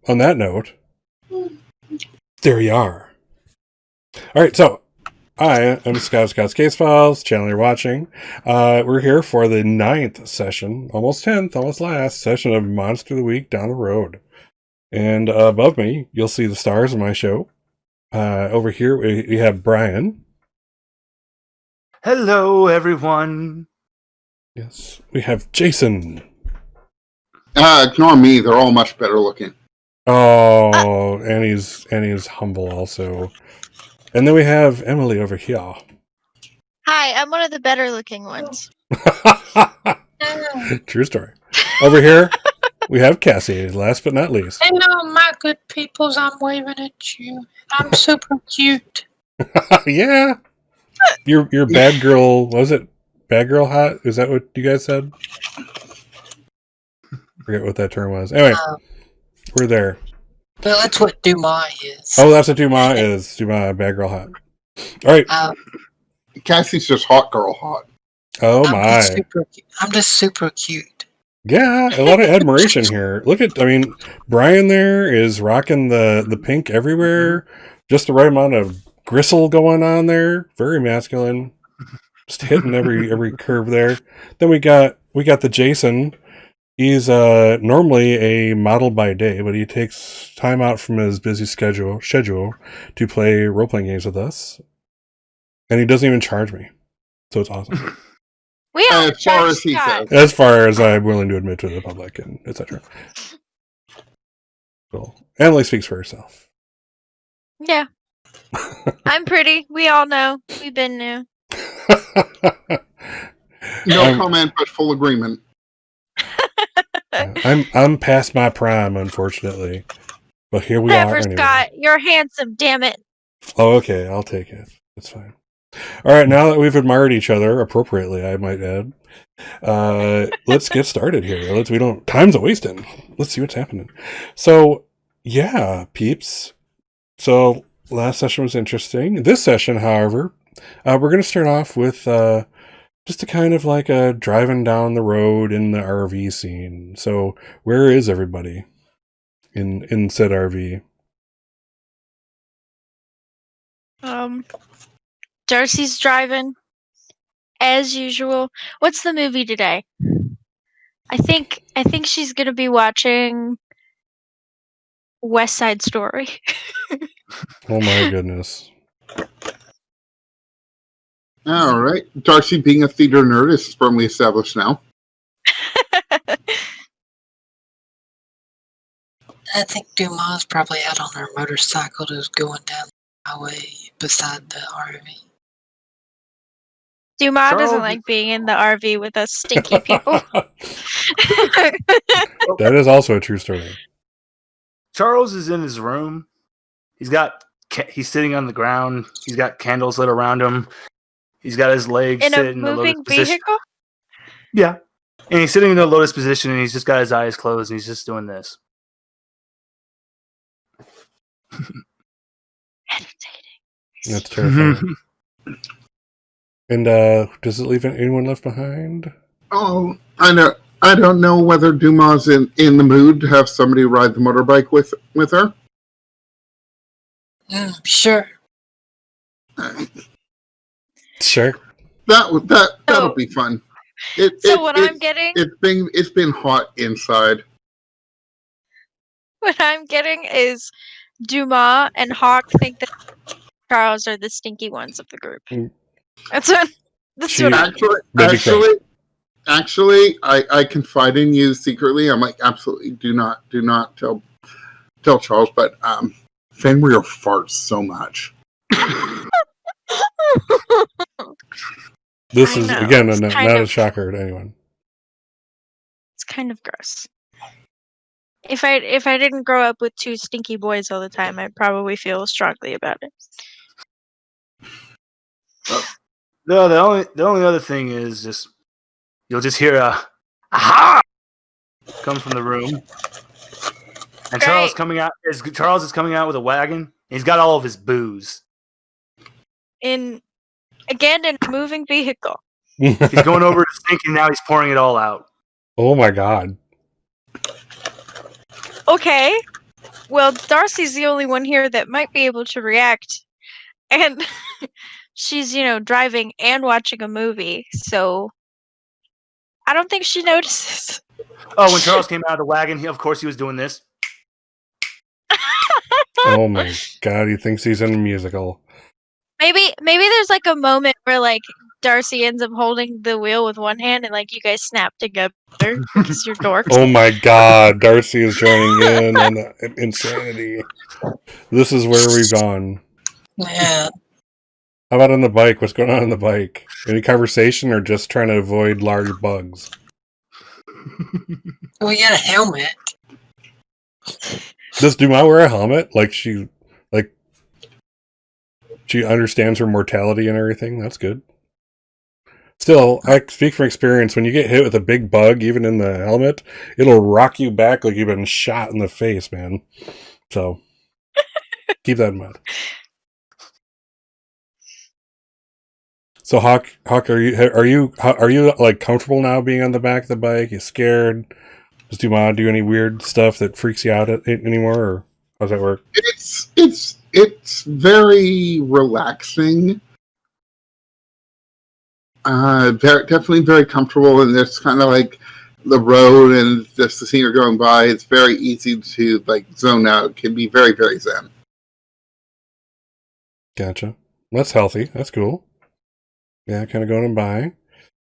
on that note, there you are. All right, so I am Scott's Case Files, channel you're watching. We're here for the 9th session, almost 10th, almost last session of Monster of the Week Down the Road. And above me, you'll see the stars of my show. Over here, we have Brian. Hello, everyone. Yes, we have Jason. Ignore me. They're all much better looking. Oh, and he's humble also. And then we have Emily over here. Hi, I'm one of the better looking ones. True story. Over here, we have Cassie, last but not least. Hello, my good peoples. I'm waving at you. I'm super cute. Yeah. You're bad girl, what was it? Bad girl hot? Is that what you guys said? Forget what that term was. Anyway, we're there. Well, that's what Dumas is. Oh, that's what Dumas is. Dumas, bad girl hot. All right. Cassie's just hot girl hot. Oh my. I'm just super cute. Yeah, a lot of admiration here. Look at, Brian there is rocking the pink everywhere. Just the right amount of gristle going on there. Very masculine. Just hitting every curve there. Then we got the Jason. He's normally a model by day, but he takes time out from his busy schedule to play role-playing games with us. And he doesn't even charge me. So it's awesome. We all As far charge as he Scott. says. As far as I'm willing to admit to the public and etc. Cool. Emily speaks for herself. Yeah. I'm pretty. We all know. We've been new. No comment, but full agreement. I'm past my prime, unfortunately. But here we Never, are anyway. Scott. You're handsome, damn it. Oh, okay. I'll take it. That's fine. All right. Now that we've admired each other appropriately, I might add, let's get started here. Time's a wasting. Let's see what's happening. So, yeah, peeps. So, last session was interesting. This session, however, we're going to start off with just a kind of like a driving down the road in the RV scene. So, where is everybody in said RV? Darcy's driving, as usual. What's the movie today? I think she's gonna be watching West Side Story. Oh my goodness. All right. Darcy, being a theater nerd, is firmly established now. I think Dumas probably out on her motorcycle just going down the highway beside the RV. Dumas doesn't Charles- like being in the RV with us stinky people. That is also a true story. Charles is in his room. He's sitting on the ground. He's got candles lit around him. He's got his legs In a sitting in the moving lotus position. vehicle? Yeah. And he's sitting in the lotus position and he's just got his eyes closed and he's just doing this. Meditating. That's terrifying. And does it leave anyone left behind? Oh, I don't know whether Dumas in the mood to have somebody ride the motorbike with her. Sure. Sure. That'll be fun. I'm getting, It's been hot inside. what I'm getting is Dumas and Hawk think that Charles are the stinky ones of the group. That's what I'm Actually, I confide in you secretly. I'm like, absolutely, do not tell Charles. But Fenrir farts so much. This I is know, again it's not kind a of- shocker to anyone. It's kind of gross. If I didn't grow up with two stinky boys all the time, I'd probably feel strongly about it. No, the only other thing is just you'll just hear a aha come from the room. And Charles is coming out with a wagon. He's got all of his booze. In a moving vehicle. He's going over to the sink and now he's pouring it all out. Oh my god. Okay. Well, Darcy's the only one here that might be able to react. And she's, driving and watching a movie, so I don't think she notices. Oh, when Charles came out of the wagon, of course he was doing this. Oh my god, he thinks he's in a musical. Maybe there's like a moment where like Darcy ends up holding the wheel with one hand and like you guys snap together because you're dorks. Oh my god, Darcy is joining in on the insanity. This is where we've gone. Yeah. How about on the bike? What's going on the bike? Any conversation or just trying to avoid large bugs? We got a helmet. Does Dumas wear a helmet? Like she understands her mortality and everything? That's good. Still, I speak from experience. When you get hit with a big bug, even in the helmet, it'll rock you back like you've been shot in the face, man. So, keep that in mind. So, Hawk, are you like comfortable now being on the back of the bike? You scared? Does Dumas do any weird stuff that freaks you out anymore, or how's that work? It's very relaxing. Definitely very comfortable, and it's kind of like the road and just the scenery going by. It's very easy to like zone out. It can be very, very zen. Gotcha. That's healthy. That's cool. Yeah, kind of going by.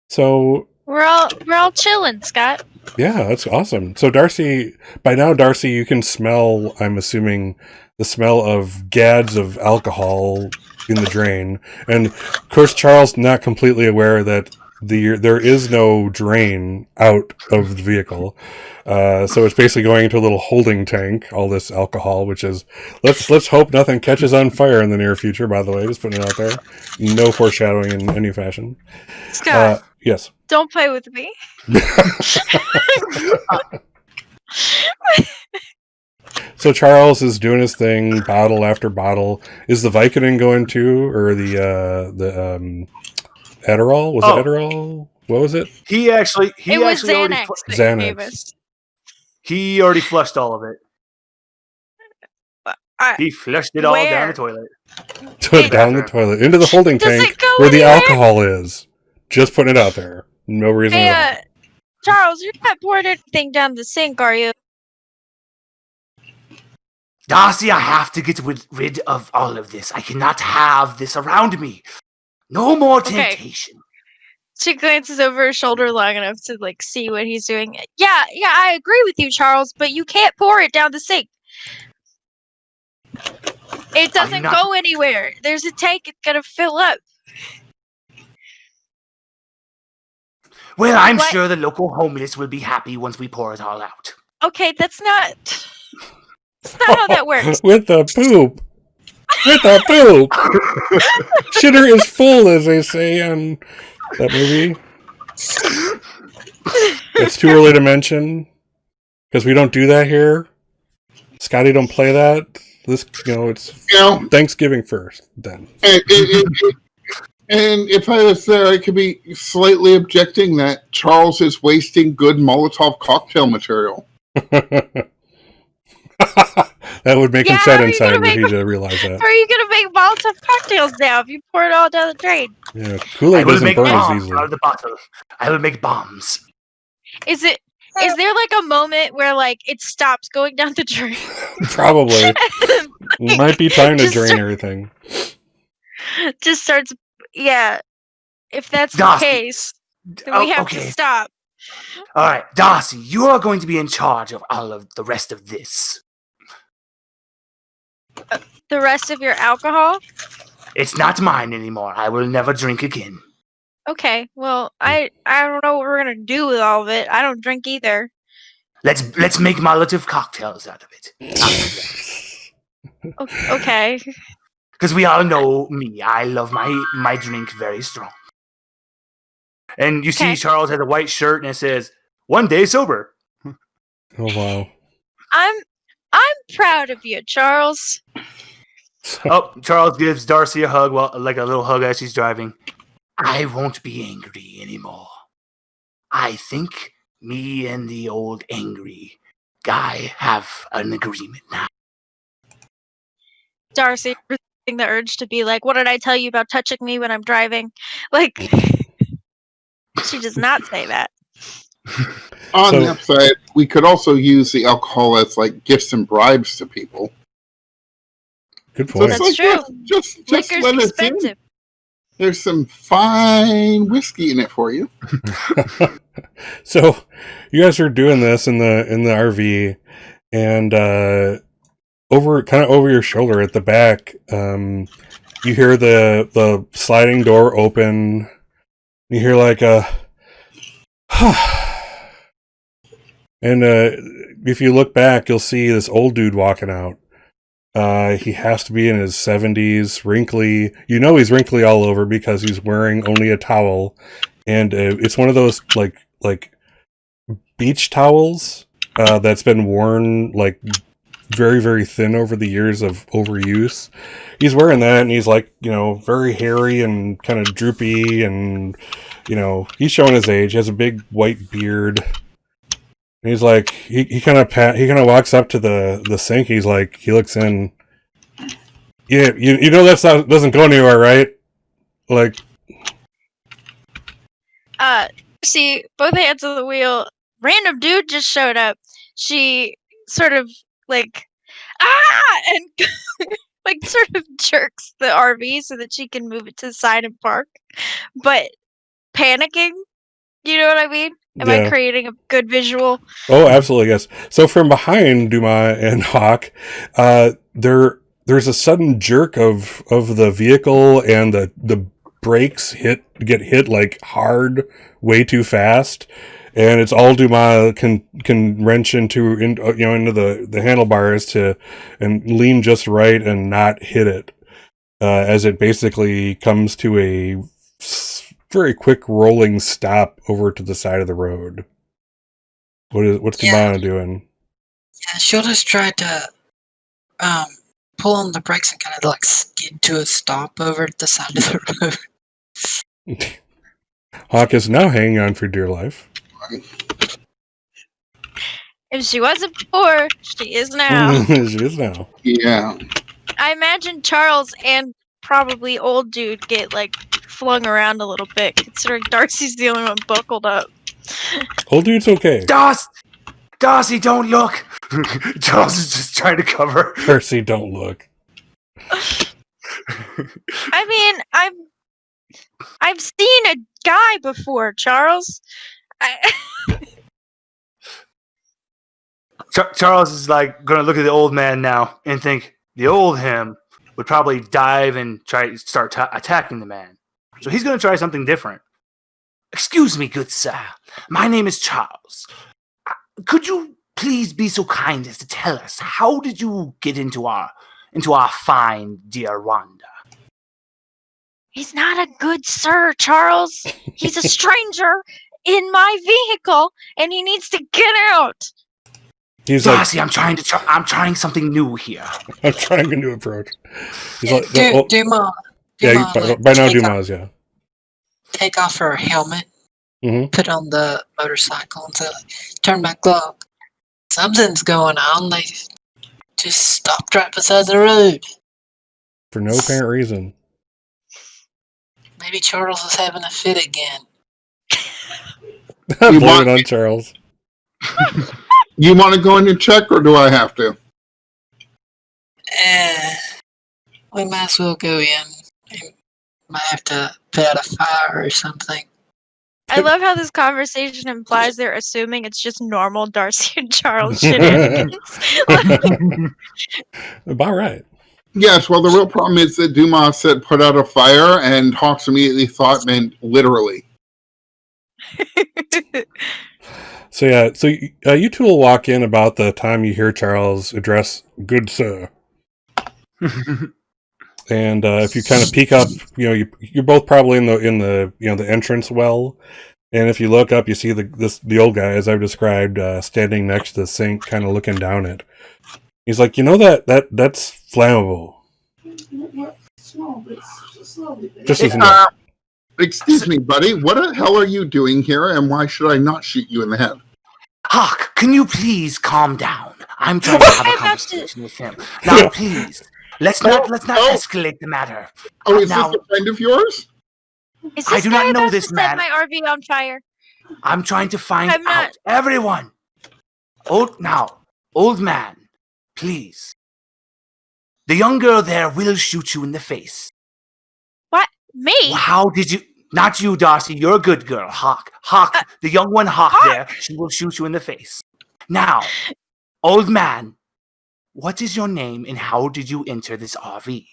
So We're all chilling, Scott. yeah, that's awesome. So Darcy, by now, Darcy, you can smell, I'm assuming, the smell of gads of alcohol in the drain. And of course, Charles not completely aware that there is no drain out of the vehicle. So it's basically going into a little holding tank, all this alcohol, which is, let's hope nothing catches on fire in the near future, by the way, just putting it out there. No foreshadowing in any fashion. Scott, Yes. don't play with me. So Charles is doing his thing, bottle after bottle. Is the Vicodin going too, or the Adderall? Was it Adderall? What was it? He It was actually already Xanax. that Xanax. Gave us. he already flushed all of it. He flushed it all down Where? the toilet. Down the toilet, into the holding Does tank it go where the anywhere? alcohol is. Just putting it out there. No reason Hey, at all. Charles, you're not pouring anything down the sink, are you? Darcy, I have to get rid of all of this. I cannot have this around me. No more Okay. temptation. She glances over her shoulder long enough to like see what he's doing. Yeah, I agree with you, Charles, but you can't pour it down the sink. It doesn't not- go anywhere. There's a tank, it's gonna fill up. Well, I'm What? sure the local homeless will be happy once we pour it all out. Okay, that's not how that works. With the poop. With the poop. Shitter is full, as they say on that movie. It's too early to mention because we don't do that here. Scotty don't play that. This, it's You know, Thanksgiving first. Then and if I was there, I could be slightly objecting that Charles is wasting good Molotov cocktail material. that would make him Yeah, sad how are you inside gonna were he make to realize that. How are you gonna make Molotov cocktails now if you pour it all down the drain? Yeah, I Kool-Aid will doesn't make burn as bombs easily. out of the bottle. I will make bombs. Is there like a moment where like it stops going down the drain? Probably. Might be time to Just drain start- everything. Just starts. Yeah. If that's the Darcy. case, then we have to Okay. stop. All right, Darcy, you are going to be in charge of all of the rest of this. The rest of your alcohol? It's not mine anymore. I will never drink again. Okay. Well, I don't know what we're gonna do with all of it. I don't drink either. Let's make Molotov cocktails out of it. Okay. Because we all know me. I love my drink very strong. And you see Okay. Charles has a white shirt and it says, 1 day sober. Oh wow. I'm proud of you, Charles. Oh, Charles gives Darcy a hug, like a little hug as she's driving. I won't be angry anymore. I think me and the old angry guy have an agreement now. Darcy resisting the urge to be like, "What did I tell you about touching me when I'm driving?" Like, she does not say that. On So- the upside, we could also use the alcohol as like gifts and bribes to people. Good So point. it's That's like, true. Just Liquor's let us in. expensive. There's some fine whiskey in it for you. So you guys are doing this in the RV, and over your shoulder at the back, you hear the sliding door open. You hear like a, and if you look back, you'll see this old dude walking out. He has to be in his 70s, wrinkly. You know he's wrinkly all over because he's wearing only a towel, and it's one of those like beach towels that's been worn like very, very thin over the years of overuse. He's wearing that, and he's like, very hairy and kind of droopy, and he's showing his age. He has a big white beard. And he's like, he kind of walks up to the sink. He's like, he looks in. Yeah, you know that doesn't go anywhere, right? Like, See, both hands on the wheel. Random dude just showed up. She sort of like, and like sort of jerks the RV so that she can move it to the side and park, but panicking. You know what I mean? Am I Yeah. creating a good visual? Oh, absolutely, yes. So from behind Dumas and Hawk, there's a sudden jerk of the vehicle, and the brakes get hit like hard, way too fast, and it's all Dumas can wrench into the handlebars and lean just right and not hit it, as it basically comes to a very quick rolling stop over to the side of the road. What's Dumas doing? Yeah, she'll just try to pull on the brakes and kind of like skid to a stop over at the side of the road. Hawk is now hanging on for dear life. If she wasn't before, she is now. She is now. Yeah. I imagine Charles and probably old dude get like flung around a little bit, considering Darcy's the only one buckled up. Old dude's okay. Darcy, don't look. Charles is just trying to cover. Darcy, don't look. I mean, I've seen a guy before, Charles. Charles is like gonna look at the old man now and think the old him would probably dive and try to start attacking the man. So he's gonna try something different. Excuse me, good sir. My name is Charles. Could you please be so kind as to tell us how did you get into our fine dear Rwanda? He's not a good sir, Charles. He's a stranger in my vehicle, and he needs to get out. He's like, Darcy, I'm trying something new here. I'm trying a new approach. He's like, Dumas. yeah, by now Dumas, yeah. Take off her helmet, Mhm. put on the motorcycle, and say, turn back, look. Something's going on. They just stopped right beside the road. For no apparent reason. Maybe Charles is having a fit again. Blame want- it on Charles. You want to go in and check, or do I have to? We might as well go in. We might have to put out a fire or something. I love how this conversation implies they're assuming it's just normal Darcy and Charles shenanigans. About right. Yes, well, the real problem is that Dumas said put out a fire, and Hawks immediately thought meant literally. So yeah, so you two will walk in about the time you hear Charles address "Good sir," and if you kind of peek up, you're both probably in the the entrance well, and if you look up, you see the old guy, as I've described, standing next to the sink, kind of looking down it. He's like, that's flammable. Just as Excuse me, buddy. What the hell are you doing here, and why should I not shoot you in the head? Hawk, can you please calm down? I'm trying to have a conversation with him. Now, please, Let's not escalate the matter. Oh, is Now- this a friend of yours? Is I this do guy not know about this to man. set my RV on fire? I'm trying to find I'm not- out. Everyone. Old man, please. The young girl there will shoot you in the face. What? Me? How did you? Not you, Darcy. You're a good girl. Hawk. The young one, Hawk there. She will shoot you in the face. Now, old man, what is your name and how did you enter this RV?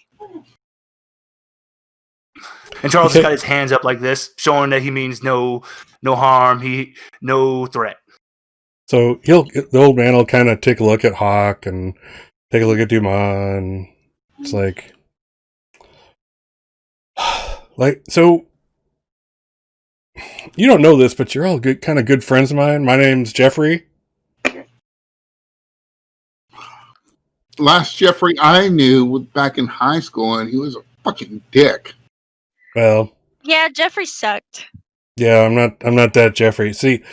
And Charles has got his hands up like this, showing that he means no harm, no threat. So the old man will kind of take a look at Hawk and take a look at Dumas, and it's like, so you don't know this, but you're all kind of good friends of mine. My name's Jeffrey. Last Jeffrey I knew was back in high school, and he was a fucking dick. Well, Yeah, Jeffrey sucked. yeah, I'm not that Jeffrey. See,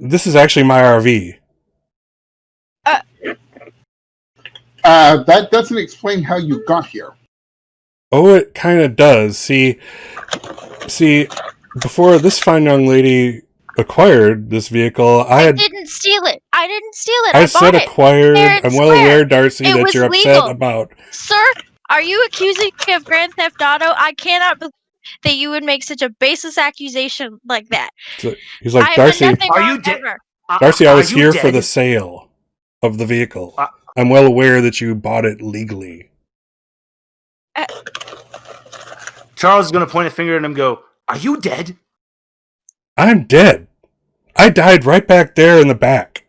this is actually my RV. That doesn't explain how you got here. Oh, it kind of does. See, before this fine young lady acquired this vehicle, I didn't steal it. I didn't steal it. I I said bought it. acquired. Fair and I'm well square. aware, Darcy, It that was you're upset legal. about. Sir, are you accusing me of Grand Theft Auto? I cannot believe that you would make such a baseless accusation like that. So he's like, I have Darcy, done nothing Are wrong you dead? ever. Darcy, I Are was you here for dead? the sale of the vehicle. Uh, I'm well aware that you bought it legally. Charles is going to point a finger at him and go, are you dead? I'm dead. I died right back there in the back.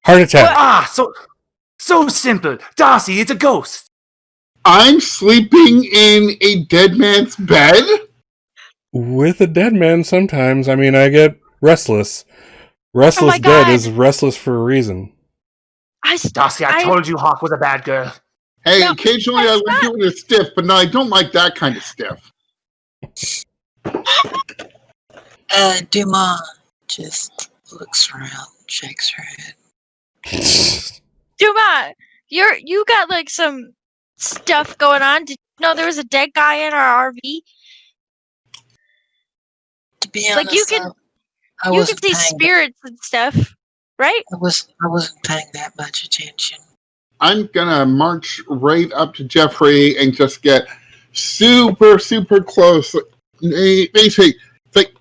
Heart attack. So simple. Darcy, it's a ghost. I'm sleeping in a dead man's bed? With a dead man, sometimes. I mean, I get restless. Restless my dead God. is restless for a reason. Darcy, I told you Hawk was a bad girl. Hey, No, occasionally I that's like not- doing a stiff, but no, I don't like that kind of stiff. Dumas just looks around, shakes her head. Duma, you got like some stuff going on. Did you know there was a dead guy in our RV? To be Like, honest, you can- I You wasn't can see paying. spirits and stuff, right? I wasn't paying that much attention. I'm gonna march right up to Jeffrey and just get super, super close. Basically, it's like,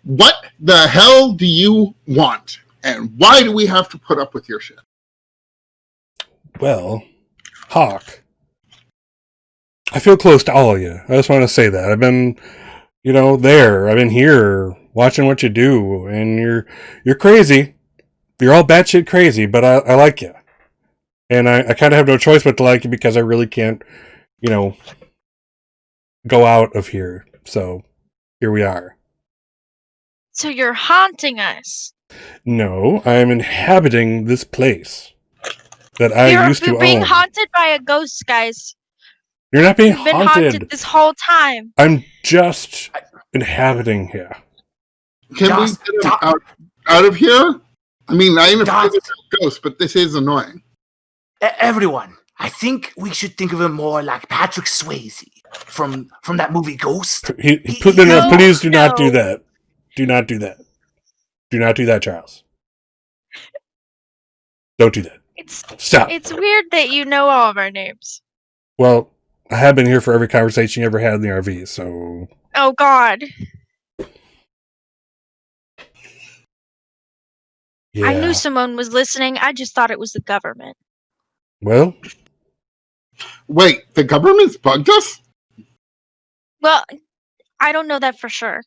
what the hell do you want? And why do we have to put up with your shit? Well, Hawk, I feel close to all of you. I just want to say that. I've been, there. I've been here watching what you do, and you're crazy. You're all batshit crazy, but I like you. And I kind of have no choice but to like you because I really can't, go out of here. So here we are. So you're haunting us. No, I am inhabiting this place that I You're used to being own. haunted by a ghost, guys. You're not being You've been haunted. haunted this whole time. I'm just inhabiting here. Can Doc- we get him Doc- out of here? I mean, I understand Doc- it's a ghost, but this is annoying. Everyone, I think we should think of him more like Patrick Swayze from that movie Ghost. He put in No, please do not do no. that. Do not do that. Do not do that, Charles. Don't do that. Stop. It's weird that you know all of our names. Well, I have been here for every conversation you ever had in the RV, so Oh God. yeah. I knew someone was listening. I just thought it was the government. Well, Wait, the government's bugged us? Well, I don't know that for sure.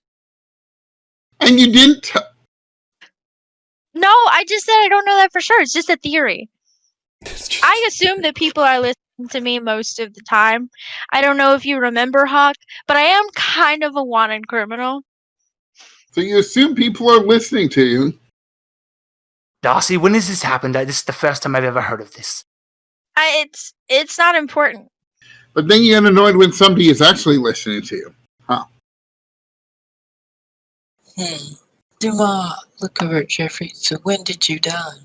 And you didn't No, I just said I don't know that for sure. It's just a theory. it's just, I assume that people are listening to me most of the time. I don't know if you remember Hawk, but I am kind of a wanted criminal. So you assume people are listening to you. Darcy, when has this happened? This is the first time I've ever heard of this. It's not important. But then you get annoyed when somebody is actually listening to you. Dumas, look over at Jeffrey. So when did you die?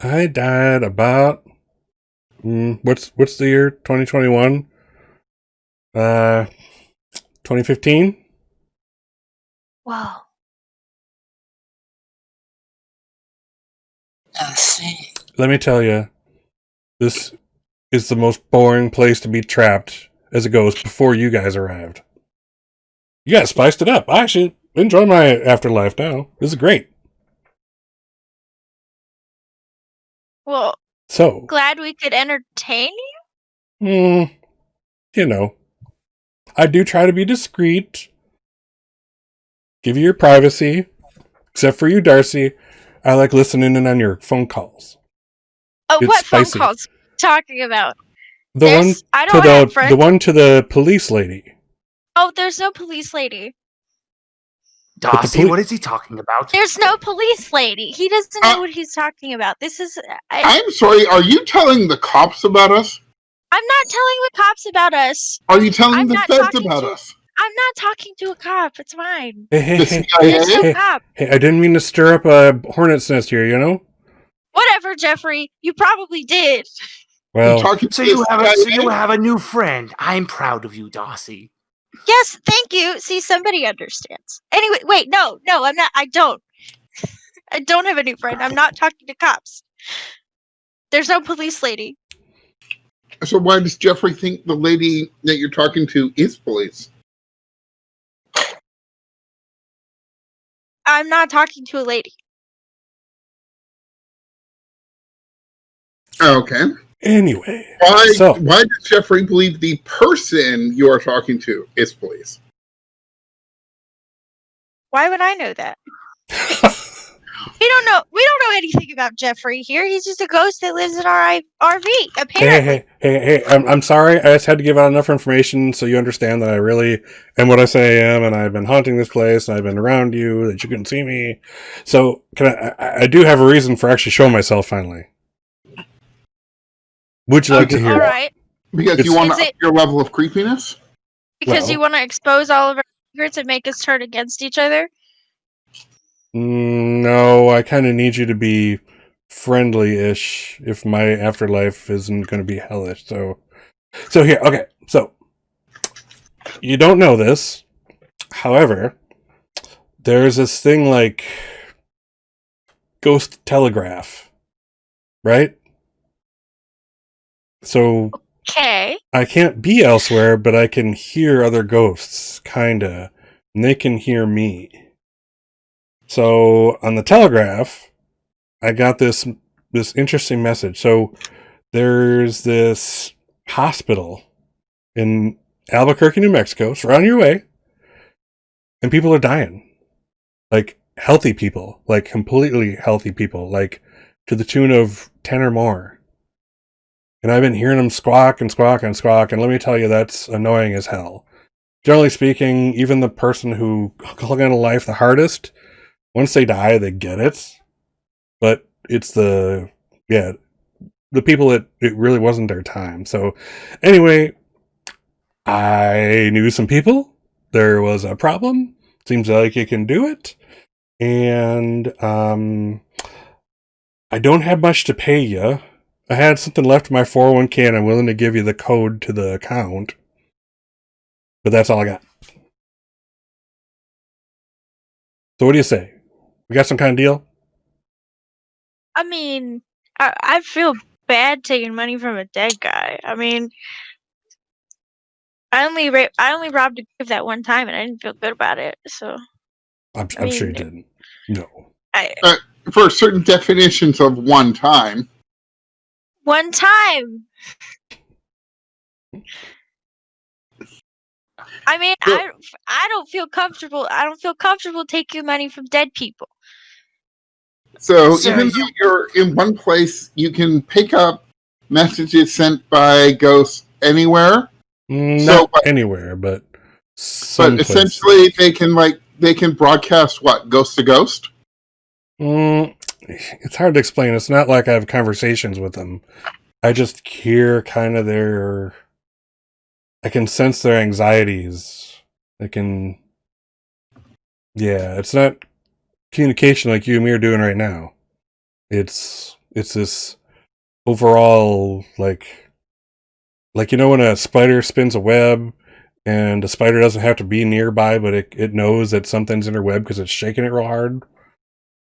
I died about What's the year? 2021? 2015? Wow. I see. Let me tell you, this is the most boring place to be trapped as a ghost before you guys arrived. You guys spiced it up. I actually enjoy my afterlife now. This is great. Well, So, glad we could entertain you. you know, I do try to be discreet. Give you your privacy. Except for you, Darcy. I like listening in on your phone calls. Oh, It's what spicy. phone calls talking about? The one I to don't have the friends. one to the police lady. Oh, there's no police lady. Darcy, what is he talking about? There's no police lady. He doesn't know what he's talking about. This is. I'm sorry, are you telling the cops about us? I'm not telling the cops about us. Are you telling I'm the not feds talking about to- us? I'm not talking to a cop. It's fine. Hey, The There's no CIA? cop. Hey, I didn't mean to stir up a hornet's nest here, you know? Whatever, Jeffrey. You probably did. You're Well, talking So to you the have CIA? a new friend. I'm proud of you, Darcy. Yes, thank you. See, somebody understands. Anyway, wait, no, I'm not. I don't. I don't have a new friend. I'm not talking to cops. There's no police lady. So why does Jeffrey think the lady that you're talking to is police? I'm not talking to a lady. Okay. anyway. Why So, does Jeffrey believe the person you are talking to is police? Why would I know that? We don't know anything about Jeffrey here. He's just a ghost that lives in our RV, apparently. hey, I'm sorry. I just had to give out enough information so you understand that I really am what I say I am, and I've been haunting this place, and I've been around you, that you couldn't see me. So, I do have a reason for actually showing myself finally. Would you like to hear? All right. Because It's- you want Is to up it- your level of creepiness? Because Well- you want to expose all of our secrets and make us turn against each other? No, I kind of need you to be friendly-ish if my afterlife isn't going to be hellish. So here, okay. So you don't know this, however, there's this thing like ghost telegraph, right? So Okay. I can't be elsewhere, but I can hear other ghosts, kinda, and they can hear me. So on the telegraph, I got this interesting message. So there's this hospital in Albuquerque, New Mexico. It's right on your way, and people are dying, like healthy people, like completely healthy people, like to the tune of 10 or more. And I've been hearing them squawk and squawk and squawk, and let me tell you, that's annoying as hell. Generally speaking, even the person who clung on to life the hardest, once they die, they get it. But it's the people that it really wasn't their time. So anyway, I knew some people. There was a problem. Seems like you can do it. And I don't have much to pay you. I had something left in my 401k and I'm willing to give you the code to the account. But that's all I got. So what do you say? We got some kind of deal? I mean, I feel bad taking money from a dead guy. I mean, I only robbed a grave that one time, and I didn't feel good about it. So I'm I sure you mean, didn't. No. For certain definitions of one time. one time. I mean, So- I don't feel comfortable. I don't feel comfortable taking money from dead people. So Sir, even though you're in one place, you can pick up messages sent by ghosts anywhere. Not anywhere, but some But essentially, they can broadcast what, ghost to ghost. It's hard to explain. It's not like I have conversations with them. I just hear kind of I can sense their anxieties. It's not communication like you and me are doing right now. It's this overall, like when a spider spins a web and the spider doesn't have to be nearby, but it knows that something's in her web because it's shaking it real hard.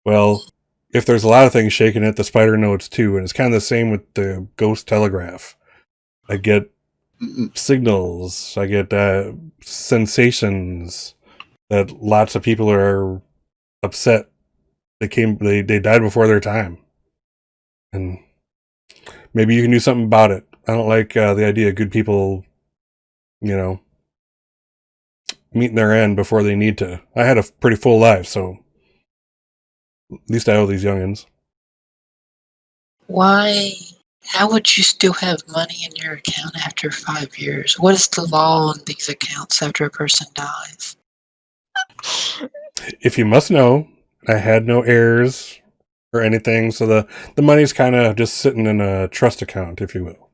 Well, if there's a lot of things shaking it, the spider knows too. And it's kind of the same with the ghost telegraph. I get signals. I get sensations that lots of people are upset. They died before their time. And maybe you can do something about it. I don't like the idea of good people, meeting their end before they need to. I had a pretty full life, so at least I owe these youngins. Why? How would you still have money in your account after 5 years? What is the law on these accounts after a person dies? If you must know, I had no heirs or anything, so the money's kind of just sitting in a trust account, if you will.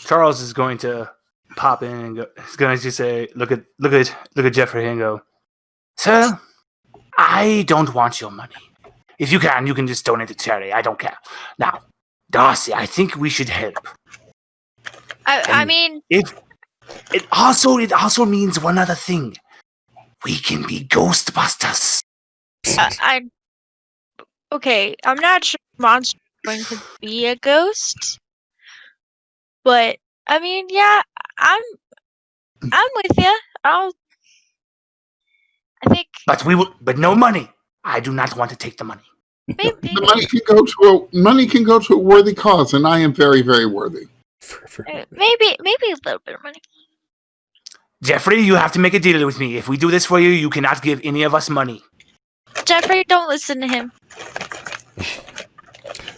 Charles is going to pop in and go. He's going to say, "Look at Jeffrey and go, sir, I don't want your money. If you can just donate to charity. I don't care. Now, Darcy, I think we should help. I mean, It also means one other thing. We can be Ghostbusters. okay, I'm not sure Monster is going to be a ghost, but I mean, yeah, I'm with you. I think But no money. I do not want to take the money. maybe The money can go to a worthy cause, and I am very, very worthy. maybe a little bit of money. Jeffrey, you have to make a deal with me. If we do this for you, you cannot give any of us money. Jeffrey, don't listen to him.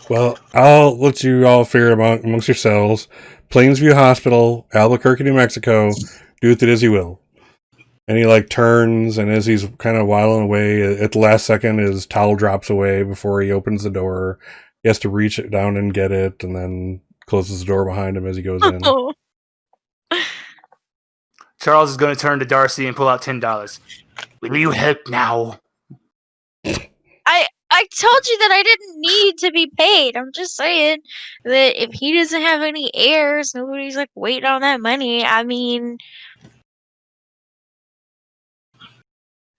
Well, I'll let you all figure it out amongst yourselves. Plainsview Hospital, Albuquerque, New Mexico. Do with it as you will. And he turns, and as he's kind of whiling away, at the last second, his towel drops away before he opens the door. He has to reach it down and get it, and then closes the door behind him as he goes in. Charles is going to turn to Darcy and pull out $10. Will you help now? I told you that I didn't need to be paid. I'm just saying that if he doesn't have any heirs, nobody's waiting on that money. I mean,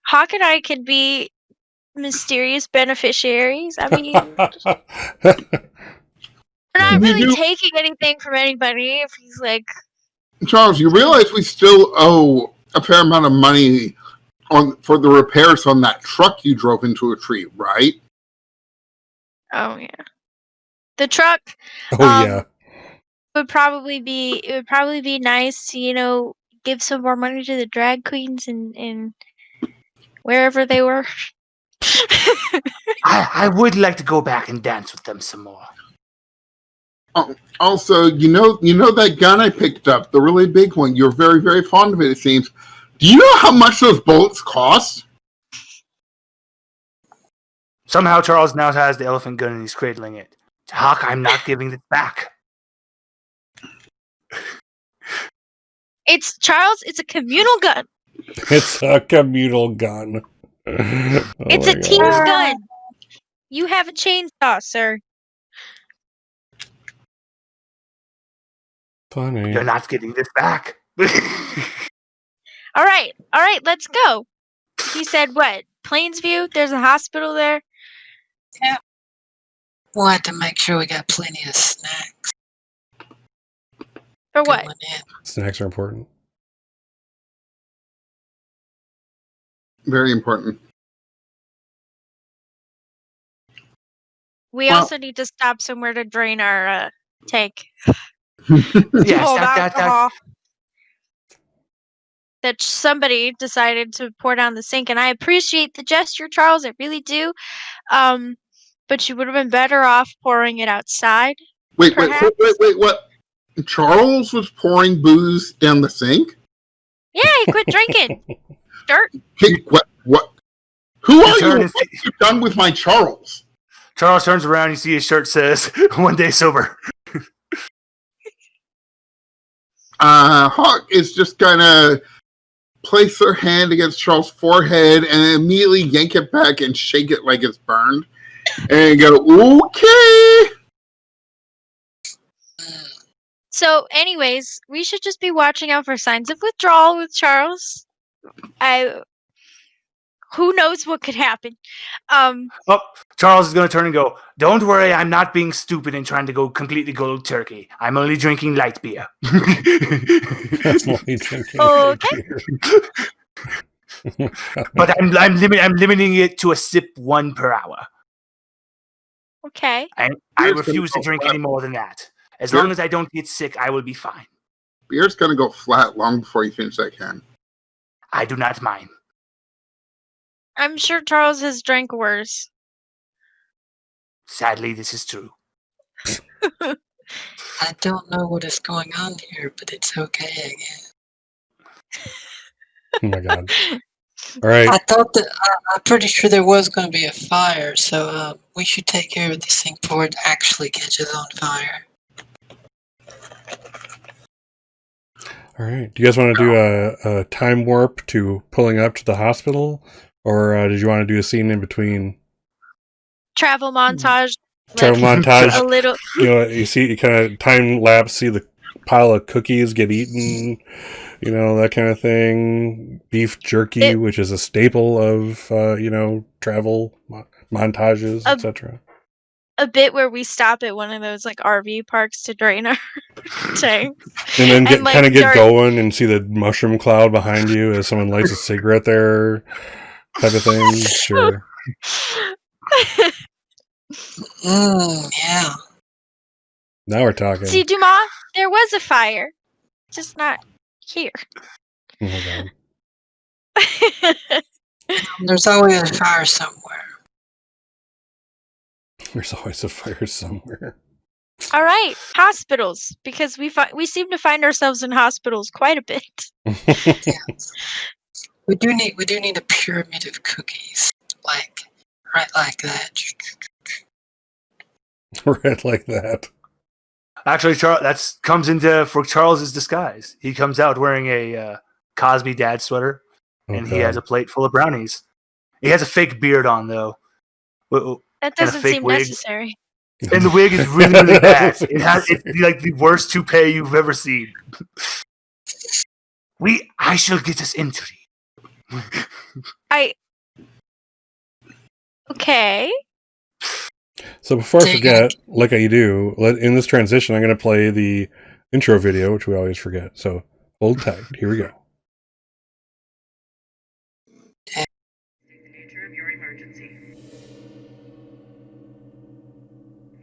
Hawk and I could be mysterious beneficiaries. I mean, we're not really taking anything from anybody if he's Charles, you realize we still owe a fair amount of money for the repairs on that truck you drove into a tree, right? oh yeah. The truck Yeah. it would probably be nice to, give some more money to the drag queens and wherever they were. I would like to go back and dance with them some more. Also, you know that gun I picked up, the really big one. You're very, very fond of it seems. Do you know how much those bullets cost? Somehow Charles now has the elephant gun and he's cradling it. Hawk, I'm not giving it back. It's Charles, it's a communal gun. It's a communal gun. It's a team's gun. You have a chainsaw, sir. Funny. You're not getting this back. All right, let's go. He said what? Plainsview? There's a hospital there? Yeah. We'll have to make sure we got plenty of snacks. For what? going in. Snacks are important. Very important. We also need to stop somewhere to drain our tank. Yes, Hold that- alcohol that somebody decided to pour down the sink, and I appreciate the gesture, Charles. I really do. But you would have been better off pouring it outside. Wait, Perhaps. what? Charles was pouring booze down the sink? Yeah, he quit drinking. Dirt. Hey, what? Who are turn you? is- What have you done with my Charles? Charles turns around, you see his shirt says, 1 day sober. Hawk is just gonna place her hand against Charles' forehead and immediately yank it back and shake it like it's burned. And you go, okay. So, anyways, we should just be watching out for signs of withdrawal with Charles. Who knows what could happen? Oh, Charles is going to turn and go, don't worry, I'm not being stupid and trying to go completely cold turkey. I'm only drinking light beer. That's why he's drinking Okay. beer. But I'm limiting it to a sip 1 per hour. Okay. I Beer's refuse to gonna go drink flat. any more than that. As Beer- long as I don't get sick, I will be fine. Beer's going to go flat long before you finish that can. I do not mind. I'm sure Charles has drank worse. Sadly, this is true. I don't know what is going on here, but it's okay again. Oh my god. All right. I thought that I'm pretty sure there was going to be a fire, so we should take care of this thing before it actually catches on fire. All right. Do you guys want to do a time warp to pulling up to the hospital? Or did you want to do a scene in between? Travel montage. Travel like, montage. A little. You see, you kind of time lapse, see the pile of cookies get eaten, that kind of thing. Beef jerky, which is a staple of, travel montages, etc. A bit where we stop at one of those like RV parks to drain our tanks. And then like, kind of get during- going and see the mushroom cloud behind you as someone lights a cigarette there, type of thing. Sure. Yeah. Now we're talking. See, Dumas, there was a fire, just not here. Oh my god. There's always a fire somewhere. There's always a fire somewhere. All right, hospitals, because we seem to find ourselves in hospitals quite a bit. We do need a pyramid of cookies, right like that. Right like that. Actually, that comes into for Charles's disguise. He comes out wearing a Cosby dad sweater, and he has a plate full of brownies. He has a fake beard on, though. That And a doesn't fake seem wig. necessary. And the wig is really, really bad. It's like the worst toupee you've ever seen. I shall get us entry. Okay. So before I Dang forget, like I do, in this transition, I'm going to play the intro video, which we always forget. So hold tight. Here we go. The nature of your emergency.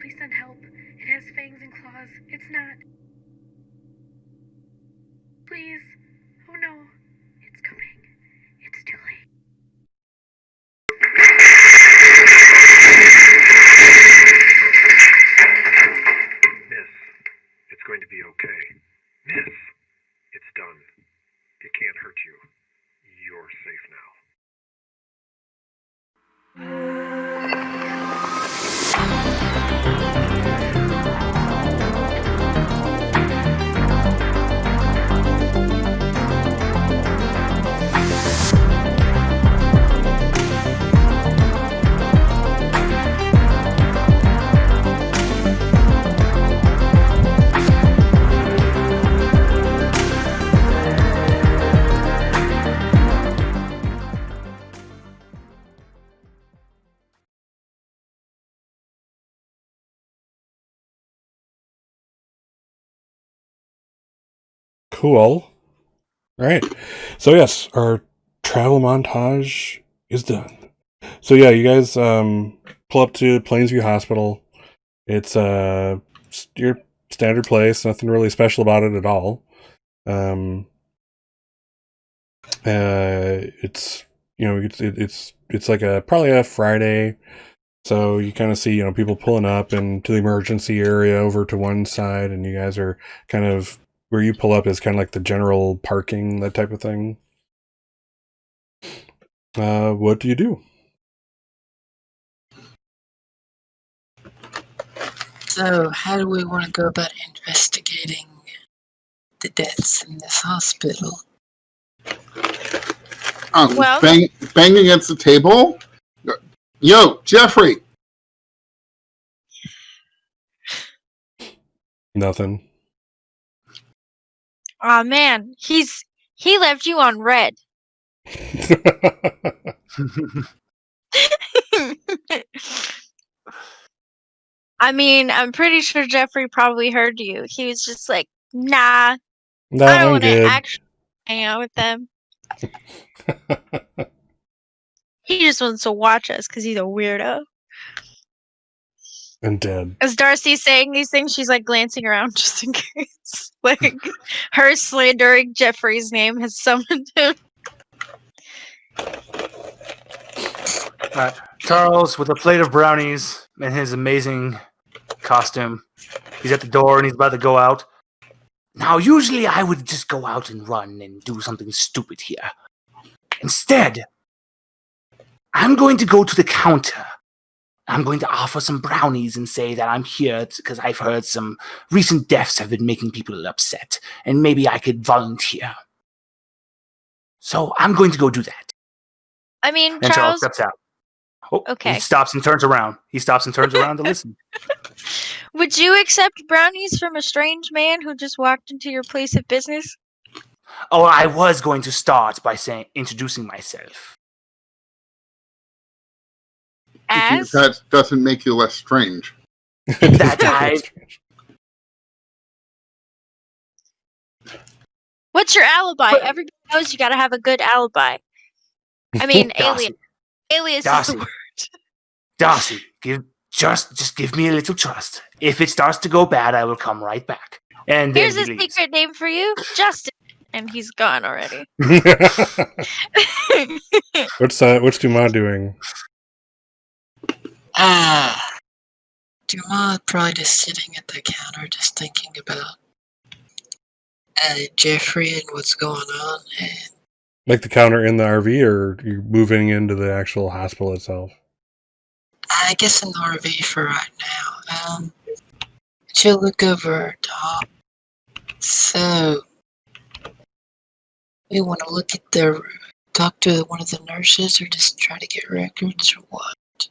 Please send help. It has fangs and claws. It's not. Please. Oh no. It's coming. It's too late. Miss, it's going to be okay. Miss, it's done. It can't hurt you. You're safe now. Cool. All right. So yes, our travel montage is done. So yeah, you guys pull up to Plainsview Hospital. It's your standard place. Nothing really special about it at all. It's it's like probably a Friday. So you kind of see, people pulling up into the emergency area over to one side, and you guys are kind of where you pull up is kind of like the general parking, that type of thing. What do you do? So, how do we want to go about investigating the deaths in this hospital? Well- Bang against the table. Yo, Jeffrey, Nothing. Aw, man, he left you on red. I mean, I'm pretty sure Jeffrey probably heard you. He was just like, nah, No, I don't I'm want to good. actually hang out with them. He just wants to watch us because he's a weirdo. And dead. As Darcy's saying these things, she's like glancing around just in case. Like, her slandering Jeffrey's name has summoned him. Charles, with a plate of brownies and his amazing costume, he's at the door and he's about to go out. Now, usually I would just go out and run and do something stupid here. Instead, I'm going to go to the counter. I'm going to offer some brownies and say that I'm here because I've heard some recent deaths have been making people upset, and maybe I could volunteer. So I'm going to go do that. I mean, And Charles Charles, steps out. Oh, Okay. He stops and turns around. To listen. would you accept brownies from a strange man who just walked into your place of business? Oh, I was going to start by introducing myself. As? That doesn't make you less strange. That I- What's your alibi? But- Everybody knows you gotta have a good alibi. I mean, Darcy, alias is Darcy. the word. Darcy, just give me a little trust. If it starts to go bad, I will come right back. And then Here's he a leaves. secret name for you, Justin. And he's gone already. What's Dumas doing? Dumas probably just sitting at the counter, just thinking about Jeffrey and what's going on. And Like the counter in the RV, or you moving into the actual hospital itself? I guess in the RV for right now. She'll look over, Doc. So, we want to look at talk to one of the nurses, or just try to get records, or what?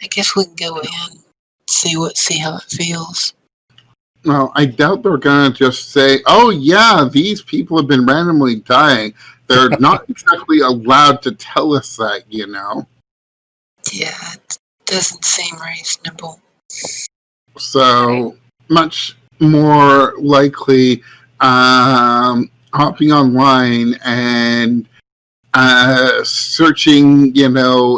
I guess we can go in, see how it feels. Well, I doubt they're going to just say, oh, yeah, these people have been randomly dying. They're not exactly allowed to tell us that, you know. Yeah, it doesn't seem reasonable. So, much more likely hopping online and searching,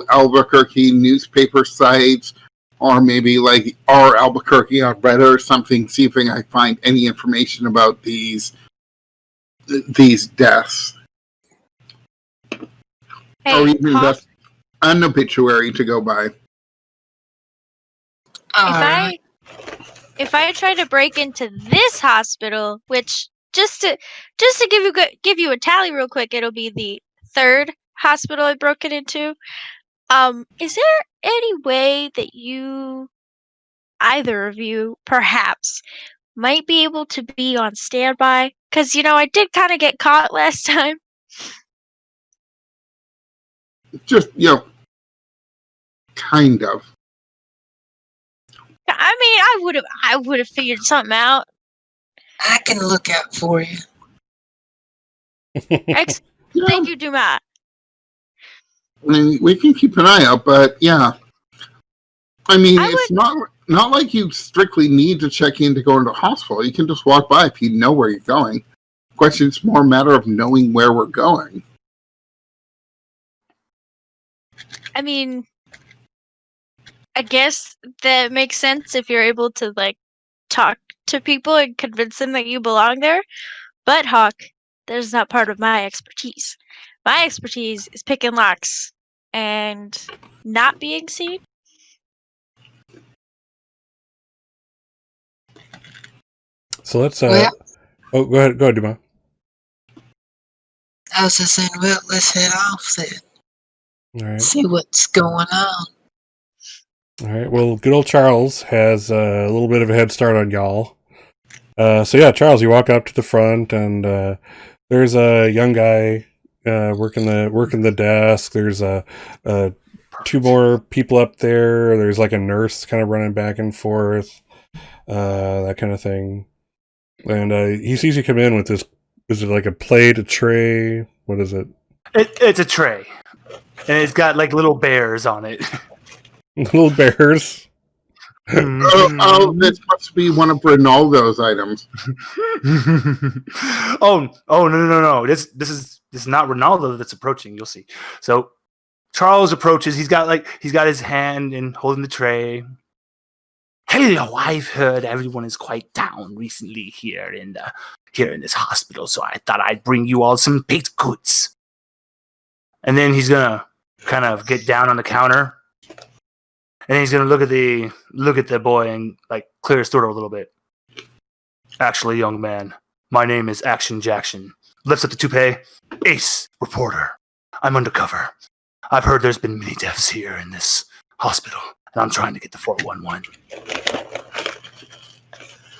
Albuquerque newspaper sites, or maybe like our Albuquerque on Reddit or something, see if I can find any information about these deaths. Or even Hawk, just an obituary to go by. Alright. if I try to break into this hospital, which just to give you a tally real quick, it'll be the third hospital I've broken into. Is there any way that either of you, perhaps, might be able to be on standby? Because I did kind of get caught last time. Just, kind of. I mean, I would have figured something out. I can look out for you. Thank you, Dumas. I mean, we can keep an eye out, but yeah. I mean, it's not like you strictly need to check in to go into hospital. You can just walk by if you know where you're going. The question is more a matter of knowing where we're going. I mean, I guess that makes sense if you're able to talk to people and convince them that you belong there. But Hawk, that is not part of my expertise. My expertise is picking locks and not being seen. So let's. Well- Oh, go ahead, Dumas. I was just saying, well, let's head off then. All right. See what's going on. All right. Well, good old Charles has a little bit of a head start on y'all. So yeah, Charles, you walk up to the front, and there's a young guy working the desk. There's two more people up there. There's like a nurse kind of running back and forth. that kind of thing. And he sees you come in with this. Is it like a plate, a tray? What is it? It's a tray, and it's got like little bears on it. Little bears. Oh, this must be one of Ronaldo's items. Oh no! This is not Ronaldo that's approaching. You'll see. So Charles approaches. He's got his hand in holding the tray. Hello, I've heard everyone is quite down recently here in this hospital, so I thought I'd bring you all some baked goods. And then he's gonna kind of get down on the counter, and he's gonna look at the boy and like clear his throat a little bit. Actually, young man, my name is Action Jackson. Lifts up the toupee. Ace, reporter. I'm undercover. I've heard there's been many deaths here in this hospital, and I'm trying to get the 411.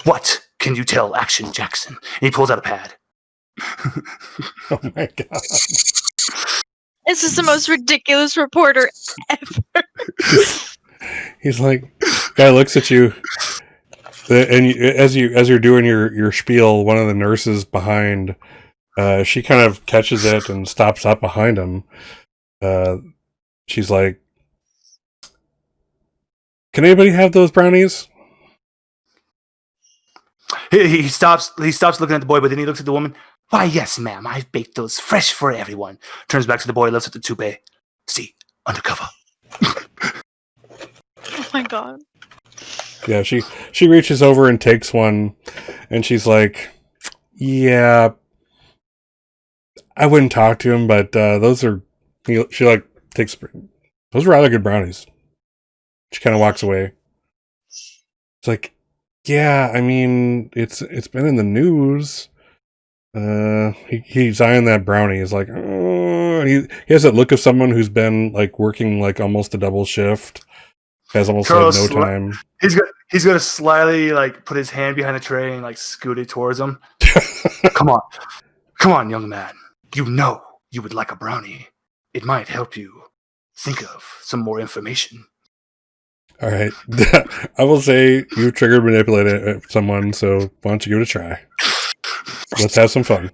What can you tell Action Jackson? And he pulls out a pad. Oh my god! This is the most ridiculous reporter ever. He's like, guy looks at you, and as you're doing your spiel, one of the nurses behind, she kind of catches it and stops up behind him. She's like, "Can anybody have those brownies?" He stops looking at the boy, but then he looks at the woman. Why, yes, ma'am. I've baked those fresh for everyone. Turns back to the boy, lifts up the toupee. See, undercover. Oh my god. Yeah, she reaches over and takes one, and she's like, "Yeah, I wouldn't talk to him, but those are." She like takes those are rather good brownies. She kind of walks away. It's like, yeah, I mean, it's been in the news. He's eyeing that brownie. He's like, oh, he has that look of someone who's been like working like almost a double shift. Has almost Charles had no time. He's gonna slyly like put his hand behind the tray and like scoot it towards him. Come on, young man. You know you would like a brownie. It might help you think of some more information. All right, I will say you triggered manipulated someone, so why don't you give it a try? Let's have some fun.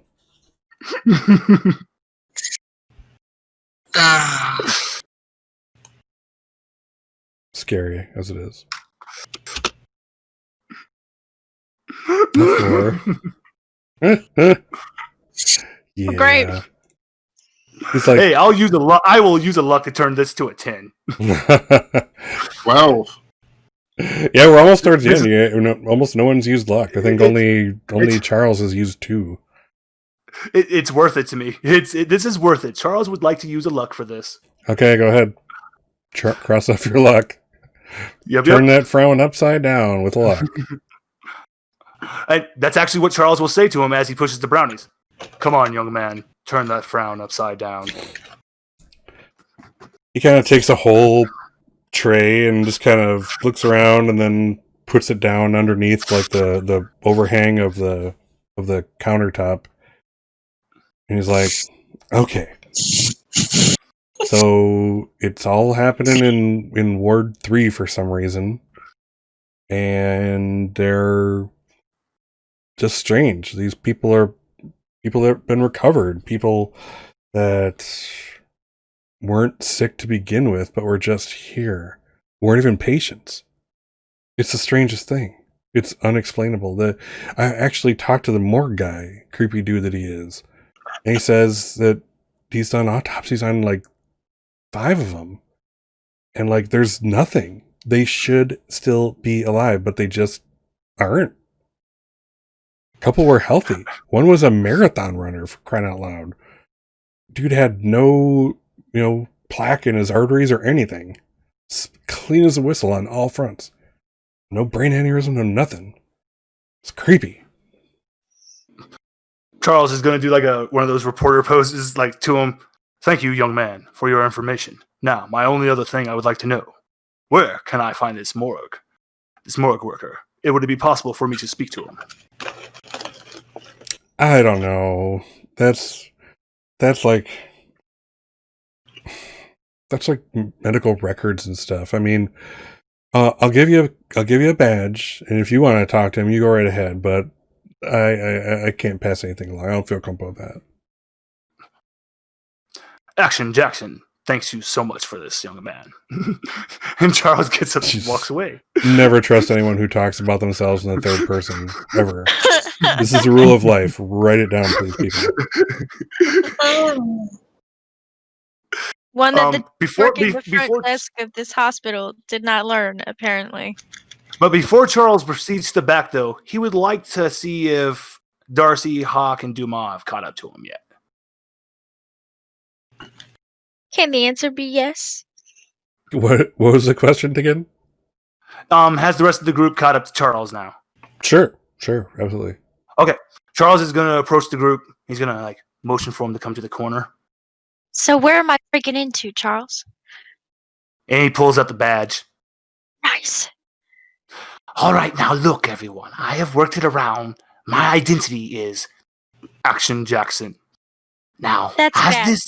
Scary as it is. Yeah. Great. He's like, Hey, I will use a luck to turn this to a 10. 12. yeah, we're almost towards the end. Yeah, almost no one's used luck. I think only Charles has used 2. It's worth it to me. This is worth it. Charles would like to use a luck for this. Okay, go ahead. Cross off your luck. Yep. Turn that frown upside down with luck. And that's actually what Charles will say to him as he pushes the brownies. Come on, young man. Turn that frown upside down. He kind of takes a whole tray and just kind of looks around and then puts it down underneath like the overhang of the countertop. And he's like, okay. So it's all happening in Ward 3 for some reason. And they're just strange. These people are people that have been recovered, people that weren't sick to begin with, but were just here, weren't even patients. It's the strangest thing. It's unexplainable. I actually talked to the morgue guy, creepy dude that he is, and he says that he's done autopsies on like 5 of them, and like there's nothing. They should still be alive, but they just aren't. A couple were healthy. One was a marathon runner, for crying out loud. Dude had no, plaque in his arteries or anything. Clean as a whistle on all fronts. No brain aneurysm, no nothing. It's creepy. Charles is going to do like one of those reporter poses, like to him. Thank you, young man, for your information. Now, my only other thing I would like to know: where can I find this morgue worker? Would it be possible for me to speak to him? I don't know. That's like medical records and stuff. I mean, I'll give you a badge, and if you want to talk to him, you go right ahead. But I can't pass anything along. I don't feel comfortable with that. Action Jackson, thanks you so much for this, young man. And Charles gets up and Jesus. walks away. Never trust anyone who talks about themselves in the third person ever. This is the rule of life. Write it down, please, people. One that the Before, working the front before, desk of this hospital did not learn, apparently. but before Charles proceeds to back, though, he would like to see if Darcy, Hawk, and Dumas have caught up to him yet. Can the answer be yes? What was the question again? Has the rest of the group caught up to Charles now? Sure, absolutely. Charles is going to approach the group. He's going to motion for him to come to the corner. So where am I breaking into, Charles? And he pulls out the badge. Nice. All right, now look, everyone. I have worked it around. My identity is Action Jackson. Now, That's bad.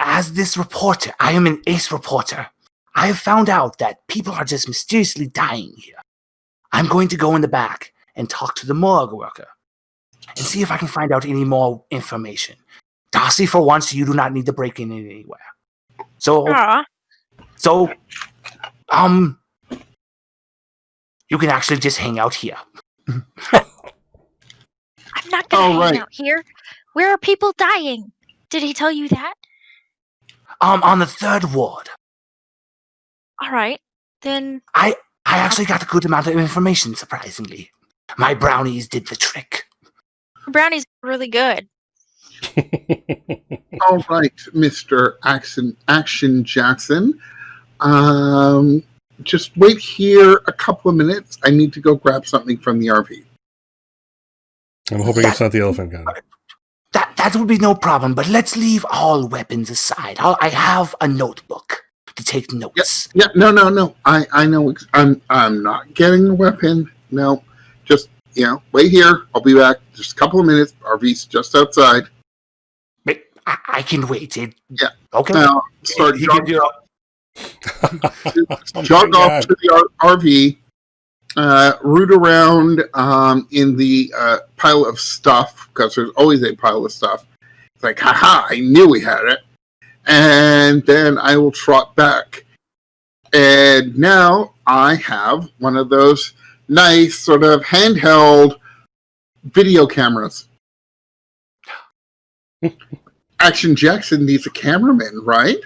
as this reporter, I am an ace reporter. I have found out that people are just mysteriously dying here. I'm going to go in the back and talk to the morgue worker and see if I can find out any more information. Darcy, for once, you do not need to break in anywhere. So, Aw. you can actually just hang out here. I'm not gonna hang out here. Where are people dying? Did he tell you that? On the third ward. All right, then. I actually got a good amount of information, surprisingly. My brownies did the trick. Brownie's really good. All right, Mr. Action Jackson. Just wait here a couple of minutes. I need to go grab something from the RV. I'm hoping it's not the elephant gun. That would be no problem, but let's leave all weapons aside. I have a notebook to take notes. Yeah, no. I know. I'm not getting a weapon. No, just wait here. I'll be back. Just a couple of minutes. RV's just outside. But I can wait. Yeah. Okay. Now start He gives you jog off to the RV. Root around in the pile of stuff, because there's always a pile of stuff. It's like, haha, I knew we had it. And then I will trot back. And now I have one of those nice sort of handheld video cameras. Action Jackson needs a cameraman, right?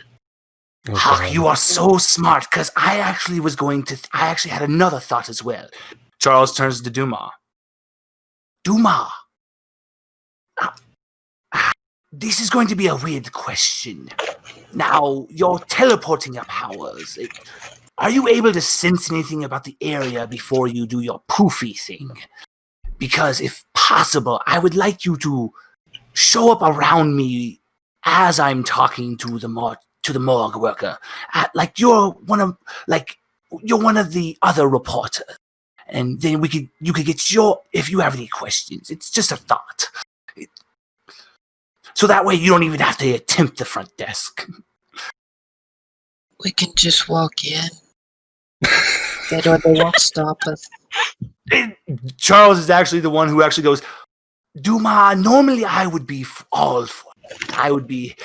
Okay. You are so smart, because I actually had another thought as well. Charles turns to Dumas. Dumas, this is going to be a weird question. Now, your teleporting your powers, are you able to sense anything about the area before you do your poofy thing? Because if possible, I would like you to show up around me as I'm talking to the morgue worker. You're one of the other reporters. And then you could get if you have any questions. It's just a thought. So that way you don't even have to attempt the front desk. We can just walk in. They won't stop us. Charles is actually the one who actually goes, Dumas, normally I would be all for it. I would be,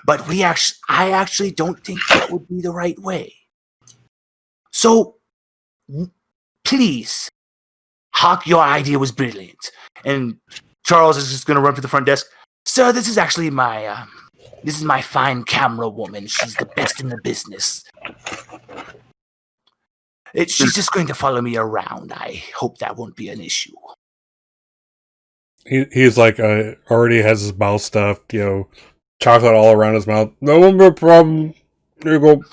but I actually don't think that would be the right way. So, please, Hawk, your idea was brilliant. And Charles is just going to run to the front desk. Sir, this is actually my fine camera woman. She's the best in the business. She's just going to follow me around. I hope that won't be an issue. He's already has his mouth stuffed, chocolate all around his mouth. No problem. There you go.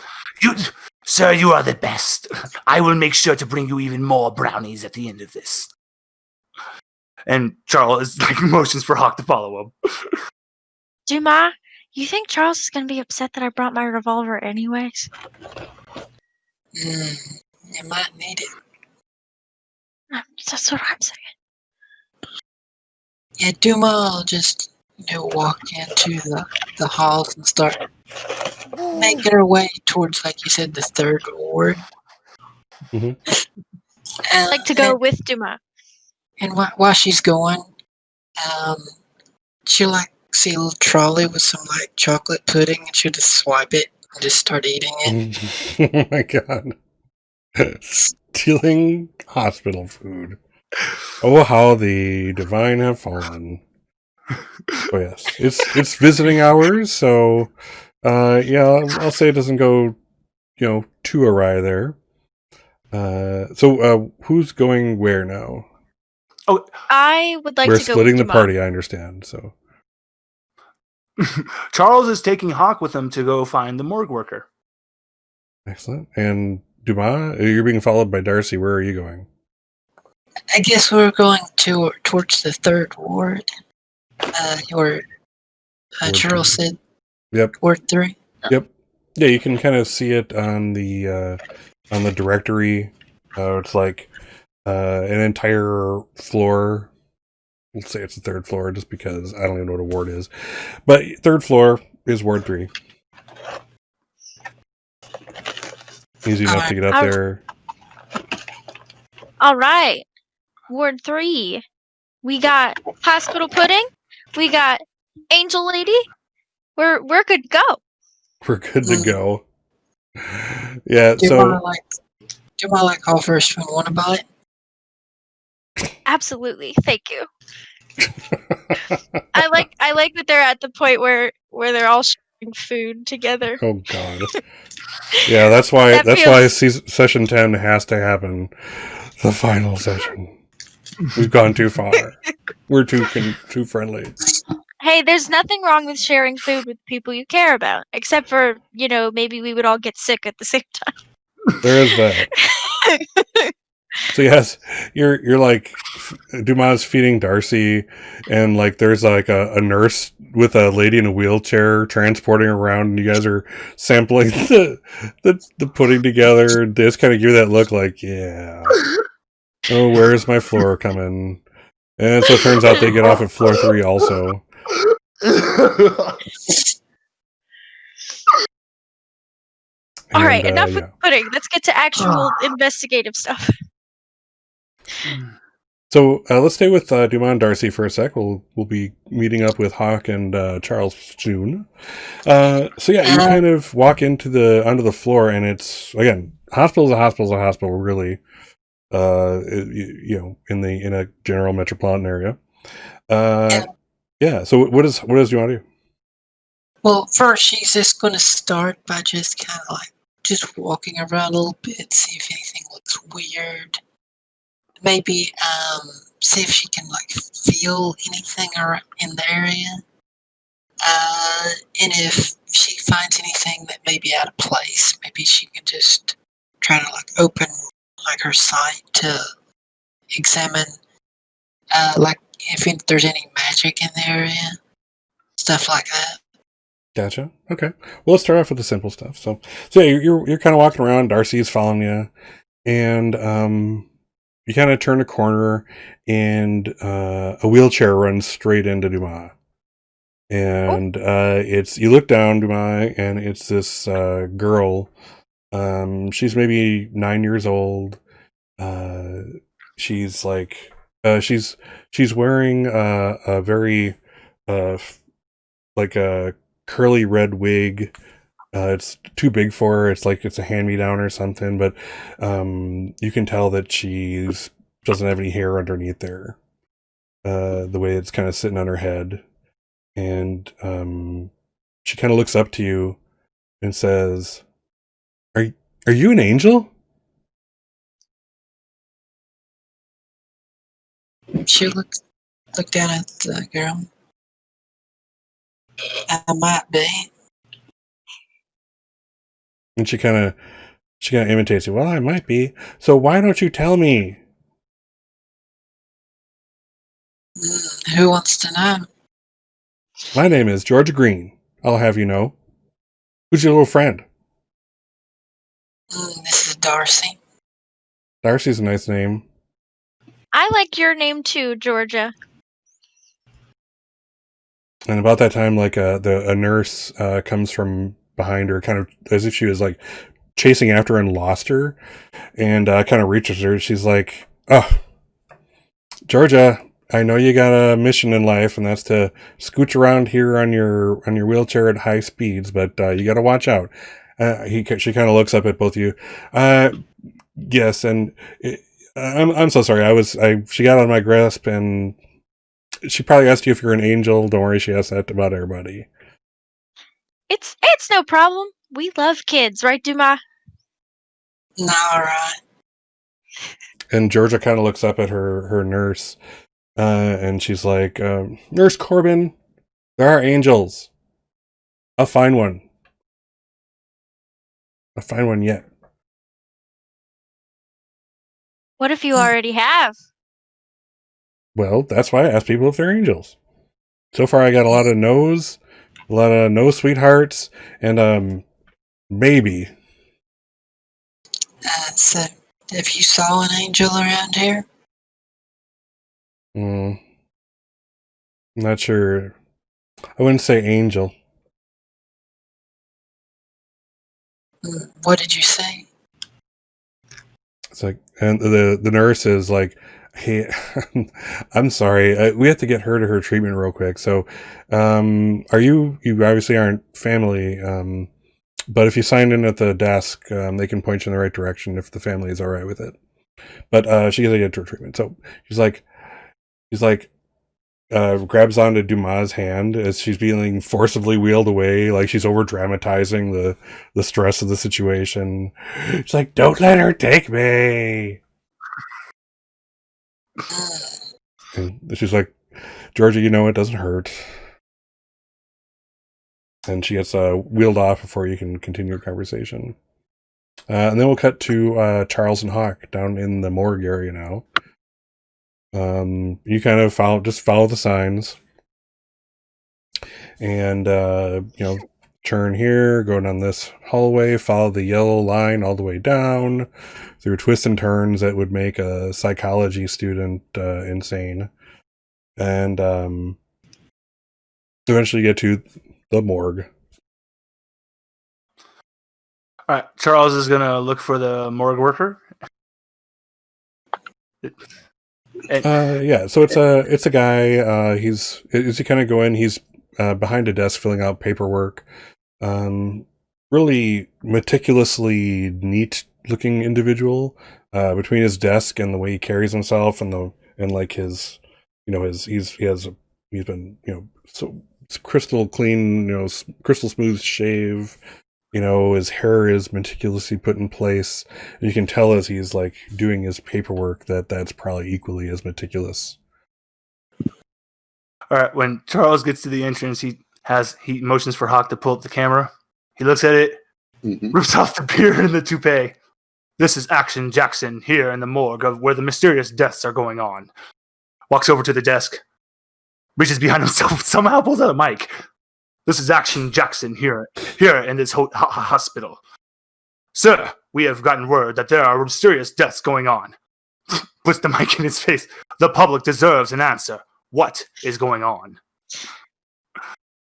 Sir, you are the best. I will make sure to bring you even more brownies at the end of this. And Charles motions for Hawk to follow him. Dumas, you think Charles is going to be upset that I brought my revolver anyways? You might need it. That's what I'm saying. Yeah, Dumas will just walk into the halls and start making her way towards, like you said, the third ward. Mhm. I'd like to go with Duma. And while she's going, she'll like see a little trolley with some like chocolate pudding, and she'll just swipe it and just start eating it. Oh my god. Stealing hospital food. Oh, how the divine have fallen. Oh yes, it's visiting hours, so yeah, I'll say it doesn't go, too awry there. So who's going where now? I would like We're to go splitting with the Duma. party, I understand. So Charles is taking Hawk with him to go find the morgue worker. excellent. And Dumas, you're being followed by Darcy. Where are you going? I guess we're going towards the third ward. Where Ward Charles three. said Yep. Ward 3. Yep. Yeah, you can kind of see it on the directory. It's like an entire floor. Let's say it's the third floor, just because I don't even know what a ward is. But third floor is Ward 3. Easy enough to get up Alright. there. All right, Ward 3. We got hospital pudding. We got angel lady. We're good to go. We're good to go. Yeah, Do you so want to like offer us one want to buy it? Absolutely, thank you. I like that they're at the point where they're all sharing food together. oh god. Yeah, that's why That feels- session 10 has to happen. The final session. We've gone too far. We're too friendly. Hey, there's nothing wrong with sharing food with people you care about, except for, maybe we would all get sick at the same time. There is that. So yes, you're like Dumas feeding Darcy, and like there's like a nurse with a lady in a wheelchair transporting around, and you guys are sampling the pudding together. And they just kind of give you that look like, yeah, oh, where's my floor coming? And so it turns out they get off at floor 3 also. All right, And, enough yeah. with pudding. Let's get to actual investigative stuff. So let's stay with Dumas and Darcy for a sec. We'll be meeting up with Hawk and Charles soon. So yeah, you kind of walk onto the floor, and it's again hospital's a hospital, really. In a general metropolitan area. Yeah. So what does you want to do? Well, first she's just going to start by just kind of like just walking around a little bit, see if anything looks weird. Maybe see if she can like feel anything around in the area. And if she finds anything that may be out of place, maybe she can just try to like open like her sight to examine like if there's any magic in the area, stuff like that. Gotcha. Okay. Well, let's start off with the simple stuff. So yeah, you're kind of walking around. Darcy's following you, and you kind of turn a corner, and a wheelchair runs straight into Dumas. And you look down, Dumas, and it's this girl. She's maybe 9 years old. She's like she's wearing a very like a curly red wig. It's too big for her. It's like it's a hand-me-down or something, but you can tell that she doesn't have any hair underneath there. The way it's kind of sitting on her head. And she kind of looks up to you and says, Are you an angel?" She looked down at the girl. I might be. And she kind of imitates you. "Well, I might be. So why don't you tell me?" Who wants to know? "My name is George Green. I'll have you know. Who's your little friend?" This is Darcy. Darcy's a nice name. I like your name too, Georgia. And about that time, like a nurse comes from behind her, kind of as if she was like chasing after her and lost her, and kind of reaches her. She's like, "Oh, Georgia, I know you got a mission in life, and that's to scooch around here on your wheelchair at high speeds, but you got to watch out." She kind of looks up at both of you. Yes, and I'm so sorry. She got out of my grasp, and she probably asked you if you're an angel. Don't worry, she asked that about everybody. It's no problem. We love kids, right, Dumas? No, all right. And Georgia kind of looks up at her nurse, and she's like, "Nurse Corbin, there are angels. I'll find one. I'll find one yet." What if you already have? Well, that's why I asked people if they're angels. So far, I got a lot of no's, a lot of no sweethearts, and maybe. So, have you saw an angel around here? I'm not sure. I wouldn't say angel. What did you say? It's like, and the nurse is like, "Hey, I'm sorry. We have to get her to her treatment real quick. So, are you obviously aren't family, but if you sign in at the desk, they can point you in the right direction if the family is all right with it. But she gets to get her treatment. So she's like, grabs onto Dumas' hand as she's being forcibly wheeled away, like she's over dramatizing the stress of the situation. She's like, "Don't let her take me." And she's like, "Georgia, you know it doesn't hurt." And she gets wheeled off before you can continue your conversation. And then we'll cut to Charles and Hawk down in the morgue area now. You kind of follow the signs, and turn here, go down this hallway, follow the yellow line all the way down through twists and turns that would make a psychology student insane, and eventually get to the morgue. All right, Charles is gonna look for the morgue worker. So it's a guy. As you kind of go in, he's behind a desk filling out paperwork. Really meticulously neat looking individual. Between his desk and the way he carries himself, he's been so crystal clean, crystal smooth shave. His hair is meticulously put in place. And you can tell as he's like doing his paperwork that's probably equally as meticulous. All right, when Charles gets to the entrance, he motions for Hawk to pull up the camera. He looks at it, rips off the beard and the toupee. "This is Action Jackson here in the morgue of where the mysterious deaths are going on." Walks over to the desk, reaches behind himself, somehow pulls out a mic. "This is Action Jackson here in this hospital. Sir, we have gotten word that there are mysterious deaths going on." Puts the mic in his face. "The public deserves an answer. What is going on?"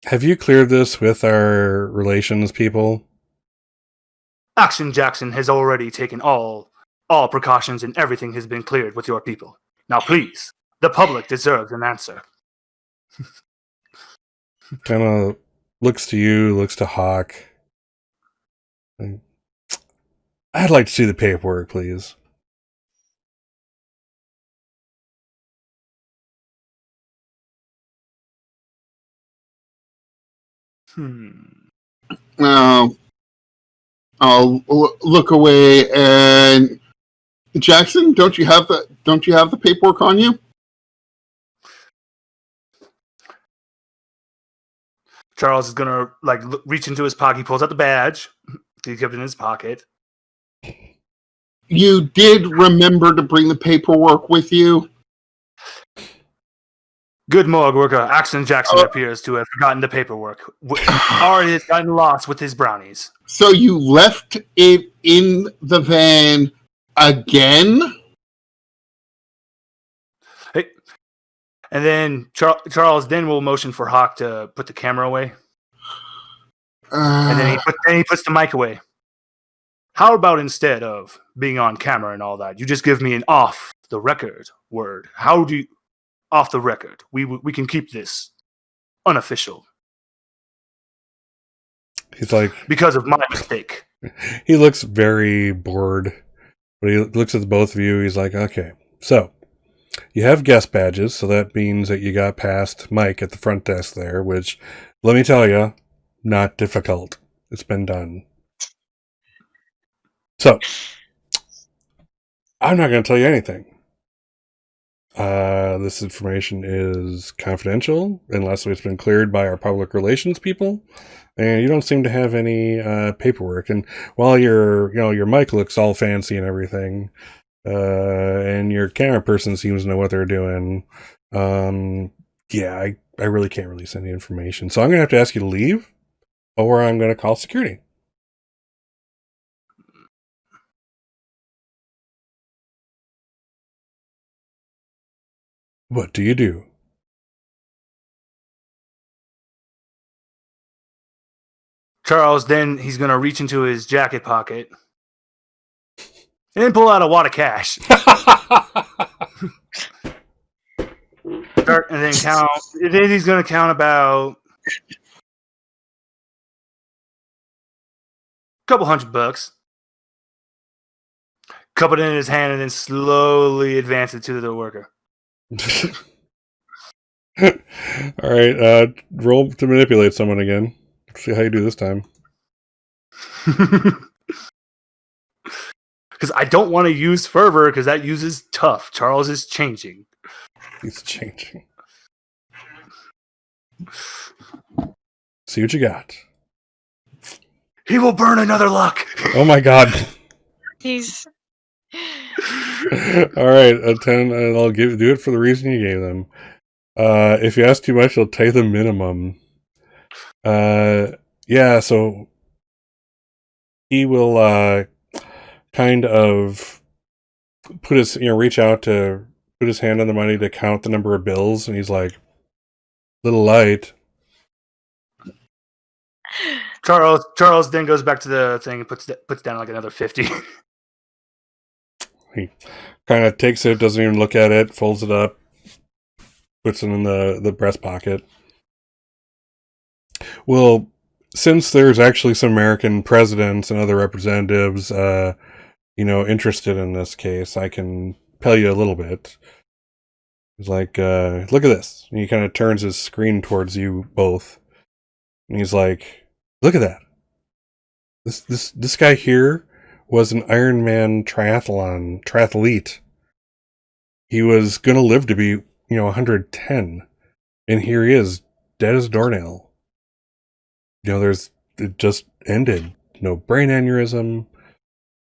Have you cleared this with our relations people? Action Jackson has already taken all precautions and everything has been cleared with your people. Now please, the public deserves an answer. Kind of looks to you, looks to Hawk. "I'd like to see the paperwork, please." I'll look away. And Jackson, don't you have the paperwork on you? Charles is gonna reach into his pocket. He pulls out the badge. He kept it in his pocket. You did remember to bring the paperwork with you? Good morgue worker Action Jackson appears to have forgotten the paperwork. Already has gotten lost with his brownies. So you left it in the van again? Hey, and then Charles then will motion for Hawk to put the camera away, and then he puts the mic away. How about instead of being on camera and all that, you just give me an off the record word? How do you off the record? We can keep this unofficial He's like, because of my mistake. he looks very bored, but he looks at the both of you. He's like, okay, so you have guest badges, so that means that you got past Mike at the front desk there, which, let me tell you, not difficult. It's been done. So, I'm not going to tell you anything. This information is confidential unless it's been cleared by our public relations people, and you don't seem to have any paperwork. And while your mic looks all fancy and everything, and your camera person seems to know what they're doing, I really can't release any information. So I'm gonna have to ask you to leave, or I'm gonna call security. What do you do? Charles, then he's going to reach into his jacket pocket and then pull out a wad of cash. Start and then count. Then he's going to count about a couple $100. Cup it in his hand and then slowly advance it to the worker. All right, roll to manipulate someone again. See how you do this time. Because I don't want to use fervor because that uses tough. Charles is changing. He's changing. See what you got. He will burn another luck. Oh my god. He's All right, a 10, and I'll do it for the reason you gave them. If you ask too much, I'll tell you the minimum. Yeah, so he will kind of put his, reach out to put his hand on the money to count the number of bills, and he's like, little light. Charles then goes back to the thing and puts down like another 50. He kind of takes it, doesn't even look at it, folds it up, puts it in the breast pocket. Well, since there's actually some American presidents and other representatives, interested in this case, I can tell you a little bit. He's like, look at this. And he kind of turns his screen towards you both. And he's like, look at that. This guy here was an Ironman triathlete. He was going to live to be, 110. And here he is, dead as a doornail. It just ended. No brain aneurysm,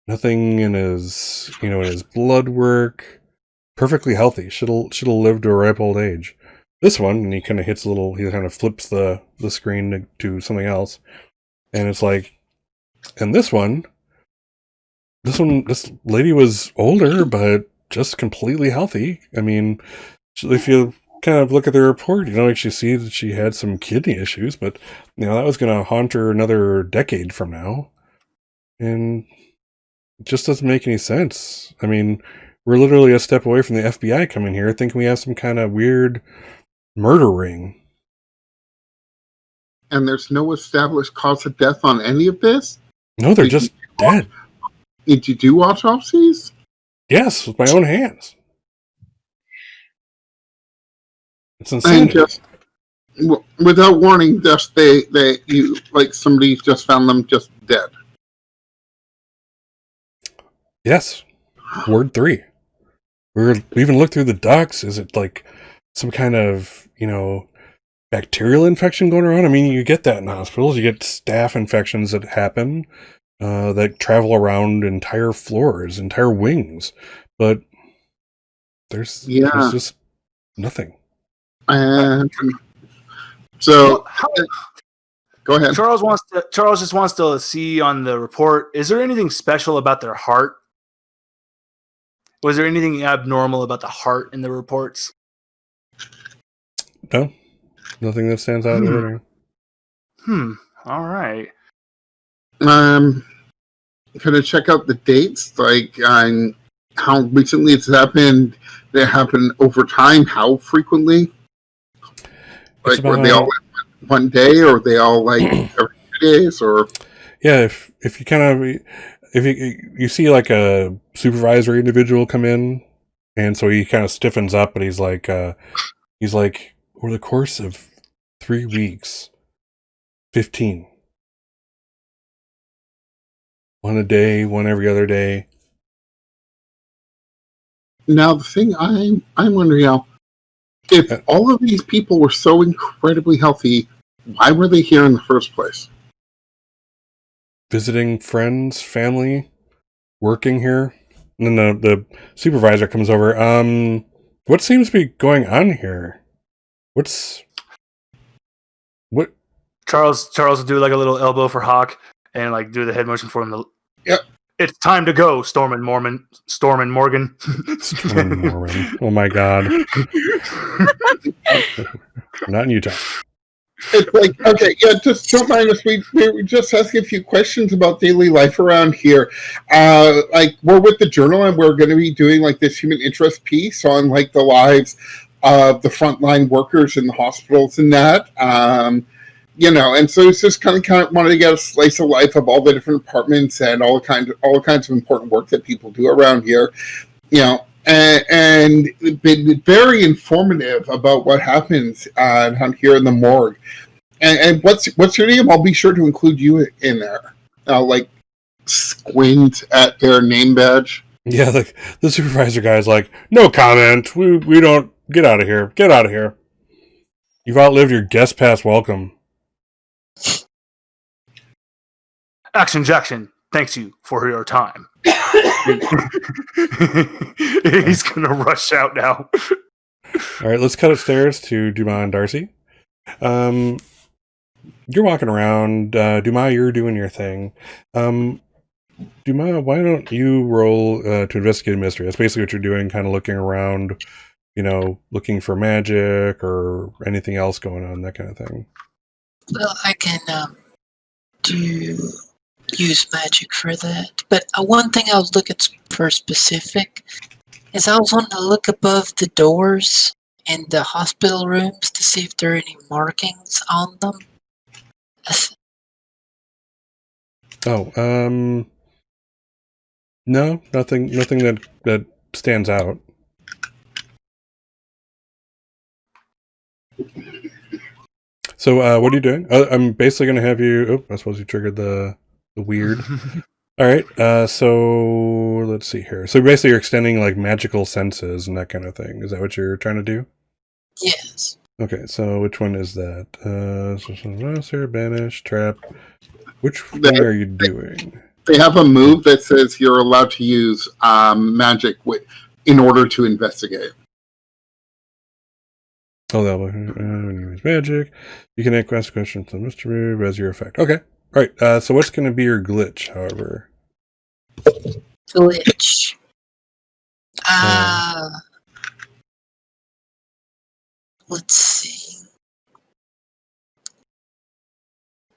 nothing in his, in his blood work. Perfectly healthy. Should have lived to a ripe old age. This one, and he kind of he kind of flips the screen to something else. And it's like, and this lady was older, but just completely healthy. I mean, if you kind of look at the report, you don't actually see that she had some kidney issues, but that was going to haunt her another decade from now. And it just doesn't make any sense. I mean, we're literally a step away from the FBI coming here thinking we have some kind of weird murder ring. And there's no established cause of death on any of this? No, they're just dead. Did you do autopsies? Yes, with my own hands. It's insane. And just without warning, just somebody just found them just dead. Yes. Word 3. We even looked through the ducts. Is it like some kind of, bacterial infection going around? I mean, you get that in hospitals. You get staph infections that happen, that travel around entire floors, entire wings. But there's just nothing. And so, go ahead. Charles just wants to see on the report. Is there anything special about their heart? Was there anything abnormal about the heart in the reports? No, nothing that stands out of the ordinary. All right. kind of check out the dates, like on how recently it's happened? Did it happen over time? How frequently? Like, were they all one day, or were they all like every 2 days, or? Yeah, if you kind of if you see like a supervisory individual come in, and so he kind of stiffens up, and he's like over the course of 3 weeks, 15. One a day, one every other day. Now the thing I'm wondering now, if all of these people were so incredibly healthy, why were they here in the first place? Visiting friends, family, working here. And then the supervisor comes over. What seems to be going on here? What? Charles will do like a little elbow for Hawk and like do the head motion for him. Yep. It's time to go, Storm and Morgan. Storm and Morgan. Oh my god. Not in Utah. It's like, okay, yeah, just don't mind us. We were just asking a few questions about daily life around here. Like, we're with the Journal, and we're going to be doing like this human interest piece on like the lives of the frontline workers in the hospitals and that. You know, and so it's just kind of wanted to get a slice of life of all the different departments and all the kinds of important work that people do around here. You know, and been very informative about what happens down here in the morgue. And what's your name? I'll be sure to include you in there. I'll like squint at their name badge. Yeah, the supervisor guy's like, no comment. We don't, get out of here. Get out of here. You've outlived your guest pass welcome. Action Jackson, thanks you for your time. He's gonna rush out now. All right, let's cut upstairs to Dumas and Darcy. You're walking around. Dumas, you're doing your thing. Dumas, why don't you roll to investigate a mystery? That's basically what you're doing, kind of looking around, you know, looking for magic or anything else going on, that kind of thing. Well, I can use magic for that. But one thing I was looking for specific is I was wanting to look above the doors in the hospital rooms to see if there are any markings on them. No, nothing that stands out. So, what are you doing? I'm basically going to have you... Oh, I suppose you triggered the weird. All right, so let's see here. So basically you're extending like magical senses and that kind of thing. Is that what you're trying to do? Yes. Okay, so which one is that? Banish, trap. Which one are you doing? They have a move that says you're allowed to use magic in order to investigate. Oh, that one. Use magic. You can ask questions to Mr. Move as your effect. Okay. All right. So what's going to be your glitch, however? Glitch. Let's see.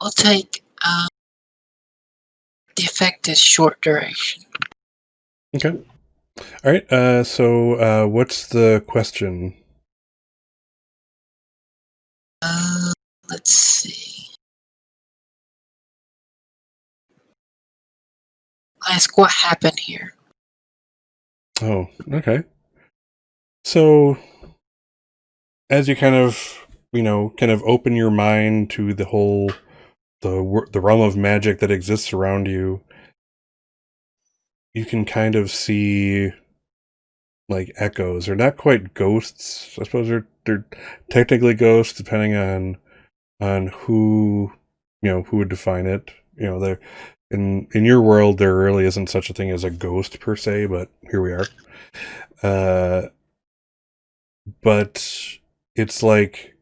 I'll take the effect is short duration. Okay. All right. So what's the question? Let's see. Ask what happened here. Oh, okay. So, as you kind of open your mind to the whole, the realm of magic that exists around you, you can kind of see, like, echoes. They're not quite ghosts. I suppose they're technically ghosts, depending on who would define it. You know, they're in your world, there really isn't such a thing as a ghost per se, but here we are. But it's like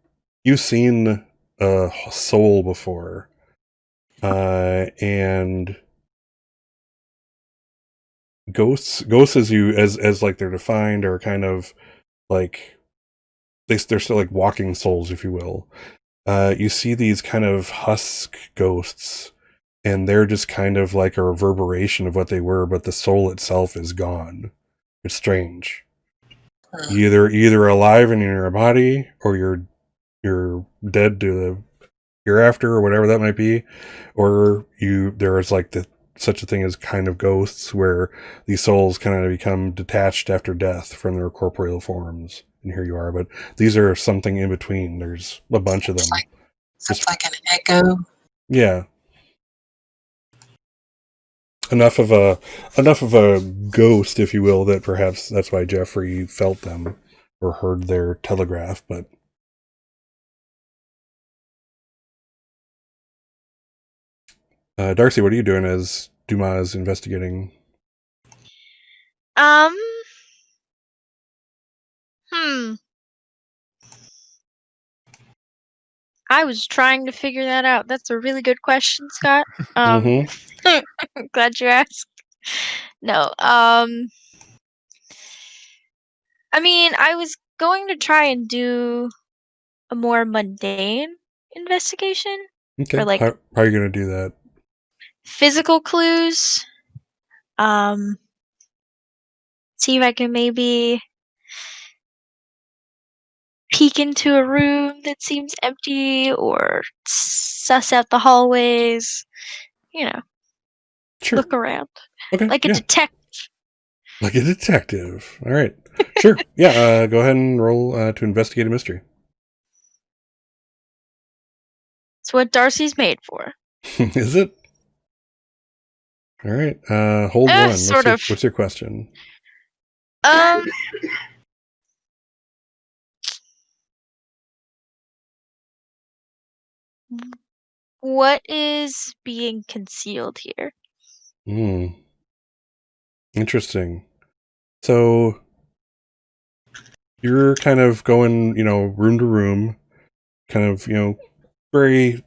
you've seen a soul before, and ghosts as like they're defined are kind of like they're still like walking souls, if you will. You see these kind of husk ghosts and they're just kind of like a reverberation of what they were, but the soul itself is gone. It's strange. Either alive and in your body, or you're dead to the hereafter, or whatever that might be, or there's like such a thing as kind of ghosts, where these souls kind of become detached after death from their corporeal forms, and here you are. But these are something in between. There's a bunch of them. It's like an echo. Yeah. Enough of a ghost, if you will, that perhaps that's why Jeffrey felt them or heard their telegraph. But Darcy, what are you doing as Dumas is investigating? I was trying to figure that out. That's a really good question, Scott. Glad you asked. No, I mean, I was going to try and do a more mundane investigation. Okay. Or like how are you going to do that? Physical clues. See if I can maybe peek into a room that seems empty, or suss out the hallways. Sure. Look around. Okay. Like a detective. Like a detective. All right. Sure. Yeah. Go ahead and roll to investigate a mystery. It's what Darcy's made for. Is it? All right. Hold one. Sort of. What's your question? What is being concealed here? Interesting. So you're kind of going, room to room, kind of, very,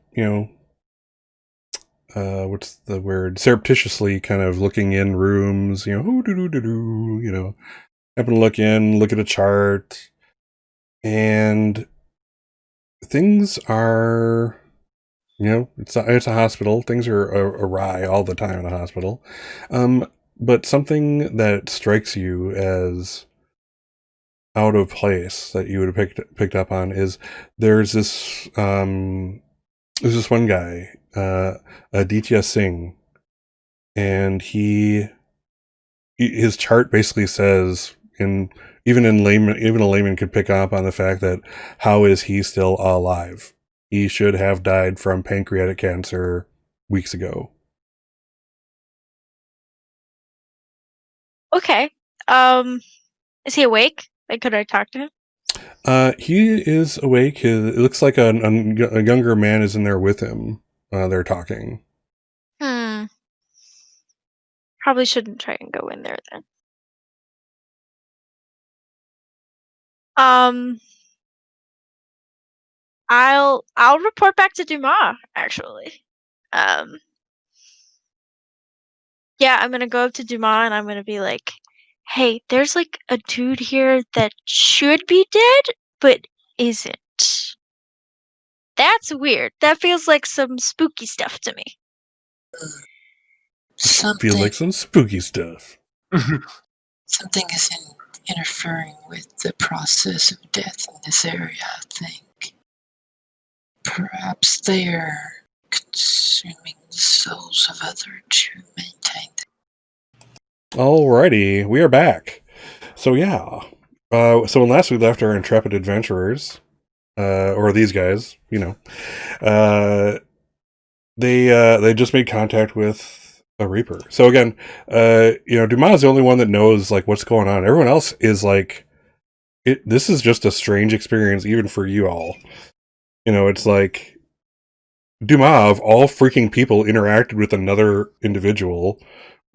what's the word? Surreptitiously kind of looking in rooms, happen to look at a chart, and things are, it's a hospital. Things are awry all the time in a hospital. But something that strikes you as out of place that you would have picked up on is there's this one guy, Aditya Singh, and his chart basically says, even a layman could pick up on the fact that how is he still alive? He should have died from pancreatic cancer weeks ago. Okay. Is he awake? Like, could I talk to him? He is awake. It looks like a younger man is in there with him. They're talking. Probably shouldn't try and go in there then. I'll report back to Dumas, actually. Yeah, I'm gonna go up to Dumas and I'm gonna be like, hey, there's like a dude here that should be dead, but isn't. That's weird. That feels like some spooky stuff to me. Feels like some spooky stuff. Something is interfering with the process of death in this area, I think. Perhaps they are consuming the souls of others to maintain them. Alrighty, we are back. So yeah. So when last we left our intrepid adventurers, or these guys, they just made contact with a Reaper. So again, Dumas is the only one that knows like what's going on. Everyone else is like, this is just a strange experience, even for you all. It's like Dumas, of all freaking people, interacted with another individual,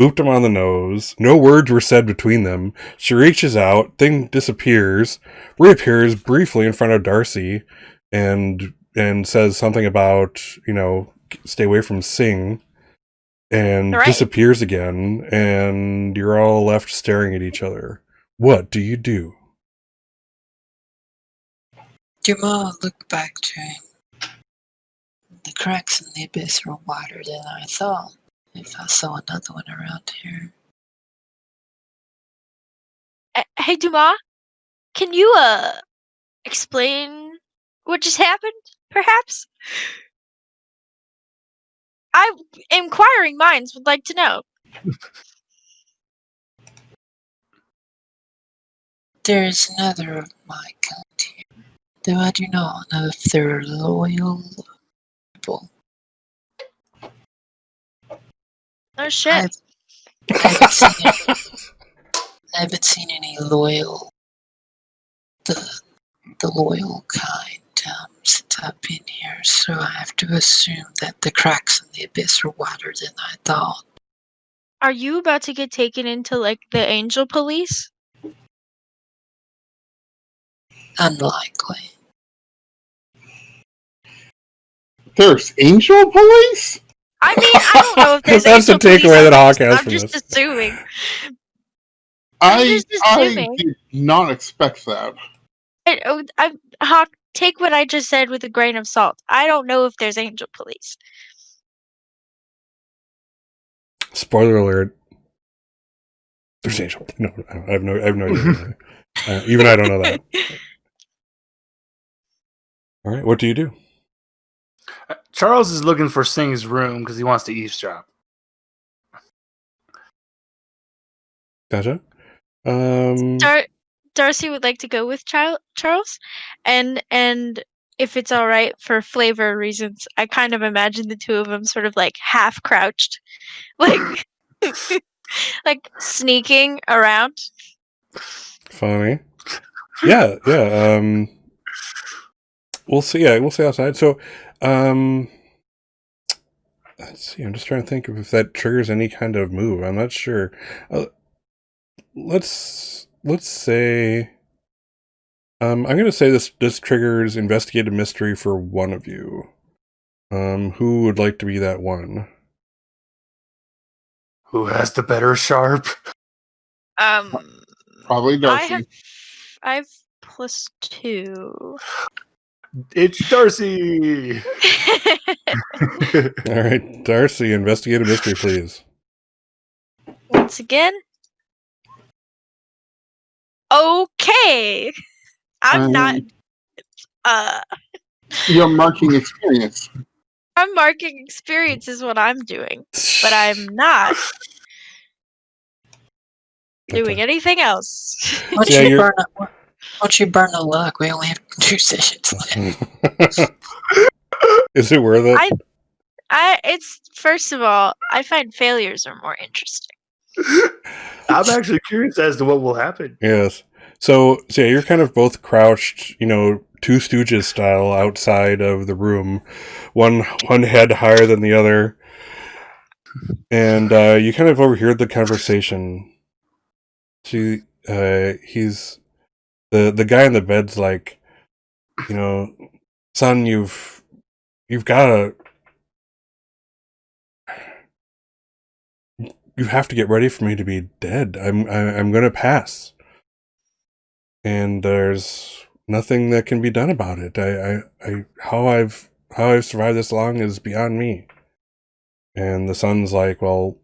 booped him on the nose. No words were said between them. She reaches out, thing disappears, reappears briefly in front of Darcy, and says something about, stay away from Singh, and disappears again, and you're all left staring at each other. What do you do? Dumas looked back to him. the cracks in the abyss are wider than I thought. If I saw another one around here. Hey, Dumas, can you explain what just happened? Perhaps. Inquiring minds would like to know. There is another of my kind here, though I do not know if they're loyal people. Oh shit. I haven't seen any loyal, the loyal kind since I've been here, so I have to assume that the cracks in the abyss are wider than I thought. Are you about to get taken into like the angel police? Unlikely. There's angel police? I mean, I don't know if there's That's the angel police. takeaway that Hawk has I'm from just this. assuming. I just assuming. did not expect that. Hawk, take what I just said with a grain of salt. I don't know if there's angel police. Spoiler alert. There's angel. No, I have no idea. Even I don't know that. All right, what do you do? Charles is looking for Singh's room because he wants to eavesdrop. Gotcha. Darcy would like to go with Charles, and if it's all right for flavor reasons, I kind of imagine the two of them sort of like half crouched, like like sneaking around. Funny. Yeah. We'll see. Yeah, we'll see outside. So, let's see. I'm just trying to think of if that triggers any kind of move. I'm not sure. Let's say. I'm going to say this triggers investigative mystery for one of you. Who would like to be that one? Who has the better sharp? Probably Darcy. I have +2. It's Darcy! All right, Darcy, investigative mystery, please. Once again. Okay. I'm not. You're marking experience. I'm marking experience is what I'm doing, but I'm not doing anything else. Once Yeah, you burn a luck, we only have 2 sessions left. Is it worth it? It's first of all, I find failures are more interesting. I'm actually curious as to what will happen. Yes. So yeah, you're kind of both crouched, Two Stooges style outside of the room, one head higher than the other, and you kind of overheard the conversation. He's the guy in the bed's like, son, you've got you have to get ready for me to be dead. I'm gonna pass, and there's nothing that can be done about it. How I've survived this long is beyond me. And the son's like, well,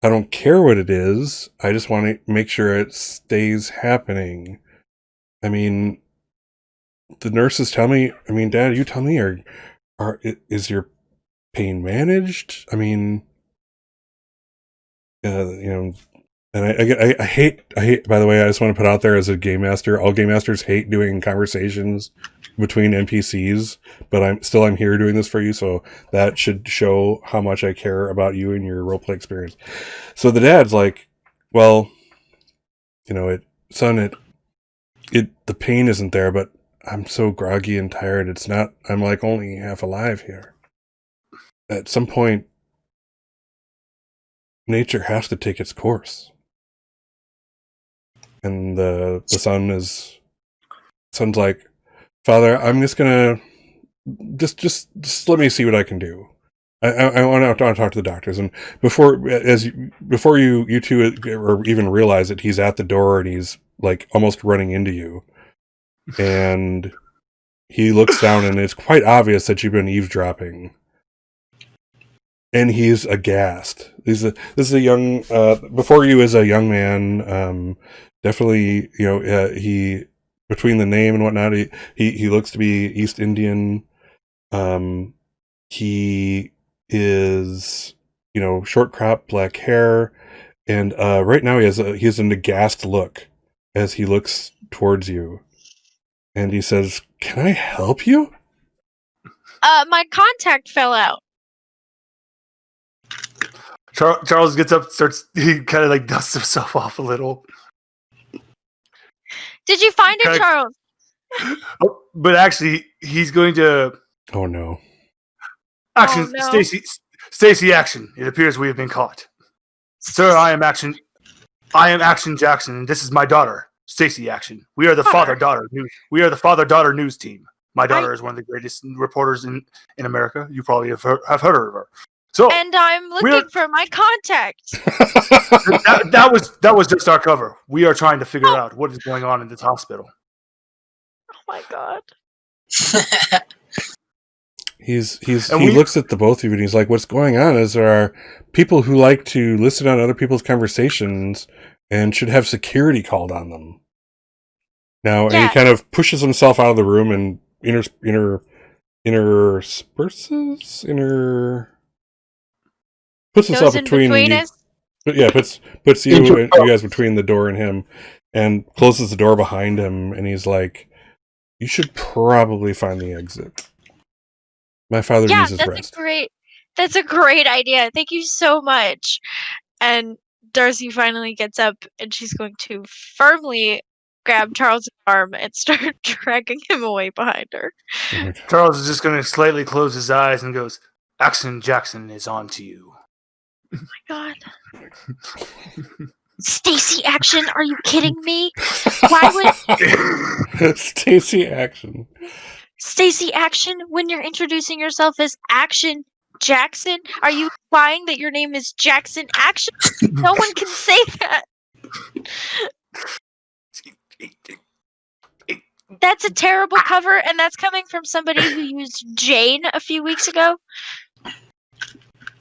I don't care what it is. I just want to make sure it stays happening. I mean, the nurses tell me. I mean, Dad, you tell me. Is your pain managed? I mean, and I hate. By the way, I just want to put out there as a game master. All game masters hate doing conversations between NPCs, but I'm here doing this for you, so that should show how much I care about you and your roleplay experience. So the dad's like, well, son, the pain isn't there, but I'm so groggy and tired. It's not. I'm like only half alive here. At some point, nature has to take its course. And the son's like, Father, I'm just gonna just let me see what I can do. I want to talk to the doctors, and before you two or even realize it, he's at the door and he's like almost running into you, and he looks down, and it's quite obvious that you've been eavesdropping. And he's aghast. This is a young, before you is a young man, definitely, he, between the name and whatnot, he looks to be East Indian. He is, short crop, black hair, and right now he has an aghast look as he looks towards you, and he says, "Can I help you?" My contact fell out. Charles gets up, he kind of like dusts himself off a little. Did you find it, Okay. Charles? Oh, but actually, he's going to Oh no. action. Oh, no. Stacy, action. It appears we have been caught. Sir, I am Action Jackson, and this is my daughter, Stacy Action. We are the father-daughter news team. My daughter is one of the greatest reporters in America. You probably have heard of her. So And I'm looking for my contact. that was just our cover. We are trying to figure out what is going on in this hospital. Oh my god. He we- looks at the both of you and he's like, "What's going on is there are people who like to listen on other people's conversations and should have security called on them." Now, and he Yeah. kind of pushes himself out of the room and puts himself Goes in between between you. us. But yeah, puts you guys between the door and him, and closes the door behind him. And he's like, "You should probably find the exit. My father Yeah, needs his that's rest." that's a great idea. Thank you so much. And Darcy finally gets up and she's going to firmly grab Charles' arm and start dragging him away behind her. Oh my God. Charles is just going to slightly close his eyes and goes, "Action Jackson is on to you." God. Stacy Action, are you kidding me? Why would Stacy Action. Stacy Action, when you're introducing yourself as Action Jackson, are you implying that your name is Jackson Action? No one can say that. That's a terrible cover, and that's coming from somebody who used Jane a few weeks ago.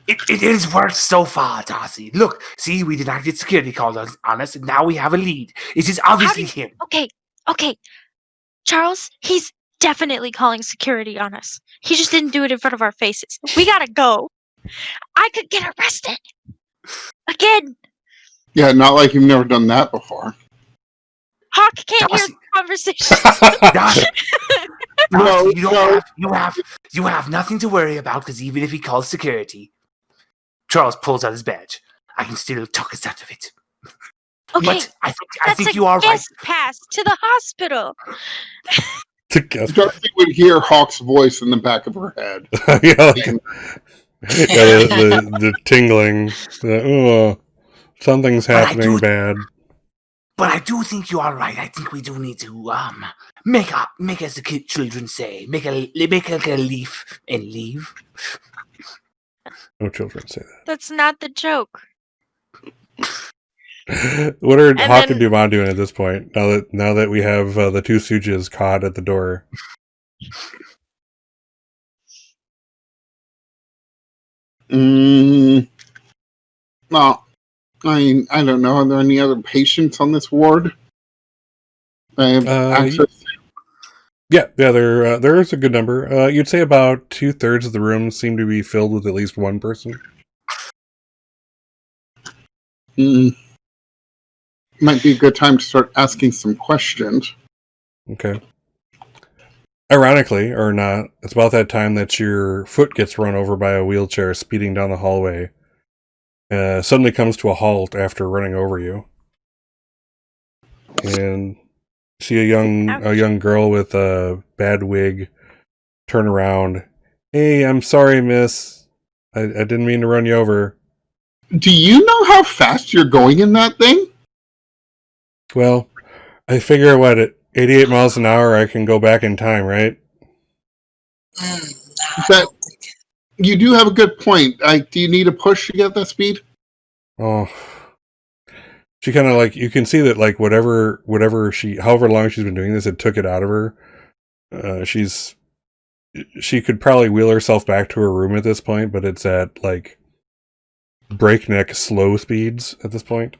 It is worked so far, Darcy. Look, see, we did not get security called on us, and now we have a lead. It is obviously him. Okay. Charles, he's definitely calling security on us. He just didn't do it in front of our faces. We gotta go. I could get arrested. Again. Yeah, not like you've never done that before. Hawk can't hear Darcy. the conversation. Darcy, No, you have nothing to worry about, because even if he calls security, Charles pulls out his badge. I can still talk us out of it. Okay, But I that's think a you are right. guest pass to the hospital. To guess. Darcy would hear Hawk's voice in the back of her head. Yeah, the tingling. Something's But I happening do- bad. But I do think you are right. I think we do need to make as the children say, make a leaf and leave. No children say That's not the joke. that. What are And Hawk then- and Dumont doing at this point? Now that we have the two Stooges caught at the door. Well, I mean, I don't know. Are there any other patients on this ward? I have access. Yeah, there is a good number. You'd say about 2/3 of the rooms seem to be filled with at least one person. Might be a good time to start asking some questions. Okay. Ironically, or not, it's about that time that your foot gets run over by a wheelchair speeding down the hallway. Suddenly comes to a halt after running over you. And see a young girl with a bad wig turn around. "Hey, I'm sorry, miss. I didn't mean to run you over." Do you know how fast you're going in that thing? Well, I figure at 88 miles an hour I can go back in time, right? I That- don't think You do have a good point. Do you need a push to get that speed? Oh. She kind of you can see that however long she's been doing this, it took it out of her. She could probably wheel herself back to her room at this point, but it's at like breakneck slow speeds at this point.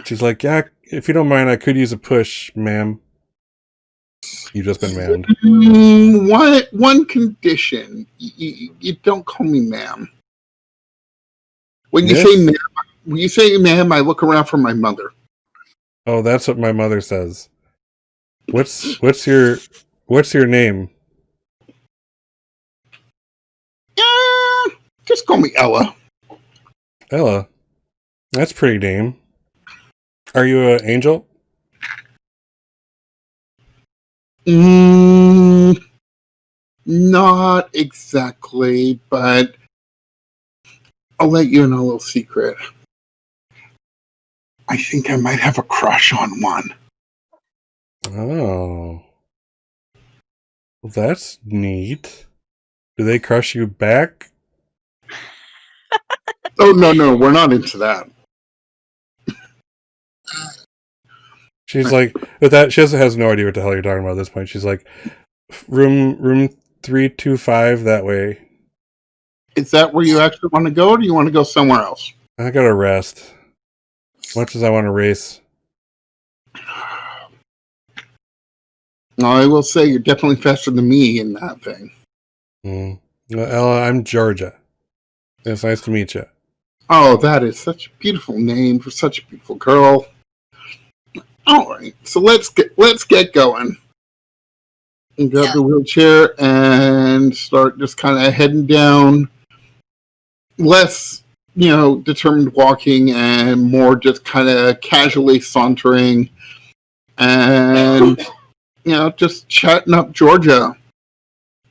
She's like, yeah, if you don't mind, I could use a push, ma'am. You've just been manned. One condition. You don't call me ma'am. When you say ma'am, I look around for my mother. Oh, that's what my mother says. What's your name? Just call me Ella. Ella. That's a pretty name. Are you an angel? Not exactly, but I'll let you in a little secret. I think I might have a crush on one. Oh. Well, that's neat. Do they crush you back? Oh, no, we're not into that. She's like, with that, she has no idea what the hell you're talking about at this point. She's like, room 325 that way. Is that where you actually want to go, or do you want to go somewhere else? I gotta rest. Much as I want to race. No, I will say you're definitely faster than me in that thing. Well, Ella, I'm Georgia. It's nice to meet you. Oh, that is such a beautiful name for such a beautiful girl. All right, so let's get going. And grab the wheelchair and start just kind of heading down. Less, determined walking and more just kind of casually sauntering and, just chatting up Georgia.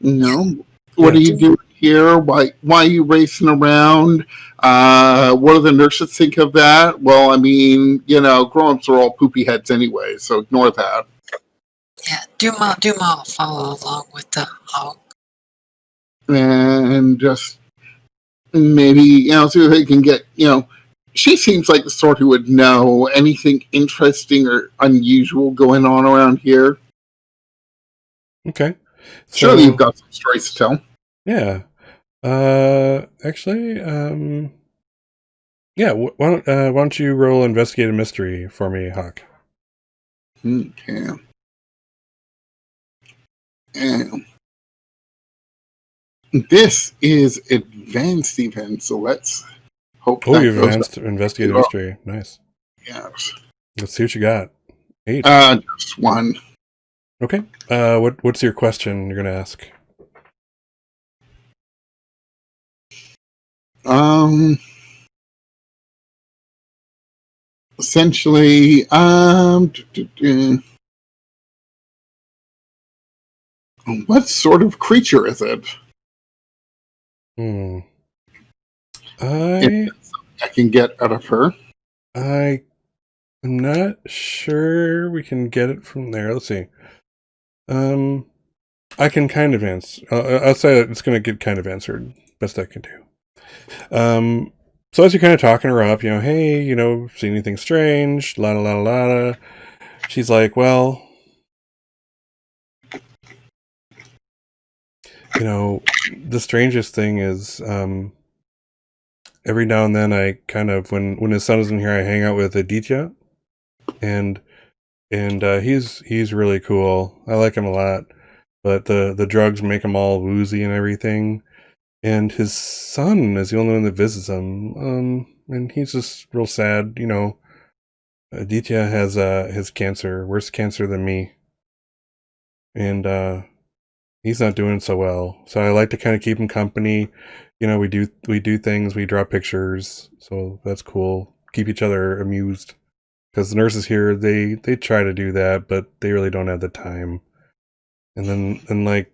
What are you doing here? Why are you racing around? What do the nurses think of that? Well, I mean, grown-ups are all poopy heads anyway, so ignore that. Yeah, Duma follow along with the hog. And just maybe, see if they can get, she seems like the sort who would know anything interesting or unusual going on around here. Okay. Surely you've got some stories to tell. Yeah. Actually, yeah. Why don't you roll investigate a mystery for me, Hawk? Okay. And this is advanced event, so let's hope. Oh, you've investigate a mystery. Nice. Yes. Let's see what you got. 8. Just one. Okay. What's your question you're gonna ask? Essentially, what sort of creature is it? I can get out of her. I'm not sure we can get it from there. Let's see. I can kind of answer. I'll say that it's going to get kind of answered. Best I can do. So as you're kind of talking her up, hey, see anything strange? La la la la la. She's like, well, the strangest thing is, every now and then I kind of, when his son isn't here, I hang out with Aditya, and he's really cool. I like him a lot, but the drugs make him all woozy and everything. And his son is the only one that visits him, and he's just real sad. Aditya has cancer, worse cancer than me, and he's not doing so well. So I like to kind of keep him company. We do things, we draw pictures, so that's cool. Keep each other amused. Because the nurses here, they try to do that, but they really don't have the time. And then like,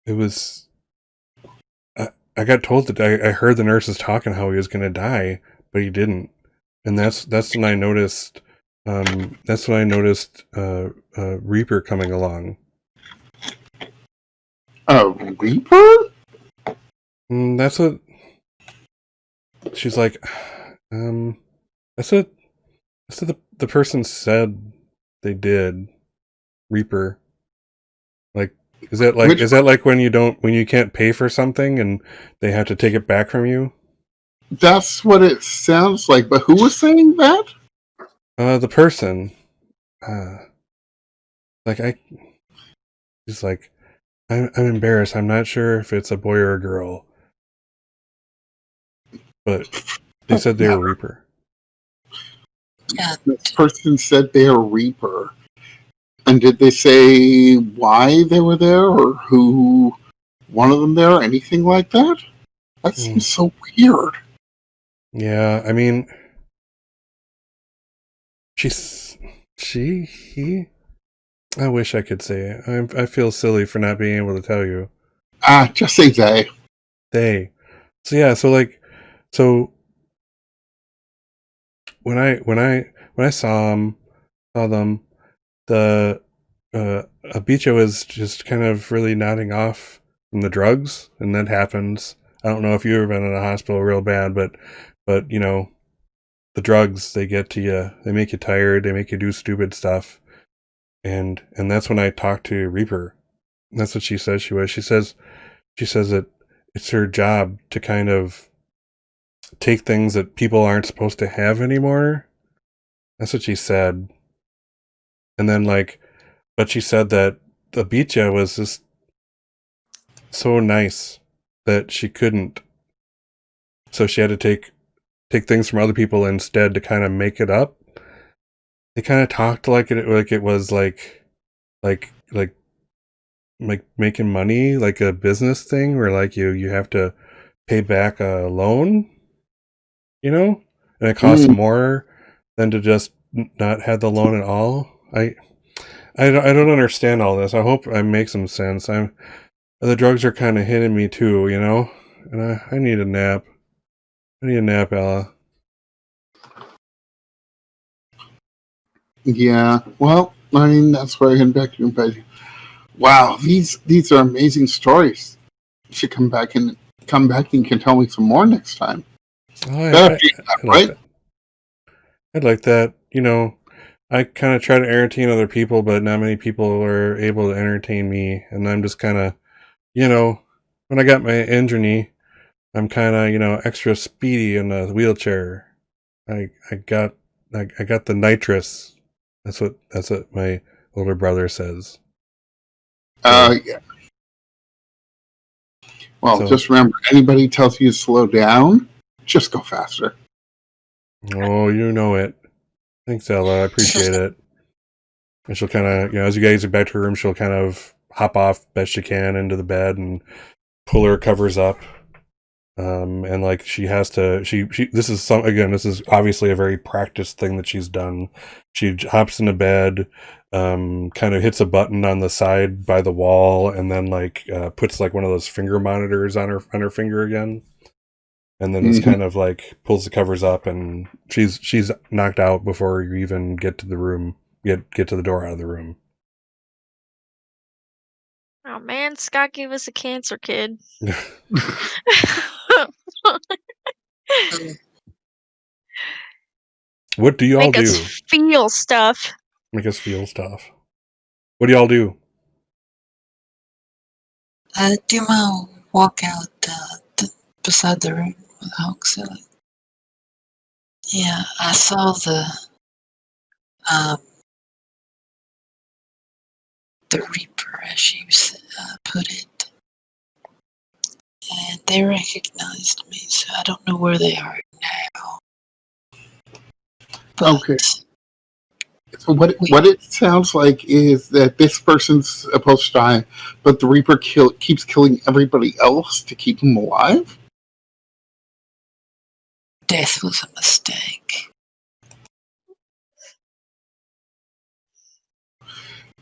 it was, I got told that I heard the nurses talking how he was going to die, but he didn't. And that's when I noticed, Reaper coming along. A Reaper? That's what she's like. That's what the person said they did. Reaper. Like, is that like when you can't pay for something and they have to take it back from you? That's what it sounds like. But who was saying that? The person. He's like, I'm embarrassed. I'm not sure if it's a boy or a girl. But they said they were Reaper. Yeah. This person said they're a Reaper. And did they say why they were there or who wanted them there or anything like that? That seems so weird. Yeah, I mean, I wish I could say it. I feel silly for not being able to tell you. Just say they. They. So yeah, so when I saw them, the Abicha was just kind of really nodding off from the drugs, and that happens. I don't know if you've ever been in a hospital real bad, but you know, the drugs, they get to you. They make you tired. They make you do stupid stuff. And that's when I talked to Reaper. That's what she says she was. She says that it's her job to kind of take things that people aren't supposed to have anymore. That's what she said. And then but she said that the Bicha was just so nice that she couldn't. So she had to take things from other people instead to kind of make it up. They kind of talked like it was like making money, like a business thing where like you have to pay back a loan, you know, and it costs more than to just not have the loan at all. I don't understand all this. I hope I make some sense. The drugs are kind of hitting me too, you know, and I need a nap. I need a nap, Ella. Yeah, well, I mean, that's where I head back to bed. Wow, these are amazing stories. You should come back and can tell me some more next time. Oh, Right? I'd like that. You know, I kind of try to entertain other people, but not many people are able to entertain me. And I'm just kind of, you know, when I got my injury, I'm kind of, you know, extra speedy in a wheelchair. I got the nitrous. That's what my older brother says. Yeah. Well, just remember, anybody tells you to slow down, just go faster. Oh, you know it. Thanks, Ella. I appreciate it. And she'll kind of, you know, as you guys get back to her room, she'll kind of hop off best she can into the bed and pull her covers up. And like she has to, this is obviously a very practiced thing that she's done. She hops into bed, kind of hits a button on the side by the wall, and then puts like one of those finger monitors on her finger again. And then it's kind of like pulls the covers up, and she's knocked out before you even get to the room, get to the door out of the room. Oh man, Scott gave us a cancer kid. What do y'all Make do? us feel stuff. Make us feel stuff. What do y'all do? I do my walk out beside the room with Hoaxilla. Yeah, I saw the Reaper, as she put it, and they recognized me. So I don't know where they are now. But okay. So what it sounds like is that this person's supposed to die, but the Reaper keeps killing everybody else to keep him alive? Death was a mistake.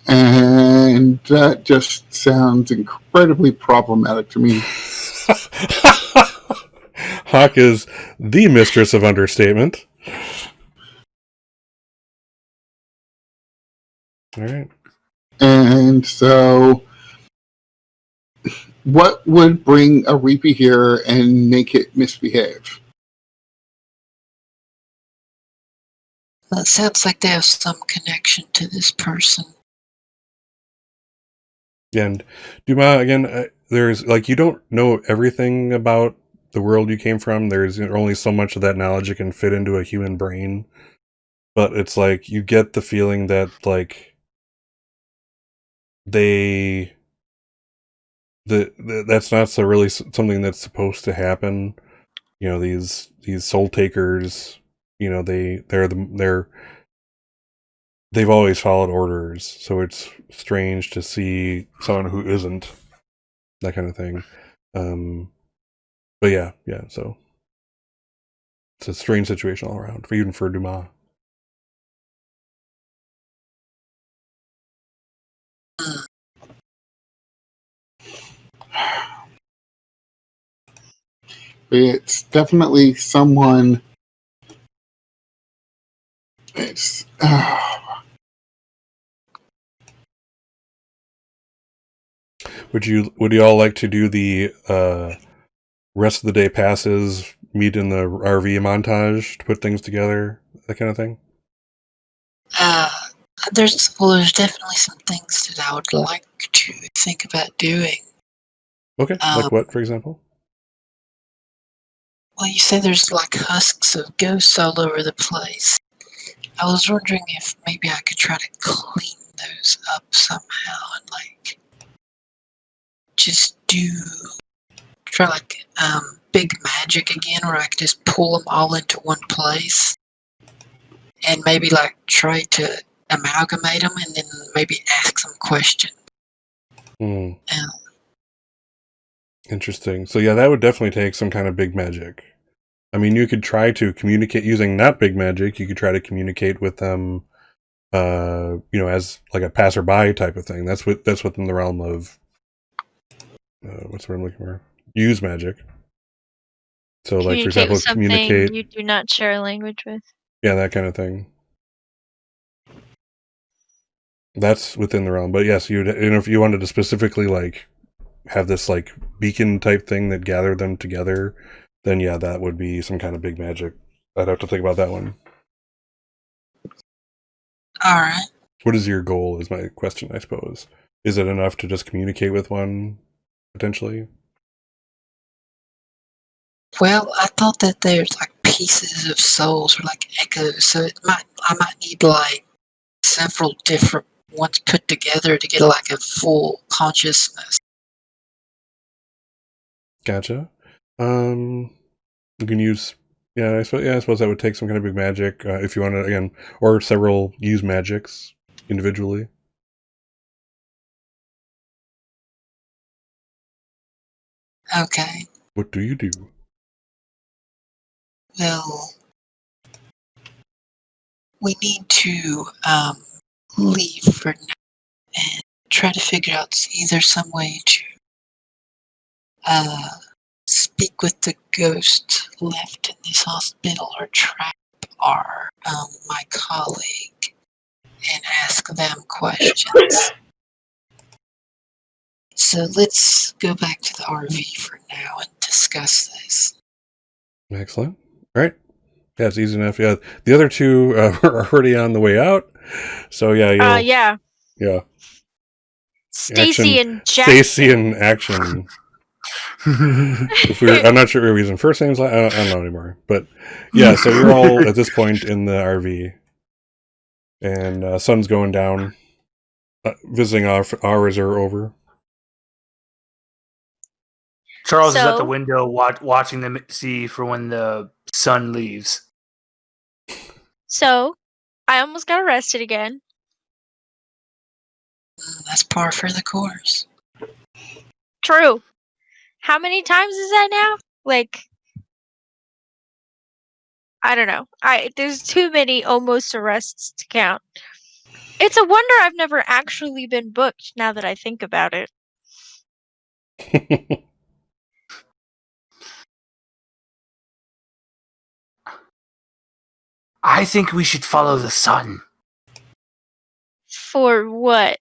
And that just sounds incredibly problematic to me. Hawk is the mistress of understatement. All right. And so, what would bring a Reaper here and make it misbehave? Well, it sounds like they have some connection to this person. And Dumas, again, there's like, you don't know everything about the world you came from. There's only so much of that knowledge that can fit into a human brain. But it's like, you get the feeling that, like, that's not so really something that's supposed to happen. You know, these soul takers, you know, they've always followed orders, so it's strange to see someone who isn't, that kind of thing. But yeah, so it's a strange situation all around, even for Dumas. It's definitely someone. It's. Would you all like to do the rest of the day passes, meet in the RV montage to put things together, that kind of thing? There's definitely some things that I would like to think about doing. Okay, like what, for example? Well, you say there's like husks of ghosts all over the place. I was wondering if maybe I could try to clean those up somehow and like just try like big magic again, where I could just pull them all into one place and maybe like try to amalgamate them and then maybe ask some questions. Interesting. So yeah, that would definitely take some kind of big magic. I mean, you could try to communicate using not big magic. You could try to communicate with them, you know, as like a passerby type of thing. That's within the realm of what's the word I'm looking for? Use magic. So, like, for example, with something communicate. you do not share a language with. Yeah, that kind of thing. That's within the realm. But yes, if you wanted to specifically like have this like beacon type thing that gathered them together, then yeah, that would be some kind of big magic. I'd have to think about that one. All right. What is your goal, is my question, I suppose. Is it enough to just communicate with one, potentially? Well, I thought that there's like pieces of souls or like echoes, so I might need like several different ones put together to get like a full consciousness. Gotcha. You can use, I suppose that would take some kind of big magic, if you want to, again, or several use magics individually. Okay. What do you do? Well, we need to leave for now and try to figure out either some way to speak with the ghost left in this hospital or trap my colleague and ask them questions. So let's go back to the RV for now and discuss this. Excellent. All right. Yeah, it's easy enough. Yeah, the other two are already on the way out. So yeah, Yeah. Yeah. Stacy and Jack. Stacy in action. I'm not sure if we're using first names. I don't know anymore. But yeah, so you're all at this point in the RV, and sun's going down. Visiting hours are over. Charles is at the window watching them see for when the sun leaves. So, I almost got arrested again. That's par for the course. True. How many times is that now? Like, I don't know. There's too many almost arrests to count. It's a wonder I've never actually been booked, now that I think about it. I think we should follow the sun. For what?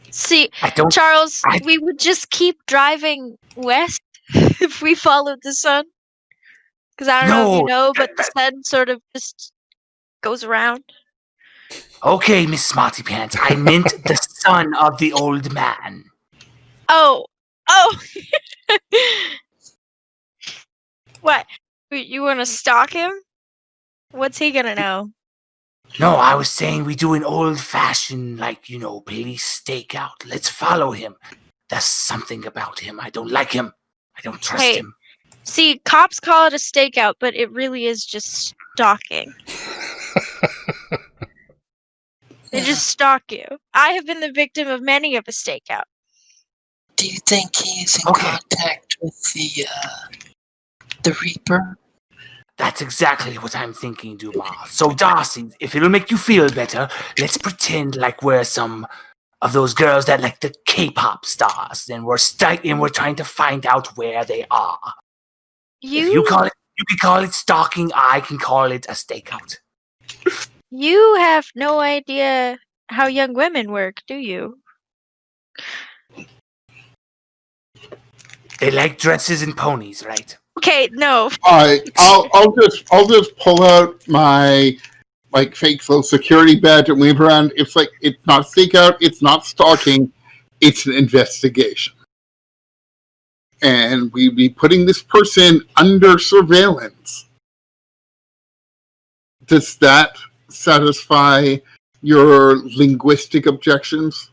See, Charles, we would just keep driving west if we followed the sun. Because I don't know if you know, but the sun sort of just goes around. Okay, Miss Smarty Pants, I meant the son of the old man. Oh. What? You want to stalk him? What's he gonna know? No, I was saying we do an old-fashioned, police stakeout. Let's follow him. There's something about him. I don't like him. I don't trust Hey. him. See, cops call it a stakeout, but it really is just stalking. They just stalk you. I have been the victim of many of a stakeout. Do you think he is in Okay. contact with the Reaper? That's exactly what I'm thinking, Dumas. So, Darcy, if it'll make you feel better, let's pretend like we're some of those girls that like the K-pop stars, and we're trying to find out where they are. If you can call it stalking. I can call it a stakeout. You have no idea how young women work, do you? They like dresses and ponies, right? Okay, no. I'll just pull out my fake Social Security badge and wave around. It's not stakeout, it's not stalking, it's an investigation. And we'd be putting this person under surveillance. Does that satisfy your linguistic objections?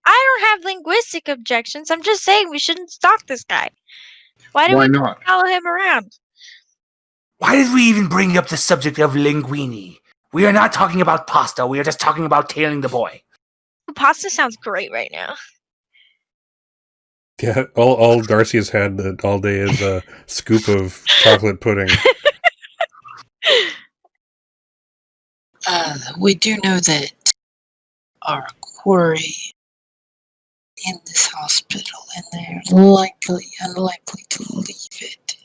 I don't have linguistic objections. I'm just saying we shouldn't stalk this guy. Why do Why we not? follow him around? Why did we even bring up the subject of linguini? We are not talking about pasta. We are just talking about tailing the boy. Pasta sounds great right now. Yeah, all Darcy has had all day is a scoop of chocolate pudding. We do know that our quarry in this hospital, and they're unlikely to leave it.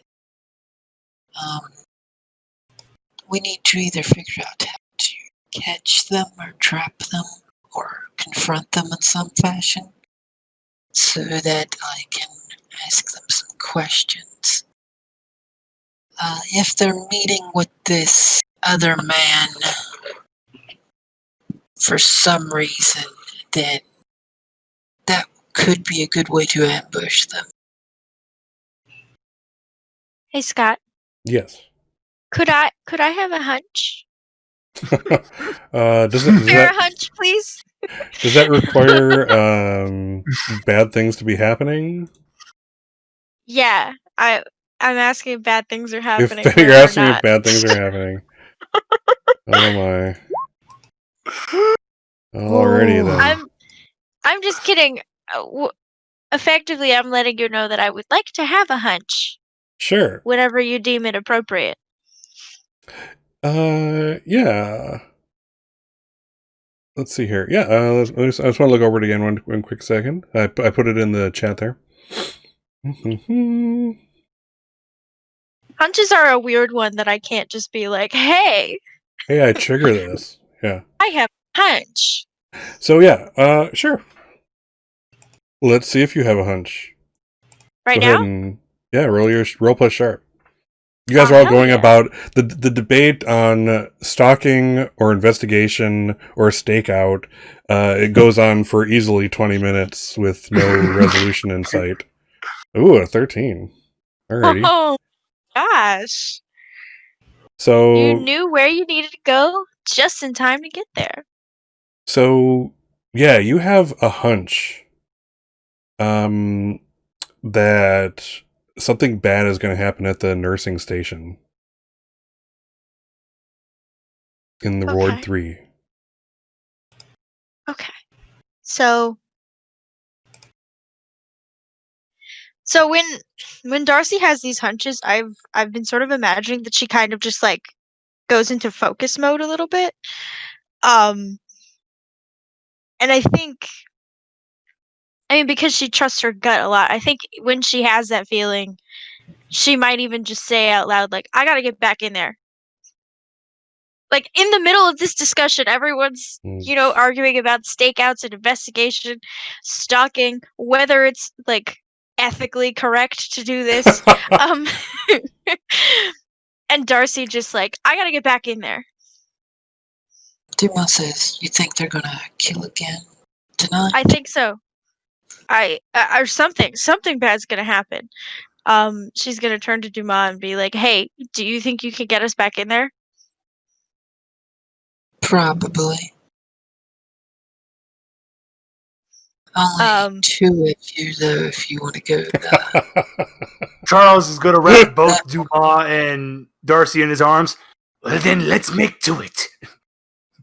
We need to either figure out how to catch them or trap them or confront them in some fashion so that I can ask them some questions. If they're meeting with this other man for some reason, then that could be a good way to ambush them. Hey Scott, Yes. could I have a hunch? Does Fair hunch, please. does that require bad things to be happening? Yeah, I'm asking if bad things are happening. If you're or asking not. if bad things are happening. Oh my. Alrighty then. I'm just kidding. Effectively, I'm letting you know that I would like to have a hunch Sure. whenever you deem it appropriate. Yeah. Let's see here. Yeah, I just want to look over it again one quick second. I put it in the chat there. Hunches are a weird one that I can't just be like, hey, Hey, I trigger this. Yeah. I have a hunch. So yeah, sure. Let's see if you have a hunch. Right Go ahead now? and roll plus sharp. You guys are all hell going yeah. about the debate on stalking or investigation or stakeout. It goes on for easily 20 minutes with no resolution in sight. Ooh, a 13. Alrighty. Oh, gosh. So You knew where you needed to go just in time to get there. So yeah, you have a hunch that something bad is going to happen at the nursing station in the Ward Okay. 3. Okay. So when Darcy has these hunches, I've been sort of imagining that she kind of just like goes into focus mode a little bit. And I think because she trusts her gut a lot, I think when she has that feeling, she might even just say out loud, like, I gotta get back in there. Like, in the middle of this discussion, everyone's, arguing about stakeouts and investigation, stalking, whether it's, like, ethically correct to do this. And Darcy just like, I gotta get back in there. Duma says, you think they're gonna kill again tonight? I think so. Or something bad's gonna happen. She's gonna turn to Dumas and be like, "Hey, do you think you can get us back in there?" Probably. Only 2 of you, though, if you want to go. Charles is going to wrap both Dumas and Darcy in his arms. Well, then let's make to it.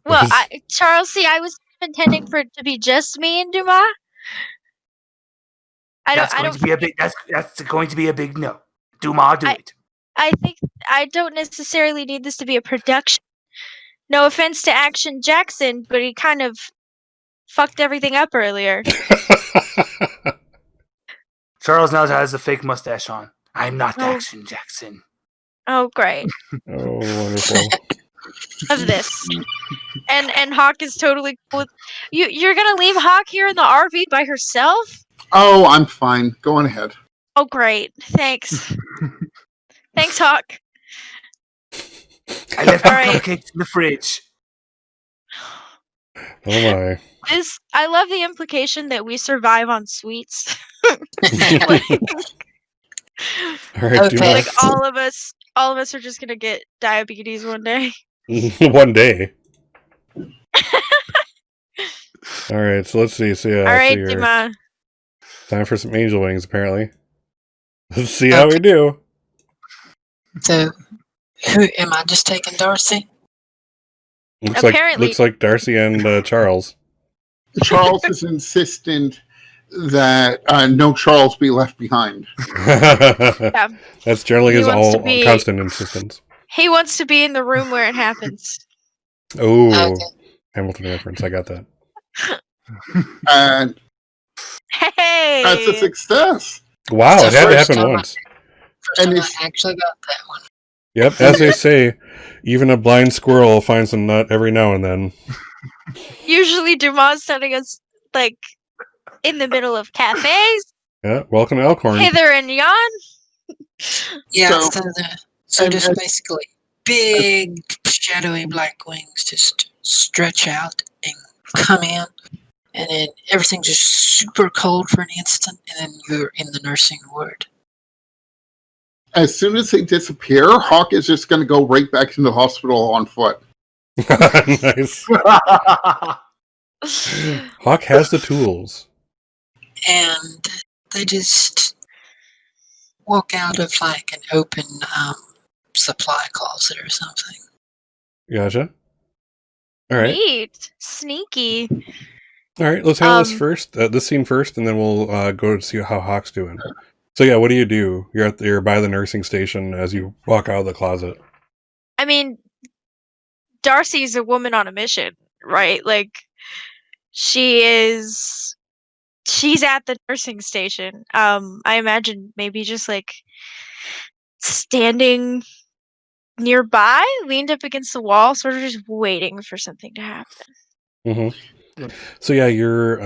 Well, Charles, see, I was intending for it to be just me and Dumas. That's going to be a big no. Dumas, do it. I think I don't necessarily need this to be a production. No offense to Action Jackson, but he kind of fucked everything up earlier. Charles now has a fake mustache on. I'm not Action Jackson. Oh, great. Oh, wonderful. Of this. And Hawk is totally cool with you're gonna leave Hawk here in the RV by herself? Oh, I'm fine. Go on ahead. Oh, great. Thanks. Thanks, Hawk. I left cupcakes in the fridge. Oh my. I love the implication that we survive on sweets. All right, Okay. Dumas. Like all of us are just gonna get diabetes one day. One day. All right, so let's see. So, All right, so Dumas. time for some angel wings, apparently. Let's see how we do. So, who am I just taking Darcy? Apparently. Looks like Darcy and Charles. Charles is insistent that no Charles be left behind. That's generally He his wants to be- constant insistence. He wants to be in the room where it happens. Oh, Okay. Hamilton reference. I got that. And Hey! that's a success. Wow, It's it the had to first happen time once. First And time it's- I actually got that one. Yep, as they say, even a blind squirrel finds a nut every now and then. Usually Dumas setting us like in the middle of cafes, Yeah, welcome to Elkhorn. hither and yon. Yeah, So- so just and- basically big shadowy black wings just stretch out and come in, and then everything's just super cold for an instant, and then you're in the nursing ward. As soon as they disappear, Hawk is just going to go right back into the hospital on foot. Nice. Hawk has the tools. And they just walk out of like an open supply closet or something. Gotcha. All right. Neat. Sneaky. All right, let's handle this Um, first. This scene first, and then we'll go to see how Hawk's doing. So yeah, what do? You're by the nursing station as you walk out of the closet. I mean, Darcy's a woman on a mission, right? Like, she's at the nursing station. I imagine maybe just like standing nearby, leaned up against the wall, sort of just waiting for something to happen. Mm-hmm. So yeah, you're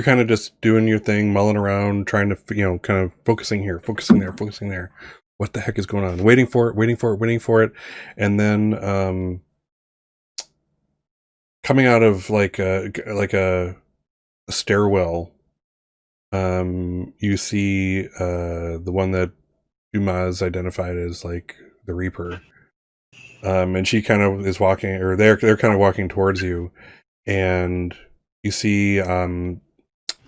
kind of just doing your thing, mulling around, trying to kind of focusing here, focusing there, focusing there. What the heck is going on? Waiting for it, and then coming out of like a stairwell, you see the one that Dumas identified as like the Reaper, and she kind of is walking, or they're kind of walking towards you, and you see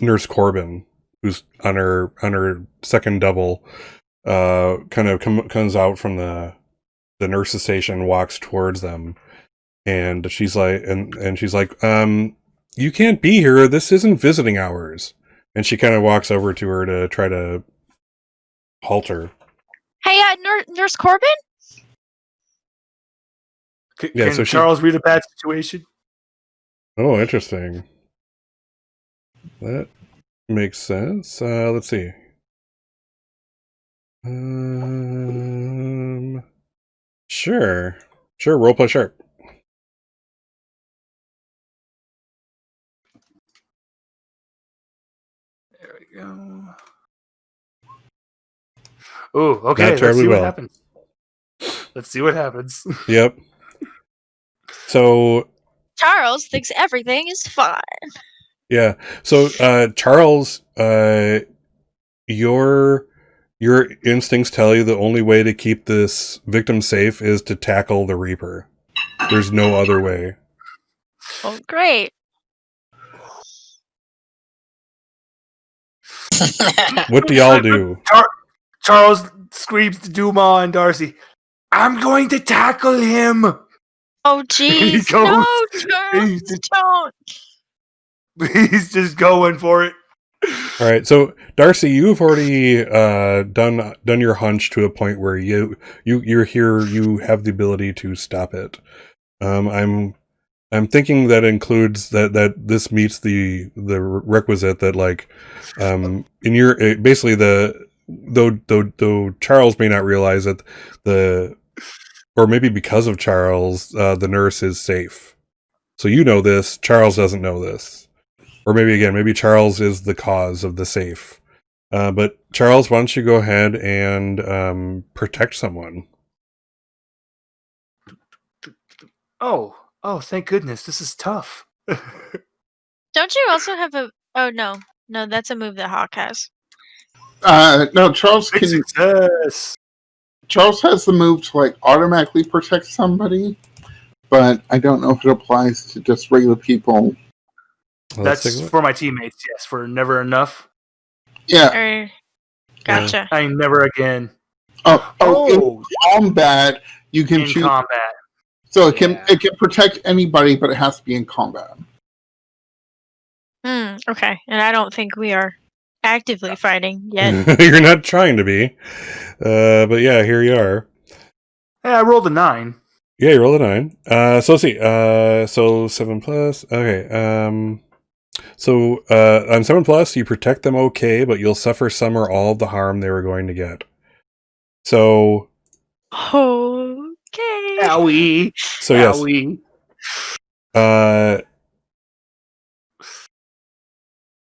Nurse Corbin, who's on her second double, kind of comes out from the nurse's station, walks towards them, and she's like, you can't be here. This isn't visiting hours. And she kind of walks over to her to try to halt her. Hey, Nurse Corbin? Yeah, Can so she- Charles read a bad situation? Oh, interesting. That makes sense. Let's see. Sure. Roleplay sharp. There we go. Oh, okay. Let's terribly see well. what happens. Let's see what happens. Yep. So Charles thinks everything is fine. yeah. So Charles, your instincts tell you the only way to keep this victim safe is to tackle the Reaper. There's no other way. Oh, great. What do y'all do? Charles screams to Duma and Darcy, "I'm going to tackle him." Oh, jeez. goes- No, Charles, he's just- don't. He's just going for it. All right. So Darcy, you've already done your hunch to a point where you're here. You have the ability to stop it. I'm thinking that includes that this meets the requisite that like in your basically though Charles may not realize that or maybe because of Charles the nurse is safe. So you know this, Charles doesn't know this. Or maybe Charles is the cause of the safe. But Charles, why don't you go ahead and protect someone? Oh, thank goodness. This is tough. Don't you also have a... Oh, no. No, that's a move that Hawk has. No, Charles Big can. success. Charles has the move to like automatically protect somebody, but I don't know if it applies to just regular people. Well, let's take a That's look. for my teammates, yes. For never enough. Yeah. Or... Gotcha. I never again. In combat, you can in choose. combat. So it Yeah. can protect anybody, but it has to be in combat. Okay. And I don't think we are actively fighting yet. You're not trying to be. But yeah, here you are. Hey, I rolled a 9. Yeah, you roll a 9. So let's see. So 7 plus. Okay. So on 7 plus, you protect them okay, but you'll suffer some or all of the harm they were going to get. So Okay. Owie. so yes. Owie.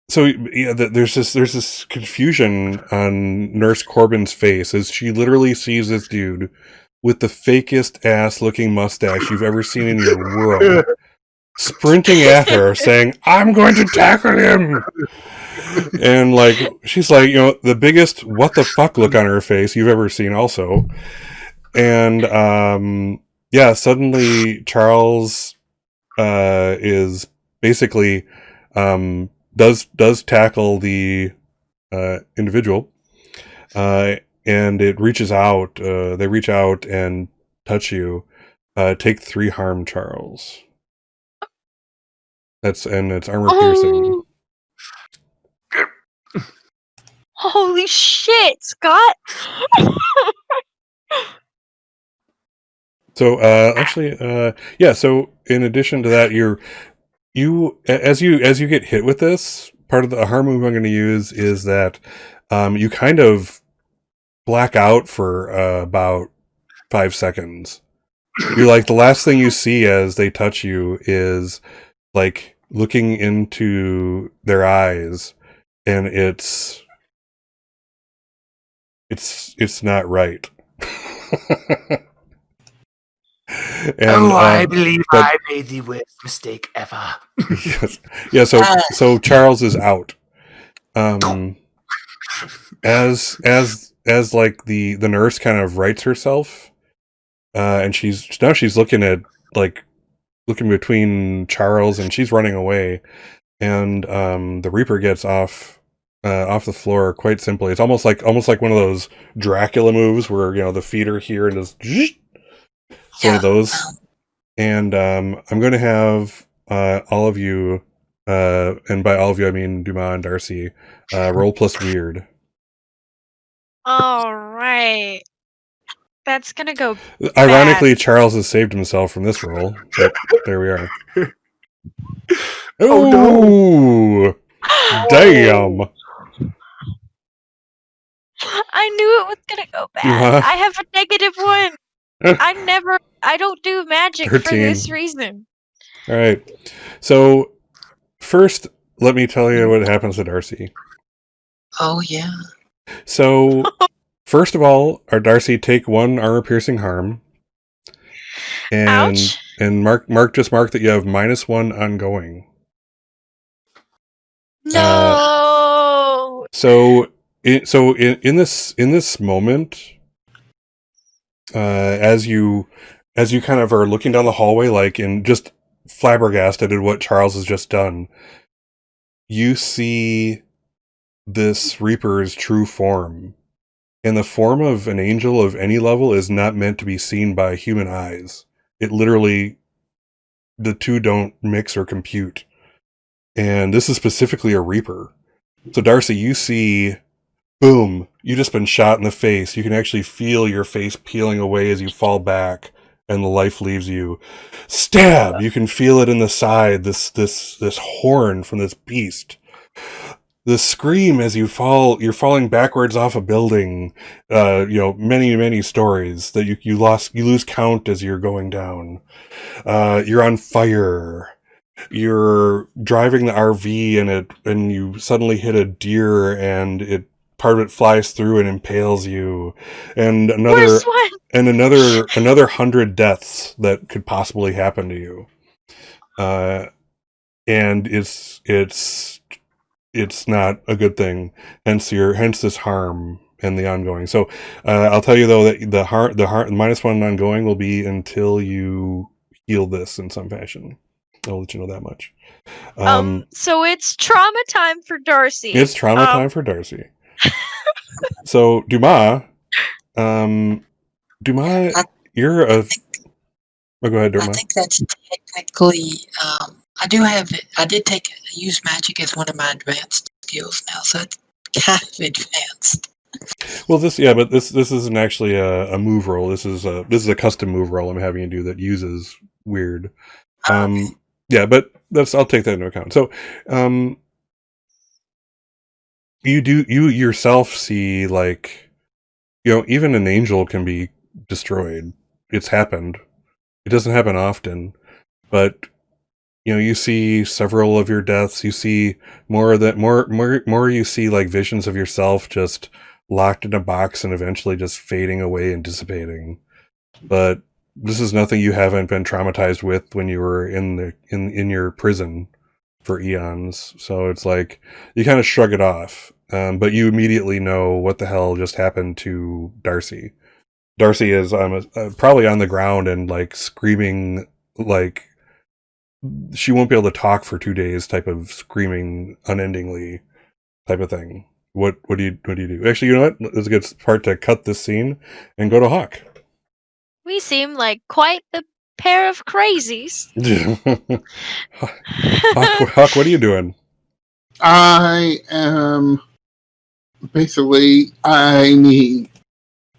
So yeah, there's this confusion on Nurse Corbin's face as she literally sees this dude with the fakest ass looking mustache you've ever seen in your world sprinting at her saying, "I'm going to tackle him." And like she's like, the biggest what the fuck look on her face you've ever seen also. And yeah, suddenly Charles is basically does tackle the individual, and it reaches out. They reach out and touch you. Take 3 harm, Charles. It's armor piercing. Holy shit, Scott! So actually, yeah. So in addition to that, as you get hit with this, part of the harm move I'm going to use is that you kind of black out for about 5 seconds. You're like the last thing you see as they touch you is like looking into their eyes, and it's not right. And, I believe but- I made the worst mistake ever. yes. Yeah, so Charles is out. As like the nurse kind of rights herself, and she's looking between Charles, and she's running away, and the Reaper gets off the floor quite simply. It's almost like one of those Dracula moves where the feet are here and just it's one of those. And I'm going to have all of you, and by all of you I mean Dumas and Darcy, roll plus weird. All right. That's gonna go. Ironically, Charles has saved himself from this roll, but there we are. Oh, no! Damn! I knew it was gonna go bad. Uh-huh. I have a -1. I don't do magic for 13. this reason. All right. So first, let me tell you what happens to Darcy. Oh yeah. So First of all, our Darcy, take 1 armor-piercing harm. Ouch. And mark that you have -1 ongoing. No. So in this moment, as you kind of are looking down the hallway, like in just flabbergasted at what Charles has just done, you see this Reaper's true form. And the form of an angel of any level is not meant to be seen by human eyes. It literally, the two don't mix or compute. And this is specifically a Reaper. So Darcy, you see, boom, you just been shot in the face. You can actually feel your face peeling away as you fall back and the life leaves you. Stab! You can feel it in the side, this horn from this beast. The scream as you're falling backwards off a building, many stories that you lose count as you're going down. You're on fire. You're driving the RV and you suddenly hit a deer and part of it flies through and impales you. And another 100 deaths that could possibly happen to you. And it's not a good thing. Hence this harm and the ongoing. So I'll tell you though that the -1 ongoing will be until you heal this in some fashion. I'll let you know that much. So it's trauma time for Darcy. It's trauma time for Darcy. So Dumas, you're a. Oh, go ahead, Dumas. I think that's technically. I did use magic as one of my advanced skills now, so it's kind of advanced. Well, this isn't actually a move roll. This is a custom move roll I'm having you do that uses weird. Yeah, but I'll take that into account. So, you yourself see, like, even an angel can be destroyed. It's happened. It doesn't happen often, but you see several of your deaths. You see more you see like visions of yourself just locked in a box and eventually just fading away and dissipating. But this is nothing you haven't been traumatized with when you were in your prison for eons. So it's like you kind of shrug it off, but you immediately know what the hell just happened to Darcy. Darcy is probably on the ground and like screaming, like she won't be able to talk for 2 days, type of screaming unendingly, type of thing. What do you do? Actually, you know what? It's a good part to cut this scene and go to Hawk. We seem like quite the pair of crazies. Hawk, what are you doing? I am basically,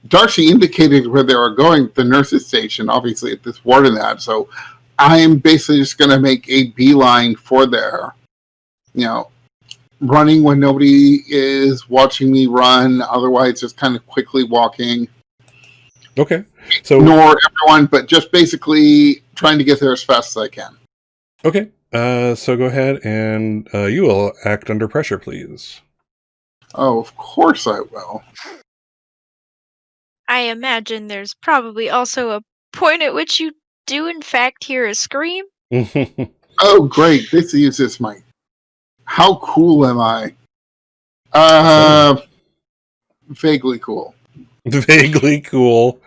Darcy indicated where they were going, the nurse's station, obviously at this warden ad, so I am basically just going to make a beeline for there. Running when nobody is watching me run, otherwise just kind of quickly walking. Okay. So ignore everyone, but just basically trying to get there as fast as I can. Okay. So go ahead and you will act under pressure, please. Oh, of course I will. I imagine there's probably also a point at which you do in fact hear a scream. Oh, great. This uses my... How cool am I? Vaguely cool. Vaguely cool.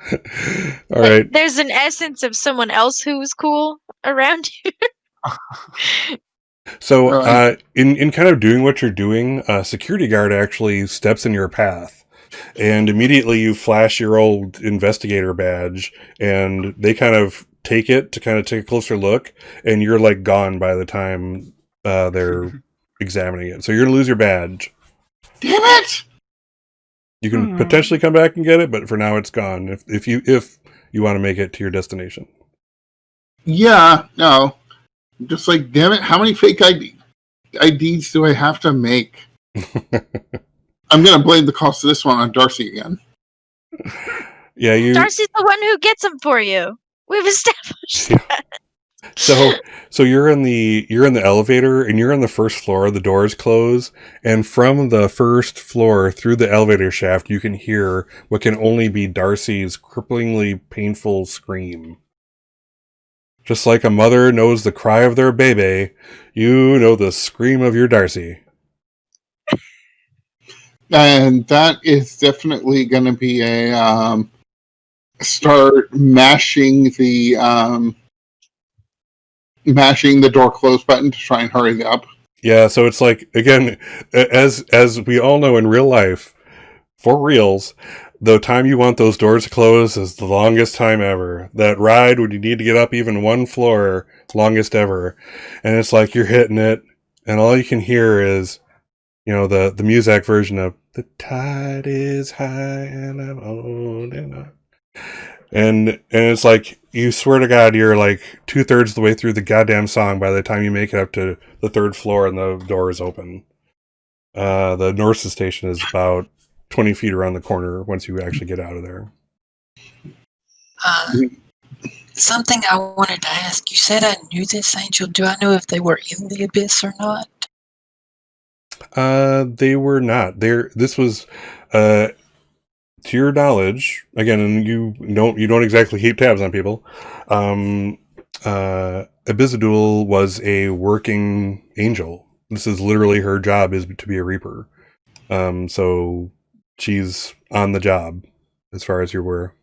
All right. There's an essence of someone else who's cool around you. So, in kind of doing what you're doing, a security guard actually steps in your path, and immediately you flash your old investigator badge, and they kind of take it to kind of take a closer look, and you're like gone by the time they're examining it. So you're gonna lose your badge. Damn it! You can potentially come back and get it, but for now it's gone. If you want to make it to your destination. Yeah, no. Just like, damn it, how many fake IDs do I have to make? I'm going to blame the cost of this one on Darcy again. Yeah, Darcy's the one who gets them for you. We've established that. So you're in the elevator and you're on the first floor. The doors close, and from the first floor through the elevator shaft, you can hear what can only be Darcy's cripplingly painful scream. Just like a mother knows the cry of their baby, you know the scream of your Darcy. And that is definitely going to be a start mashing the door close button to try and hurry up. Yeah, so it's like, again, as we all know in real life, for reals, the time you want those doors to close is the longest time ever. That ride when you need to get up even one floor, longest ever. And it's like you're hitting it, and all you can hear is, the Muzak version of "The tide is high and I'm holding on." And it's like, you swear to God, you're like 2/3 of the way through the goddamn song by the time you make it up to the third floor and the door is open. The nurse's station is about 20 feet around the corner once you actually get out of there. Something I wanted to ask. You said I knew this angel. Do I know if they were in the abyss or not? They were not. This was, to your knowledge, again, and you don't exactly keep tabs on people. Abizadul was a working angel. This is literally her job, is to be a reaper. So she's on the job, as far as you're aware.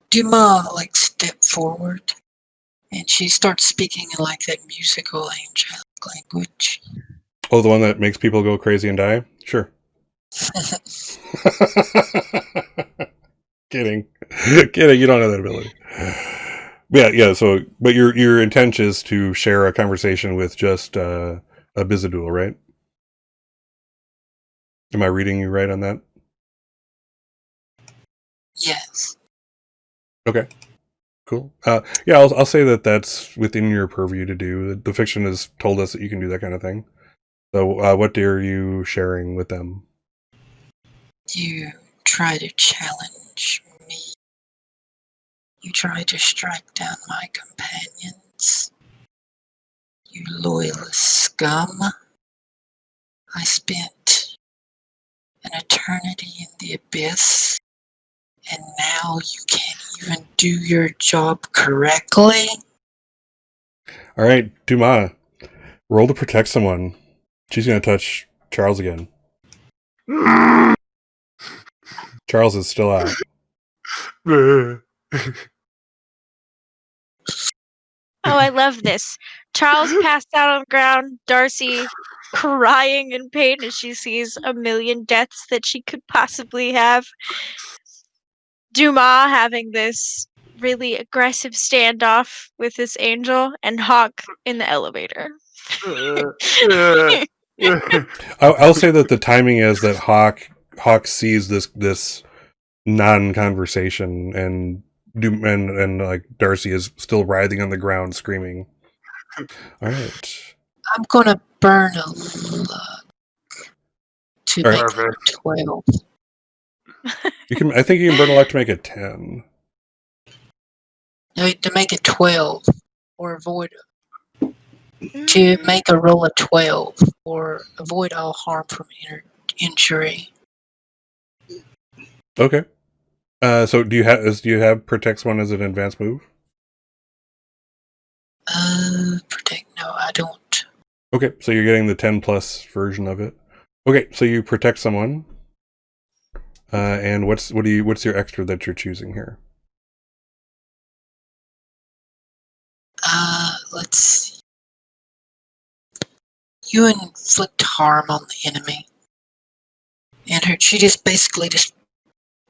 Duma step forward, and she starts speaking in that musical angelic language. Oh, the one that makes people go crazy and die? Sure. Kidding. You don't have that ability. Yeah. So, but your intention is to share a conversation with just Abizadul, right? Am I reading you right on that? Yes. Okay. Cool. Yeah, I'll say that that's within your purview to do. The fiction has told us that you can do that kind of thing. So, what are you sharing with them? You try to challenge me. You try to strike down my companions. You loyalist scum. I spent an eternity in the abyss, and now you can't even do your job correctly? All right, Duma, roll to protect someone. She's going to touch Charles again. Charles is still out. Oh, I love this. Charles passed out on the ground. Darcy crying in pain as she sees a million deaths that she could possibly have. Duma having this really aggressive standoff with this angel, and Hawk in the elevator. I'll say that the timing is that Hawk sees this non-conversation, and Darcy is still writhing on the ground screaming. All right. I'm gonna burn a luck to make it 12. I think you can burn a luck to make it 10. No, to make it 12 or avoid to make a roll of 12 or avoid all harm from injury. Okay. So do you have protect someone as an advanced move? Protect? No, I don't. Okay, so you're getting the 10 plus version of it. Okay, so you protect someone. And what's your extra that you're choosing here? Let's see. You inflict harm on the enemy, and she just basically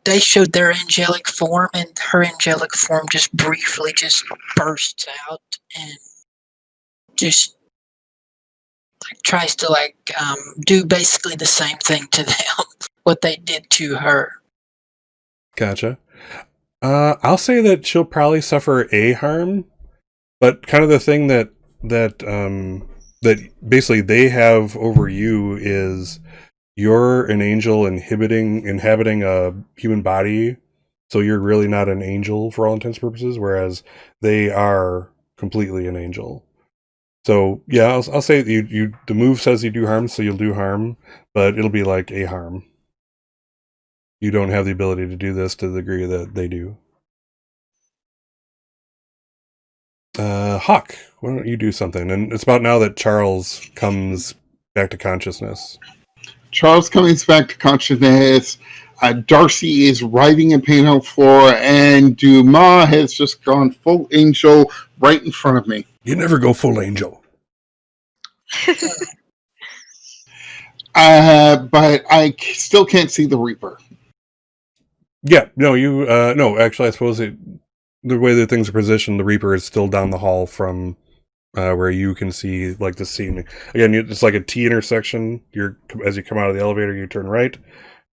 they showed their angelic form, and her angelic form just briefly just bursts out and just tries to do basically the same thing to them what they did to her. Gotcha. I'll say that she'll probably suffer a harm, but kind of the thing that basically they have over you is you're an angel inhabiting a human body, So you're really not an angel for all intents and purposes, whereas they are completely an angel. So yeah, I'll say that you the move says you do harm, so you'll do harm, but it'll be like a harm. You don't have the ability to do this to the degree that they do. Hawk, why don't you do something? And it's about now that Charles comes back to consciousness. Charles comes back to consciousness. Darcy is writhing in pain on the floor, and Dumas has just gone full angel right in front of me. You never go full angel. But I still can't see the Reaper. Yeah, no, no, actually, I suppose the way that things are positioned, the Reaper is still down the hall from where you can see like the scene. Again, it's like a T intersection. As you come out of the elevator, you turn right.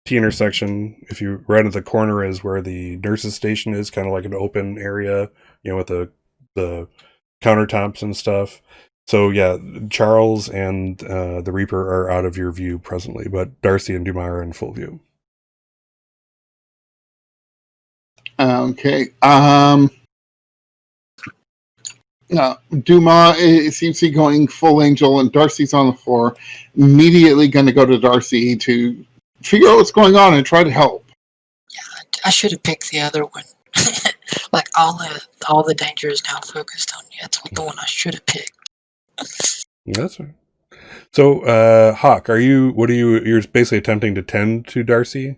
T intersection. If you right at the corner is where the nurses' station is, kind of like an open area, with the countertops and stuff. So yeah, Charles and the Reaper are out of your view presently, but Darcy and Dumas are in full view. Okay. Dumas seems to be going full angel, and Darcy's on the floor. Immediately going to go to Darcy to figure out what's going on and try to help. Yeah, I should have picked the other one. Like all the danger is now focused on you. That's the one I should have picked. That's right. So, Hawk, you're basically attempting to tend to Darcy?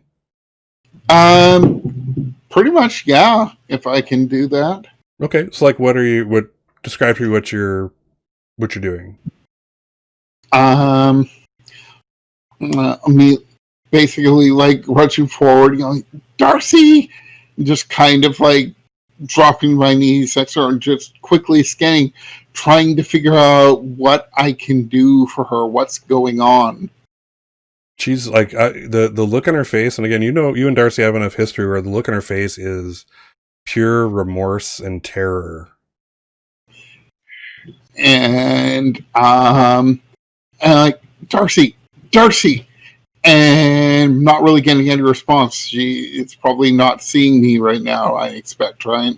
Pretty much, yeah, if I can do that. Okay, so like describe to me what you're doing. I mean, basically like rushing forward, Darcy, just kind of like dropping my knees, and just quickly scanning, trying to figure out what I can do for her, what's going on. She's like the look on her face, and again, you and Darcy have enough history where the look on her face is pure remorse and terror. And like Darcy, and not really getting any response. It's probably not seeing me right now, I expect, right?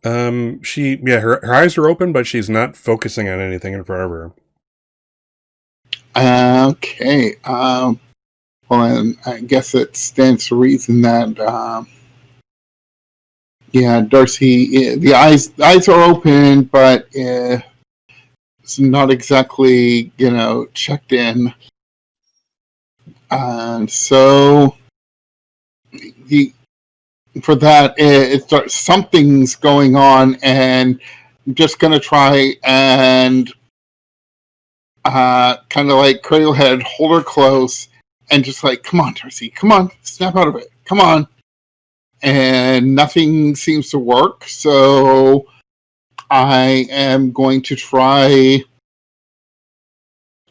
Her eyes are open, but she's not focusing on anything in front of her. Okay. Well, and I guess it stands to reason that, Darcy, the eyes are open, but it's not exactly, checked in. So for that, it starts, something's going on, and I'm just gonna try and kind of like cradle head, hold her close, and just like, come on, Darcy, come on, snap out of it, come on. And nothing seems to work, so I am going to try.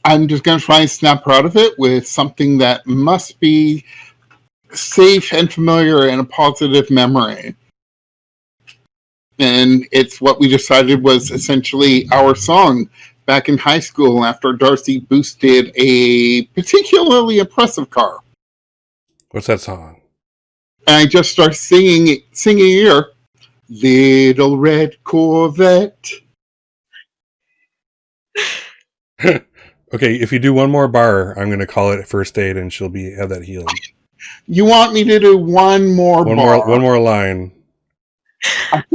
I'm just going to try and snap her out of it with something that must be safe and familiar and a positive memory. And it's what we decided was essentially our song back in high school after Darcy boosted a particularly impressive car. What's that song? And I just start singing here, Little Red Corvette. Okay, if you do one more bar, I'm going to call it first aid, and she'll have that healed. You want me to do one more bar? One more line.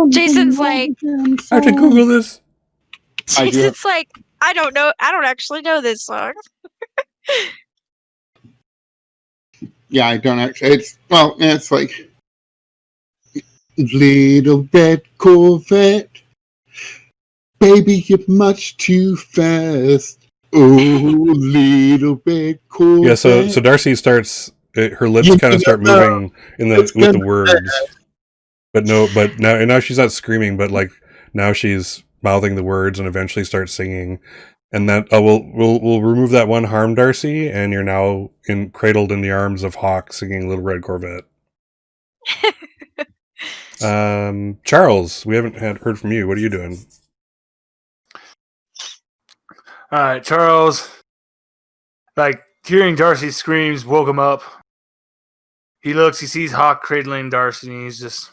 Jason's like, I have to Google this. Jason's like, I don't know. I don't actually know this song. Yeah, I don't actually. It's like Little Red Corvette, baby, you're much too fast. Oh, Little Red Corvette. Yeah, so Darcy starts. Her lips kind of start moving with the words, but now she's not screaming, but like now she's mouthing the words and eventually starts singing. And that we'll remove that one harm, Darcy, and you're now cradled in the arms of Hawk singing Little Red Corvette. Charles, we haven't heard from you. What are you doing? All right, Charles. Like hearing Darcy's screams woke him up. He looks, he sees Hawk cradling Darcy, and he's just,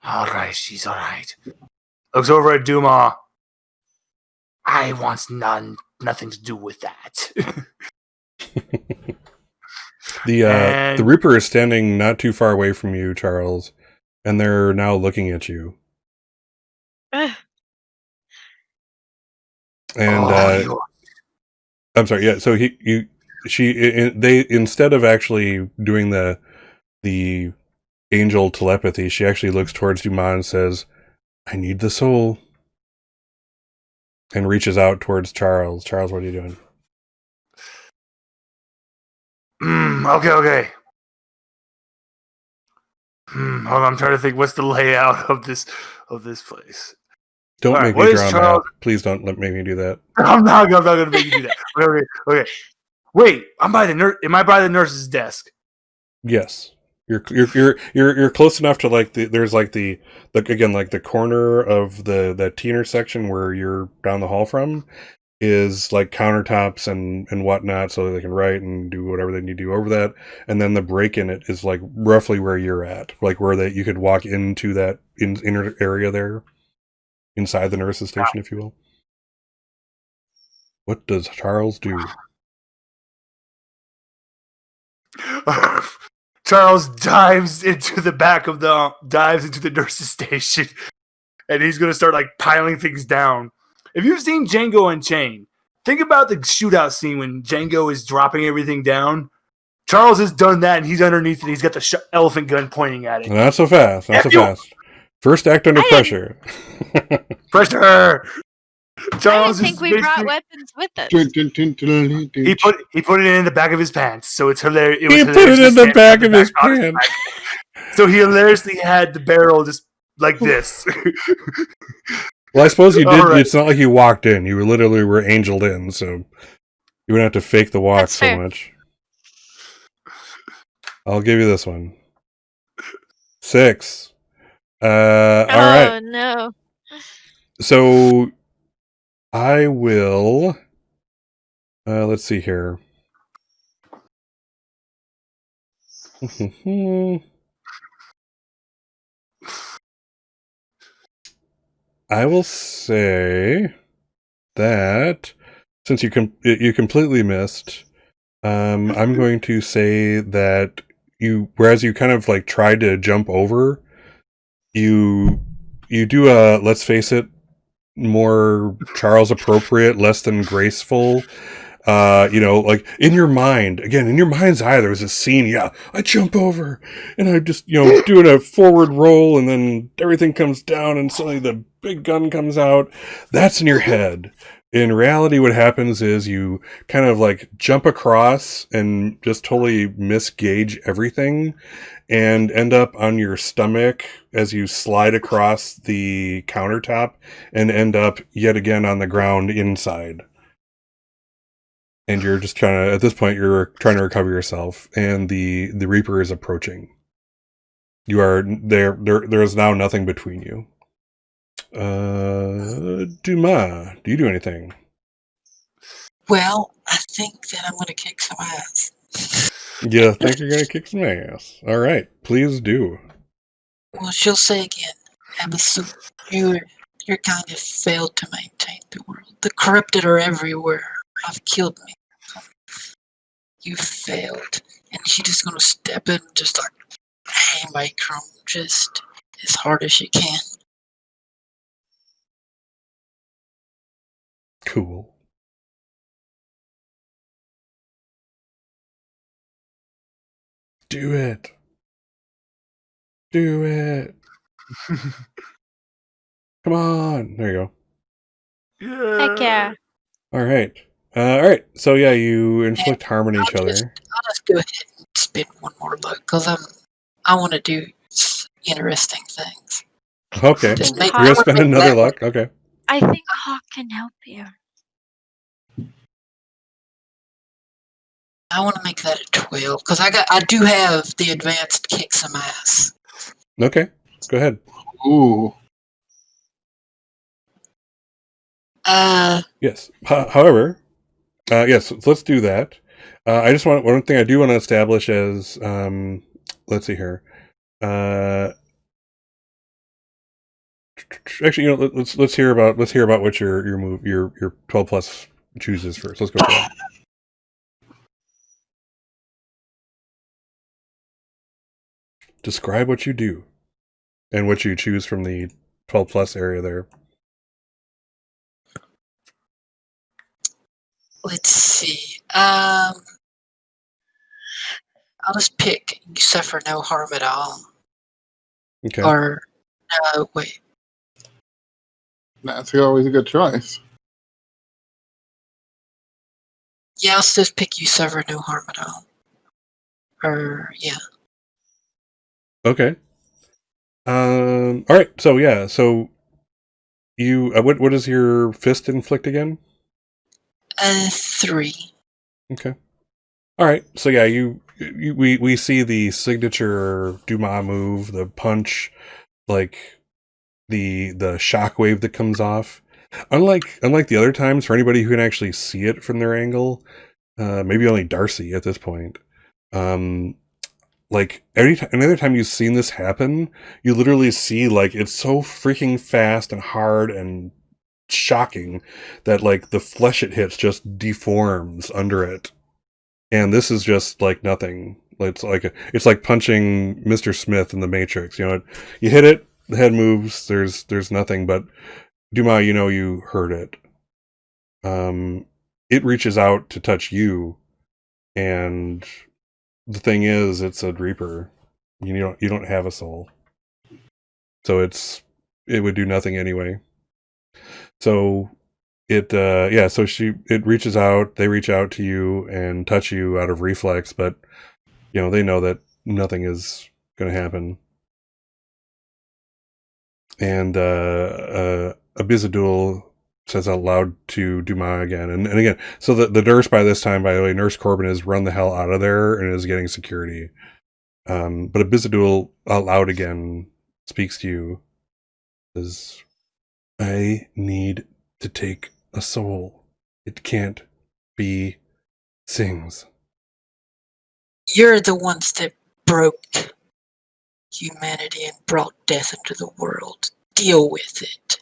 all right, she's all right. Looks over at Duma. I want nothing to do with that. The Reaper is standing not too far away from you, Charles, and they're now looking at you. Ugh. And I'm sorry. Yeah. So they instead of actually doing the angel telepathy, she actually looks towards Dumas and says, "I need the soul," and reaches out towards Charles. Charles, what are you doing? Okay. Hold on, I'm trying to think. What's the layout of this place? Don't All make right, me what is draw a Charles- map. Please don't make me do that. I'm not going to make you do that. Okay. Wait, I'm by the nurse. Am I by the nurse's desk? Yes. You're close enough to like there's like the corner of that T intersection where you're down the hall from is like countertops and whatnot, so they can write and do whatever they need to do over that. And then the break in it is like roughly where you're at, like where you could walk into that inner area there, inside the nurse's station, if you will. What does Charles do? Charles dives into the nurse's station, and he's gonna start like piling things down. If you've seen Django Unchained, think about the shootout scene when Django is dropping everything down. Charles has done that, and he's underneath it. He's got the elephant gun pointing at it. Not so fast. Not so fast. First act under pressure. Pressure. Charles I didn't think we brought weapons with us. He put it in the back of his pants, so it's hilarious. He put it in the back of his pants. So he hilariously had the barrel just like this. Well, I suppose you did. Right. It's not like you walked in. You literally were angeled in, so you wouldn't have to fake the walk That's so fair. much. I'll give you this one. 6. All right. Oh no. So I will. Let's see here. I will say that since you completely missed, I'm going to say that whereas you kind of like tried to jump over, you do a, let's face it, more Charles appropriate, less than graceful. Like in your mind's eye, there was a scene. Yeah, I jump over and I just, doing a forward roll, and then everything comes down, and suddenly the big gun comes out. That's in your head. In reality, what happens is you kind of like jump across and just totally misgauge everything and end up on your stomach as you slide across the countertop and end up yet again on the ground inside. And you're just at this point, you're trying to recover yourself, and the Reaper is approaching. You are there is now nothing between you. Dumas, do you do anything? Well, I think that I'm going to kick some ass. Yeah, I think you're going to kick some ass. All right, please do. Well, she'll say again, Abyssal, your kind have failed to maintain the world. The corrupted are everywhere. Have killed me. You failed. And she's just going to step in and just like haymaker him just as hard as she can. Cool. Do it. Do it. Come on. There you go. Heck yeah. All right. All right. So yeah, you inflict harm on each I'll other. just go ahead and spin one more look because I want to do interesting things. Okay. Just You're make- going to spend another that- luck? Okay. I think Hawk can help you. I want to make that a 12 because I do have the advanced kick some ass. Okay. Go ahead. Ooh. Yes. However, yes, let's do that. I just one thing I do want to establish as let's see here. Actually, let's hear about what your move your 12 plus chooses first. Let's go for that. Describe what you do and what you choose from the 12 plus area there. Let's see. I'll just pick you suffer no harm at all. Okay. Or no, wait. That's always a good choice. Yeah, I'll just pick you suffer no harm at all. Or yeah. Okay. All right. So yeah. So you what does your fist inflict again? 3. Okay. All right. So yeah, we see the signature Dumas move, the punch, like the shockwave that comes off. Unlike the other times, for anybody who can actually see it from their angle, maybe only Darcy at this point. Like another time you've seen this happen, you literally see like it's so freaking fast and hard and shocking that like the flesh it hits just deforms under it. And this is just like nothing. It's like punching Mr. Smith in the Matrix. You hit it, the head moves. There's nothing. But Dumas, you heard it. It reaches out to touch you, and the thing is, it's a Reaper. You don't have a soul, so it would do nothing anyway. So it reaches out. They reach out to you and touch you out of reflex, but they know that nothing is going to happen. And Abizadul says out loud to Dumas again, and again. So the nurse by this time, by the way, Nurse Corbin has run the hell out of there and is getting security. But Abizadul out loud again speaks to you. Says, "I need to take a soul. It can't be Sing's." You're the ones that broke humanity and brought death into the world. Deal with it.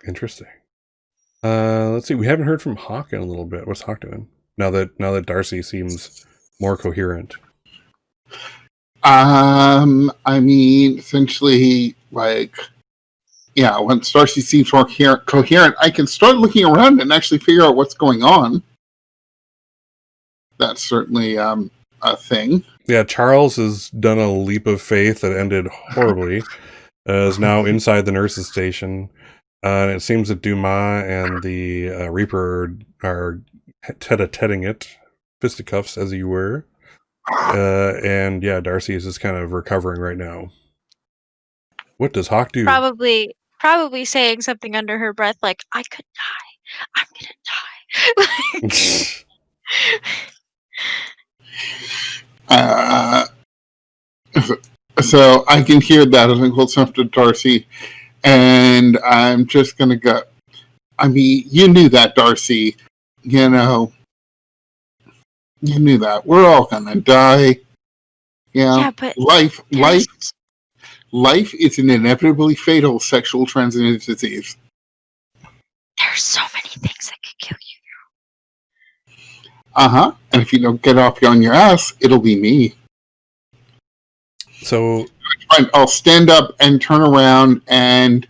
Interesting. Let's see. We haven't heard from Hawk in a little bit. What's Hawk doing now that Darcy seems more coherent? I mean, essentially, like, yeah, once Darcy seems more coherent, I can start looking around and actually figure out what's going on. That's certainly a thing. Yeah, Charles has done a leap of faith that ended horribly. Is now inside the nurse's station. And it seems that Dumas and the Reaper are tete-a-tetting it, fisticuffs as you were. And yeah, Darcy is just kind of recovering right now. What does Hawk do? Probably saying something under her breath like, "I could die. I'm gonna die." So I can hear that as I'm close enough to Darcy, and I'm just gonna go. I mean, you knew that, Darcy. You knew that we're all gonna die. Yeah, but life is an inevitably fatal sexual transmitted disease. there's so many things that could kill you. And if you don't get off on your ass, it'll be me. So I'll stand up and turn around, and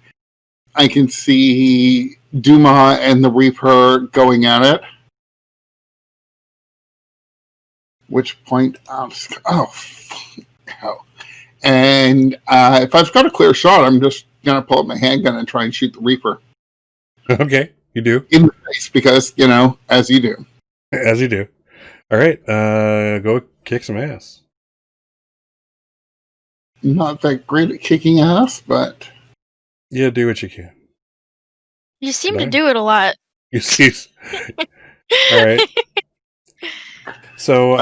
I can see Dumas and the Reaper going at it. Which point, I'll just go, and if I've got a clear shot, I'm just gonna pull up my handgun and try and shoot the Reaper. Okay, you do in the face because as you do. As you do. All right, go kick some ass. Not that great at kicking ass, but yeah, do what you can. You seem to do it a lot. You see. All right. So,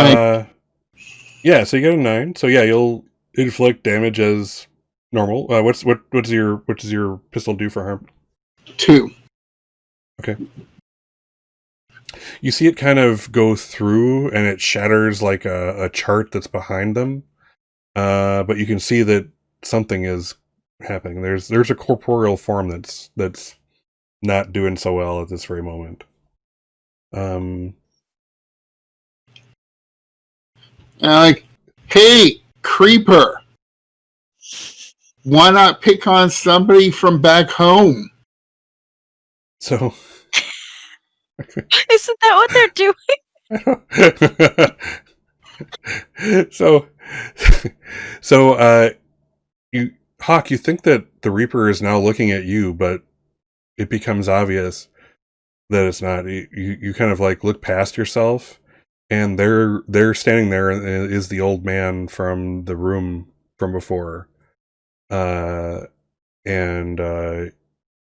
yeah. So you get a 9. So yeah, you'll inflict damage as normal. What does your pistol do for harm? 2. Okay. You see it kind of go through, and it shatters like a chart that's behind them. But you can see that something is happening. There's a corporeal form that's not doing so well at this very moment. Like, hey, creeper, why not pick on somebody from back home? So Isn't that what they're doing? so you Hawk, you think that the Reaper is now looking at you, but it becomes obvious that it's not. You kind of like look past yourself, and they're standing there, and is the old man from the room from before. And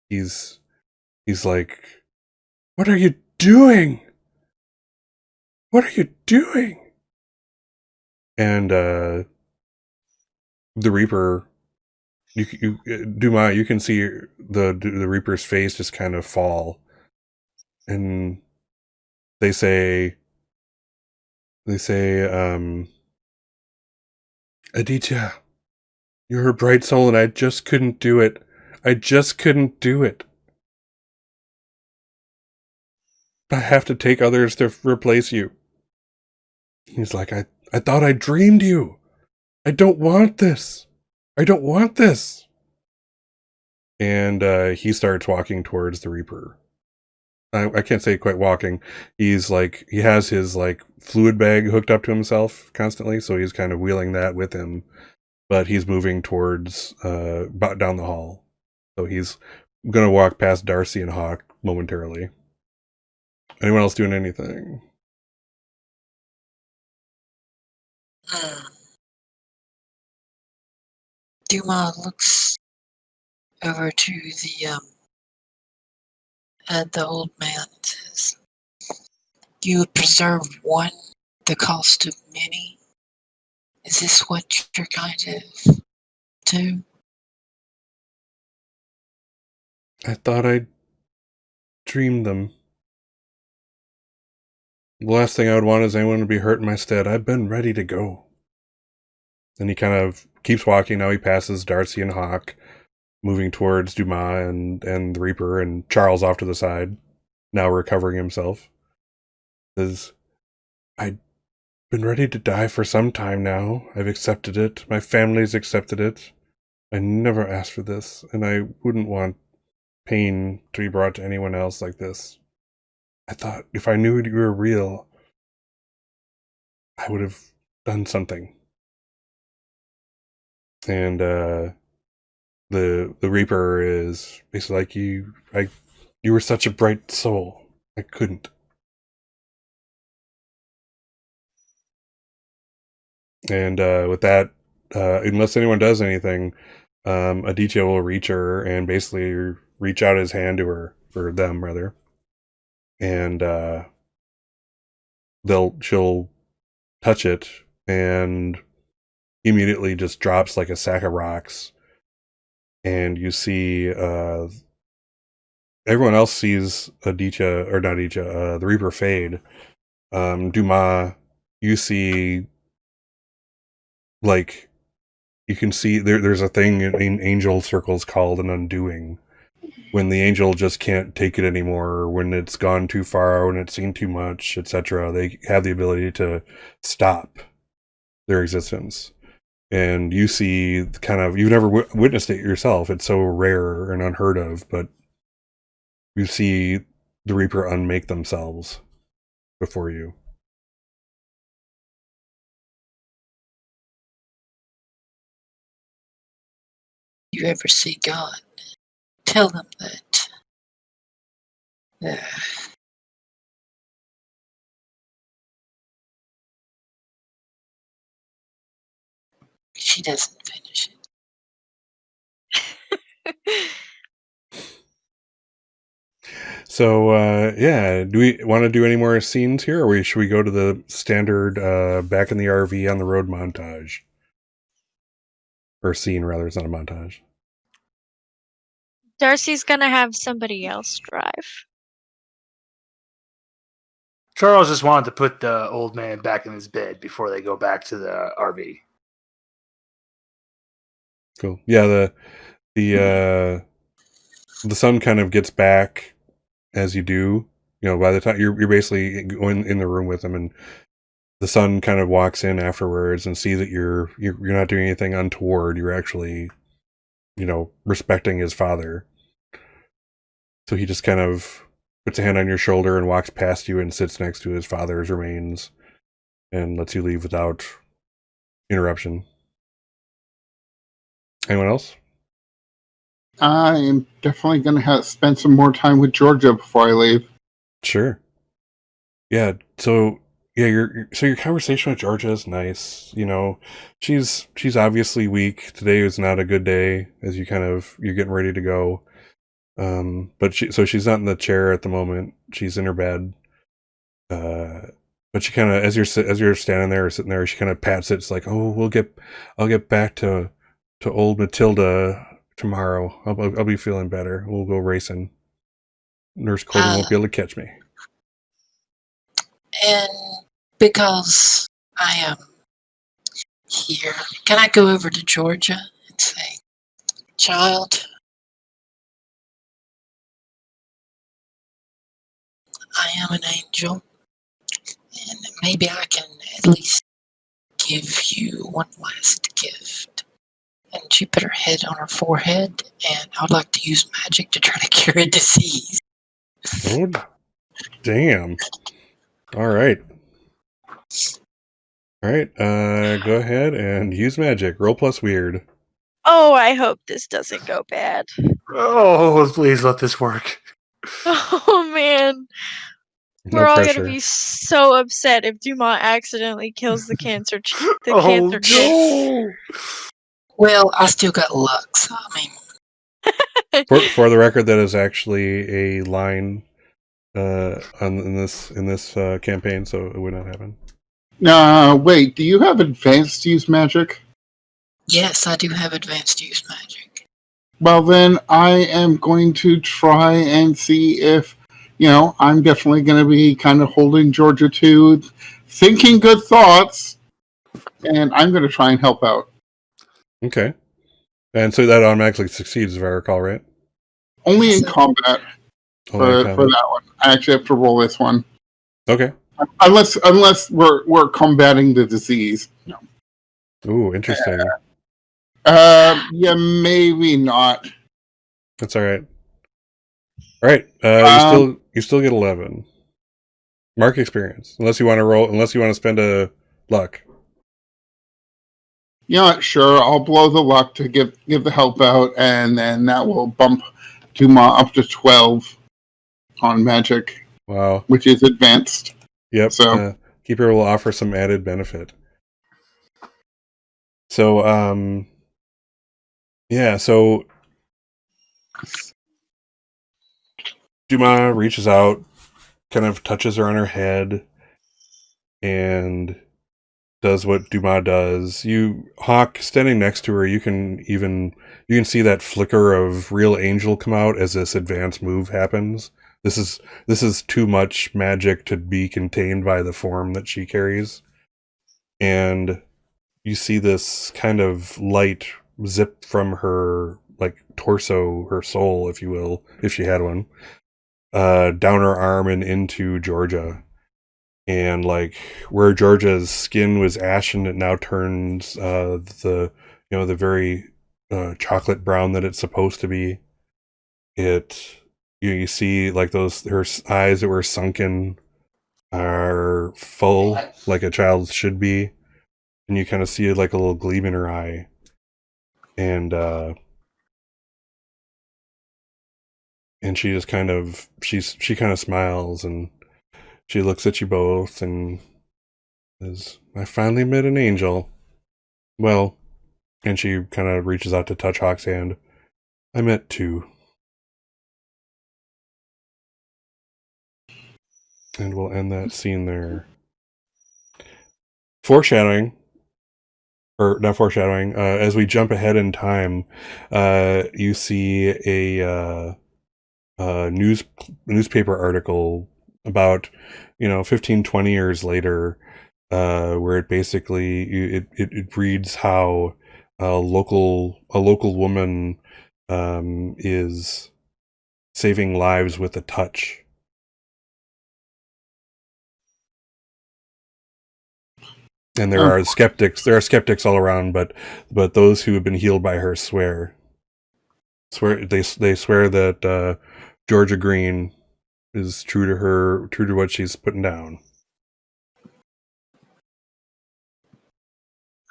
he's like, "What are you doing? What are you doing?" And the Reaper, Duma, you can see the Reaper's face just kind of fall, and they say, Aditya, you're a bright soul, and I just couldn't do it. I just couldn't do it. I have to take others to replace you. He's like, I thought I dreamed you. I don't want this. I don't want this. And he starts walking towards the Reaper. I can't say quite walking. He's like, he has his like fluid bag hooked up to himself constantly, so he's kind of wheeling that with him. But he's moving towards down the hall. So he's gonna walk past Darcy and Hawk momentarily. Anyone else doing anything? Duma looks over to the old man and says, "You would preserve one at the cost of many. Is this what you're kind of do?" I thought I dreamed them. The last thing I would want is anyone to be hurt in my stead. I've been ready to go. And he kind of keeps walking. Now he passes Darcy and Hawk, moving towards Dumas and the Reaper, and Charles off to the side, now recovering himself. Says, I've been ready to die for some time now. I've accepted it. My family's accepted it. I never asked for this, and I wouldn't want pain to be brought to anyone else like this. I thought if I knew you were real, I would have done something. And the Reaper is basically like, you were such a bright soul. I couldn't. And with that, unless anyone does anything, Aditya will reach her and basically reach out his hand to her, or them rather, and she'll touch it, and immediately just drops like a sack of rocks. And you see everyone else sees the Reaper fade. Dumas, you see, like, you can see there's a thing in angel circles called an undoing, when the angel just can't take it anymore, or when it's gone too far, when it's seen too much, etc. They have the ability to stop their existence. And you see kind of, you've never witnessed it yourself. It's so rare and unheard of, but you see the Reaper unmake themselves before you. You ever see God, tell them that she doesn't finish it. So, yeah, do we want to do any more scenes here, or should we go to the standard back in the RV on the road montage? Or scene, rather, it's not a montage. Darcy's gonna have somebody else drive. Charles just wanted to put the old man back in his bed before they go back to the RV. Cool. Yeah, the sun kind of gets back as you do. You know, by the time you're basically going in the room with him, and the son kind of walks in afterwards and see that you're not doing anything untoward. You're actually, you know, respecting his father. So he just kind of puts a hand on your shoulder and walks past you and sits next to his father's remains and lets you leave without interruption. Anyone else? I'm definitely going to spend some more time with Georgia before I leave. Sure. Yeah. So yeah, your conversation with Georgia is nice. You know, she's obviously weak. Today is not a good day as you're getting ready to go. But she's not in the chair at the moment. She's in her bed. But she kind of, as you're standing there or sitting there, she kind of pats it. It's like, oh, I'll get back to old Matilda tomorrow. I'll be feeling better. We'll go racing. Nurse Colton won't be able to catch me. And because I am here, can I go over to Georgia and say, child, I am an angel, and maybe I can at least give you one last gift. And she put her head on her forehead, and I'd like to use magic to try to cure a disease. Oh, damn. All right. Go ahead and use magic. Roll plus weird. Oh, I hope this doesn't go bad. Oh, please let this work. Oh man. No We're all pressure. gonna be so upset if Dumas accidentally kills the cancer kid. No. Well, I still got luck, so I mean, For the record, that is actually a line in this campaign, so it would not happen. Wait, do you have advanced use magic? yes, I do have advanced use magic. Well, then I am going to try and see if, I'm definitely going to be kind of holding Georgia to thinking good thoughts, and I'm going to try and help out. Okay. And so that automatically succeeds, if I recall, right? Only in combat Only for that one. I actually have to roll this one. Okay. Unless we're combating the disease. Ooh, interesting. Yeah, maybe not. That's all right. All right. You still get 11. Mark experience, unless you want to spend a luck. You know what? Sure, I'll blow the luck to give the help out, and then that will bump Dumas up to 12 on magic. Wow. Which is advanced. Yep. So Keeper will offer some added benefit. So, so Dumas reaches out, kind of touches her on her head, and does what Dumas does. Hawk, standing next to her, you can see that flicker of real angel come out as this advanced move happens. This is too much magic to be contained by the form that she carries. And you see this kind of light zip from her, like, torso, her soul, if you will, if she had one, down her arm and into Georgia. And, like, where Georgia's skin was ashen, it now turns the very chocolate brown that it's supposed to be. You see, like, her eyes that were sunken are full, like a child's should be, and you kind of see like a little gleam in her eye, and she just kind of she kind of smiles, and she looks at you both and says, "I finally met an angel." Well, and she kind of reaches out to touch Hawk's hand. "I met two." And we'll end that scene there. Foreshadowing, or not foreshadowing, as we jump ahead in time, you see a newspaper article about 15, 20 years later, where it basically it reads how a local woman is saving lives with a touch. And there are skeptics all around, but those who have been healed by her swear they swear that Georgia Green is true to what she's putting down.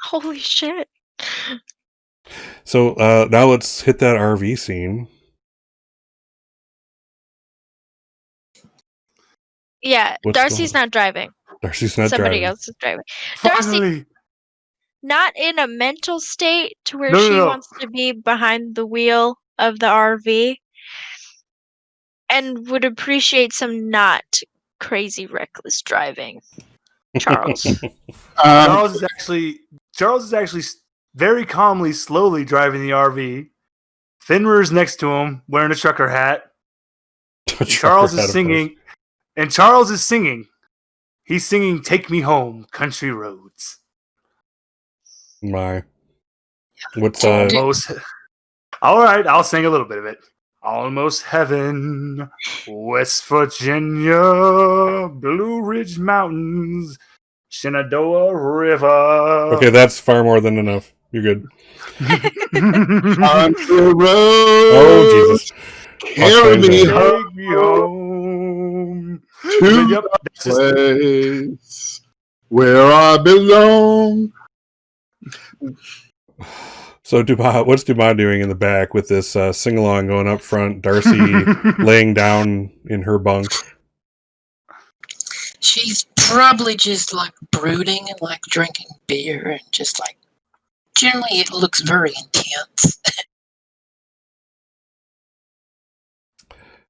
Holy shit. So now let's hit that RV scene. Yeah, What's Darcy's going on? not driving. Darcy's not Somebody driving. else is driving. Darcy, Finally, not in a mental state to where No, no, she no. wants to be behind the wheel of the RV and would appreciate some not crazy reckless driving. Charles. Charles is actually very calmly, slowly driving the RV. Fenrir's next to him, wearing a trucker hat. And Charles is singing. And Charles is singing. He's singing "Take Me Home, Country Roads." My, what's Almost. All right, I'll sing a little bit of it. Almost heaven, West Virginia, Blue Ridge Mountains, Shenandoah River. Okay, that's far more than enough. You're good. On the road. Oh Jesus! Carry me Take home me home to Yep, that's just- the place where I belong. So Dumas, what's Dumas doing in the back with this sing along going up front? Darcy laying down in her bunk. She's probably just like brooding and like drinking beer and just like generally it looks very intense.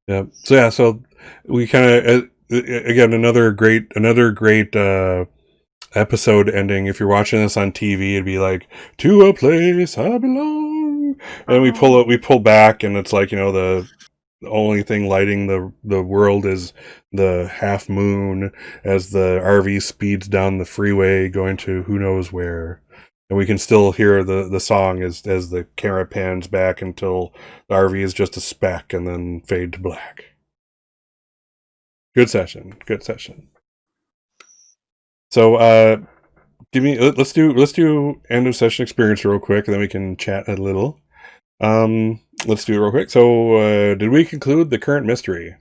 Yeah. So we kind of again another great episode ending. If you're watching this on TV, it'd be like "To a Place I Belong," and we pull back, and it's like the only thing lighting the world is the half moon as the RV speeds down the freeway going to who knows where. And we can still hear the song as the camera pans back until the RV is just a speck and then fade to black. Good session. So let's do end of session experience real quick, and then we can chat a little. Let's do it real quick. So did we conclude the current mystery?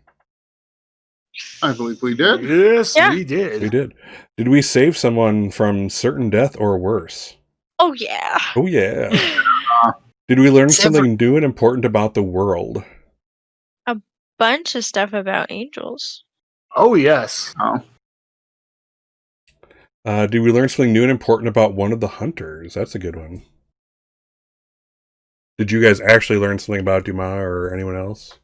I believe we did. Yes, Yeah. we did. We did. Did we save someone from certain death or worse? Oh yeah. Oh yeah. Did we learn Several- something new and important about the world? Bunch of stuff about angels. Oh, yes. Oh. Did we learn something new and important about one of the hunters? That's a good one. Did you guys actually learn something about Dumas or anyone else?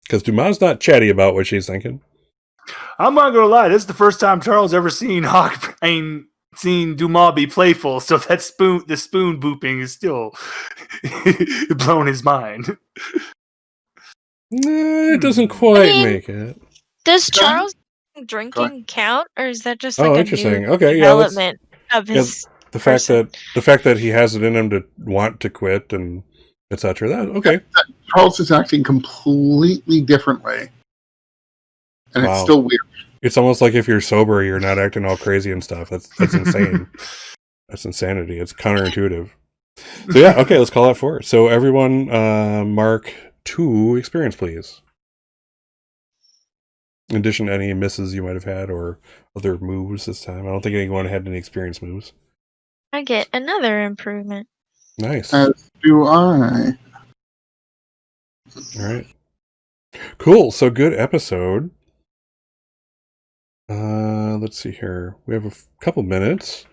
Because Dumas not chatty about what she's thinking. I'm not gonna lie. This is the first time Charles ever seen seen Dumas be playful. So the spoon booping is still blowing his mind. It doesn't quite mean, make it. Does Yeah. Charles drinking count, or is that just like Oh, a interesting. new Okay, yeah. development of his? The fact person. that he has it in him to want to quit and etc. That okay. Charles is acting completely differently. And Wow. it's still weird. It's almost like if you're sober, you're not acting all crazy and stuff. That's insane. That's insanity. It's counterintuitive. So yeah, okay, let's call that for it. So everyone, mark 2 experience, please. In addition to any misses you might have had or other moves this time. I don't think anyone had any experience moves. I get another improvement. Nice. As do I. All right. Cool. So good episode. Let's see here. We have a couple minutes.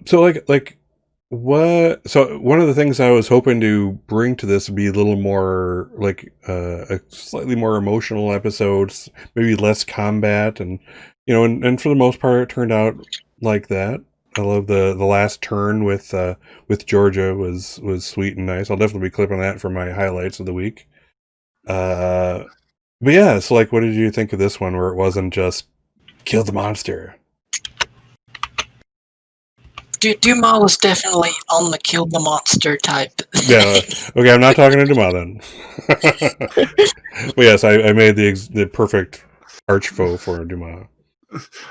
So like what? So one of the things I was hoping to bring to this would be a little more like a slightly more emotional episodes, maybe less combat, and and for the most part, it turned out like that. I love the last turn with Georgia was sweet and nice. I'll definitely be clipping that for my highlights of the week. But yeah, so like, what did you think of this one where it wasn't just kill the monster? Dumas was definitely on the kill the monster type. Yeah. Okay, I'm not talking to Dumas then. But yes, I made the perfect arch foe for Dumas.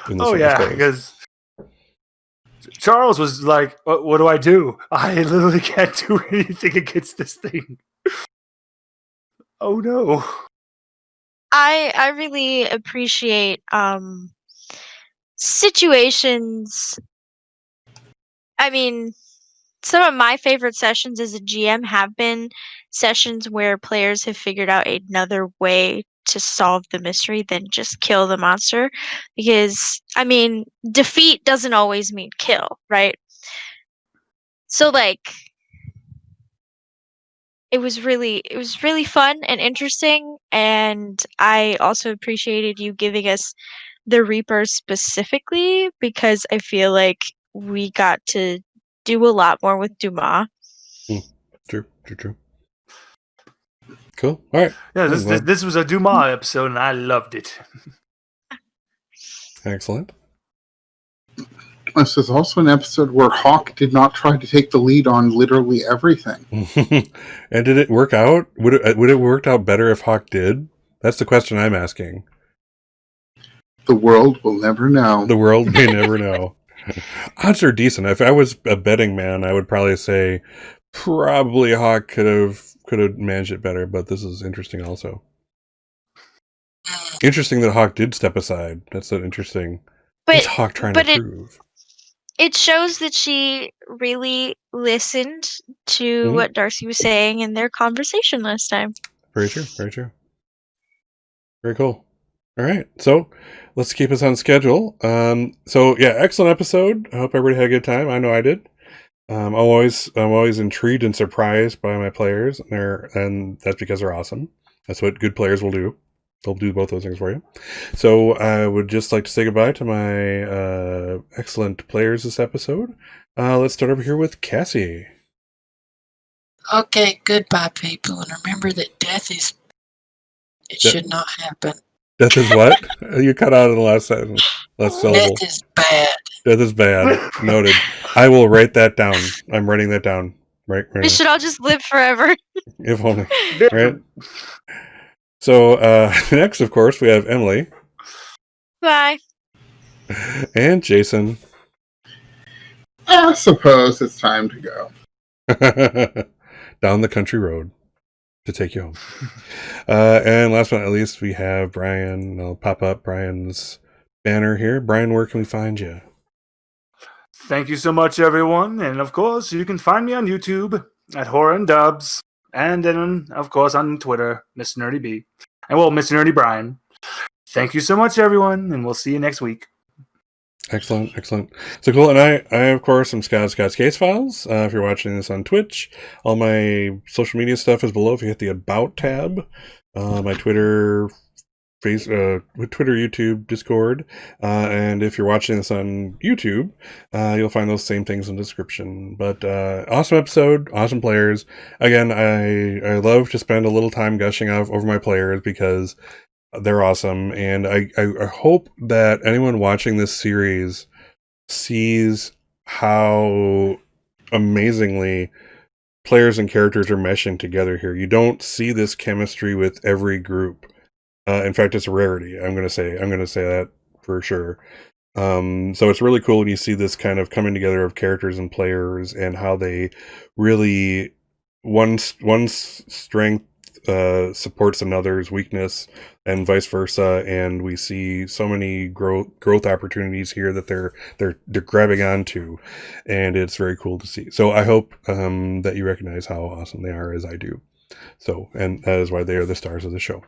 Oh yeah, because Charles was like, "What do I do? I literally can't do anything against this thing." Oh no. I really appreciate situations. I mean, some of my favorite sessions as a GM have been sessions where players have figured out another way to solve the mystery than just kill the monster. Because, I mean, defeat doesn't always mean kill, right? So, like, it was really fun and interesting, and I also appreciated you giving us the Reaper specifically because I feel like we got to do a lot more with Dumas. True. Cool. All right. Yeah, this was a Dumas episode, and I loved it. Excellent. This is also an episode where Hawk did not try to take the lead on literally everything. And did it work out? Would it have worked out better if Hawk did? That's the question I'm asking. The world will never know. The world may never know. Odds are decent. If I was a betting man, I would probably say probably Hawk could have managed it better, but this is interesting also. Interesting that Hawk did step aside. That's an interesting. What's Hawk trying to prove? It shows that she really listened to what Darcy was saying in their conversation last time. Very true. Very cool. All right, so let's keep us on schedule. So yeah, excellent episode. I hope everybody had a good time. I know I did. I'm always intrigued and surprised by my players, and that's because they're awesome. That's what good players will do. They'll do both those things for you. So I would just like to say goodbye to my excellent players this episode. Let's start over here with Cassie. Okay, goodbye, people, and remember that death is. It should not happen. Death is what? You cut out in the last sentence. Last syllable. Death is bad. Death is bad. Noted. I will write that down. I'm writing that down. Right. We should all just live forever. If only. Right. So next, of course, we have Emily. Bye. And Jason. I suppose it's time to go. Down the country road to take you home. And last but not least, we have Brian. I'll pop up Brian's banner here. Brian, where can we find you? Thank you so much, everyone. And of course, you can find me on YouTube at Horror and Dubs. And then, of course, on Twitter, Mr. Nerdy B. And well, Mr. Nerdy Brian. Thank you so much, everyone. And we'll see you next week. Excellent. So cool. And I of course, am Scott's Case Files. If you're watching this on Twitch, all my social media stuff is below. If you hit the About tab, my Twitter, YouTube, Discord, and if you're watching this on YouTube, you'll find those same things in the description. But awesome episode, awesome players. Again, I love to spend a little time gushing over my players because they're awesome, and I hope that anyone watching this series sees how amazingly players and characters are meshing together here. You don't see this chemistry with every group. In fact, it's a rarity. I'm gonna say that for sure. So it's really cool when you see this kind of coming together of characters and players and how they really one's strength supports another's weakness and vice versa, and we see so many growth opportunities here that they're grabbing onto, and it's very cool to see. So I hope that you recognize how awesome they are as I do. So, and that is why they are the stars of the show.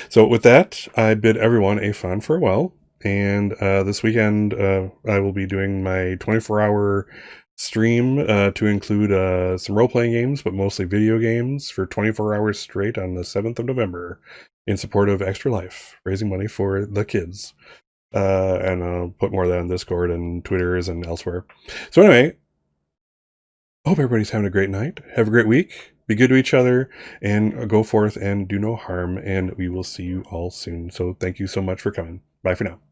So with that, I bid everyone a fond farewell, and this weekend I will be doing my 24-hour stream to include some role-playing games, but mostly video games for 24 hours straight on the 7th of November in support of Extra Life, raising money for the kids. And I'll put more of that on Discord and Twitters and elsewhere. So anyway, hope everybody's having a great night. Have a great week. Be good to each other and go forth and do no harm. And we will see you all soon. So thank you so much for coming. Bye for now.